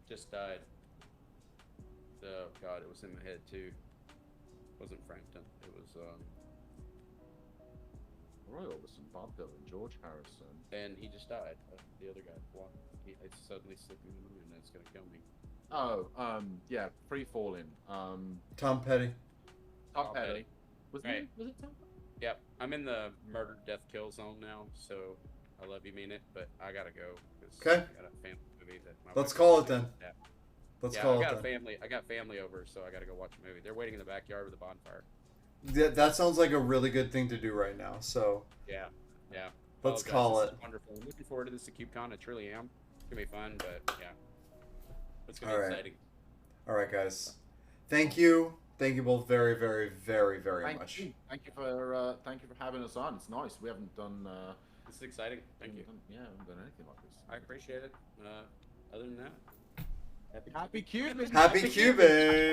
Just died. Oh God, it was in my head too. It wasn't Frampton. It was Roy Orbison, Bob Dylan, George Harrison. and he just died. The other guy. It's suddenly slipping in the moon and it's gonna kill me. Oh, yeah, Free Falling. Tom Petty. Tom Tom Petty. Petty. Was Right. it? Was it Tom? Yep, I'm in the murder, death, kill zone now. So I love you, mean it, but I gotta go. 'Cause Okay. I got a family movie that my Let's wife call wants it to see. then. Yeah. Let's Yeah, call I got it a then. family. I got family over, so I got to go watch a movie. They're waiting in the backyard with a bonfire. That sounds like a really good thing to do right now. So Yeah, yeah. let's Oh, guys, call this it. is wonderful. I'm looking forward to this at CubeCon. I truly am. It's gonna be fun, but yeah, it's gonna be All right. exciting. All right, guys. Thank you. Thank you both very, very, very, very Thank much. you. Thank you for having us on. It's nice. We haven't done. This is exciting. Thank you. Yeah, we haven't done anything like this. I appreciate it. Other than that, Happy Cubing. Happy Cuban.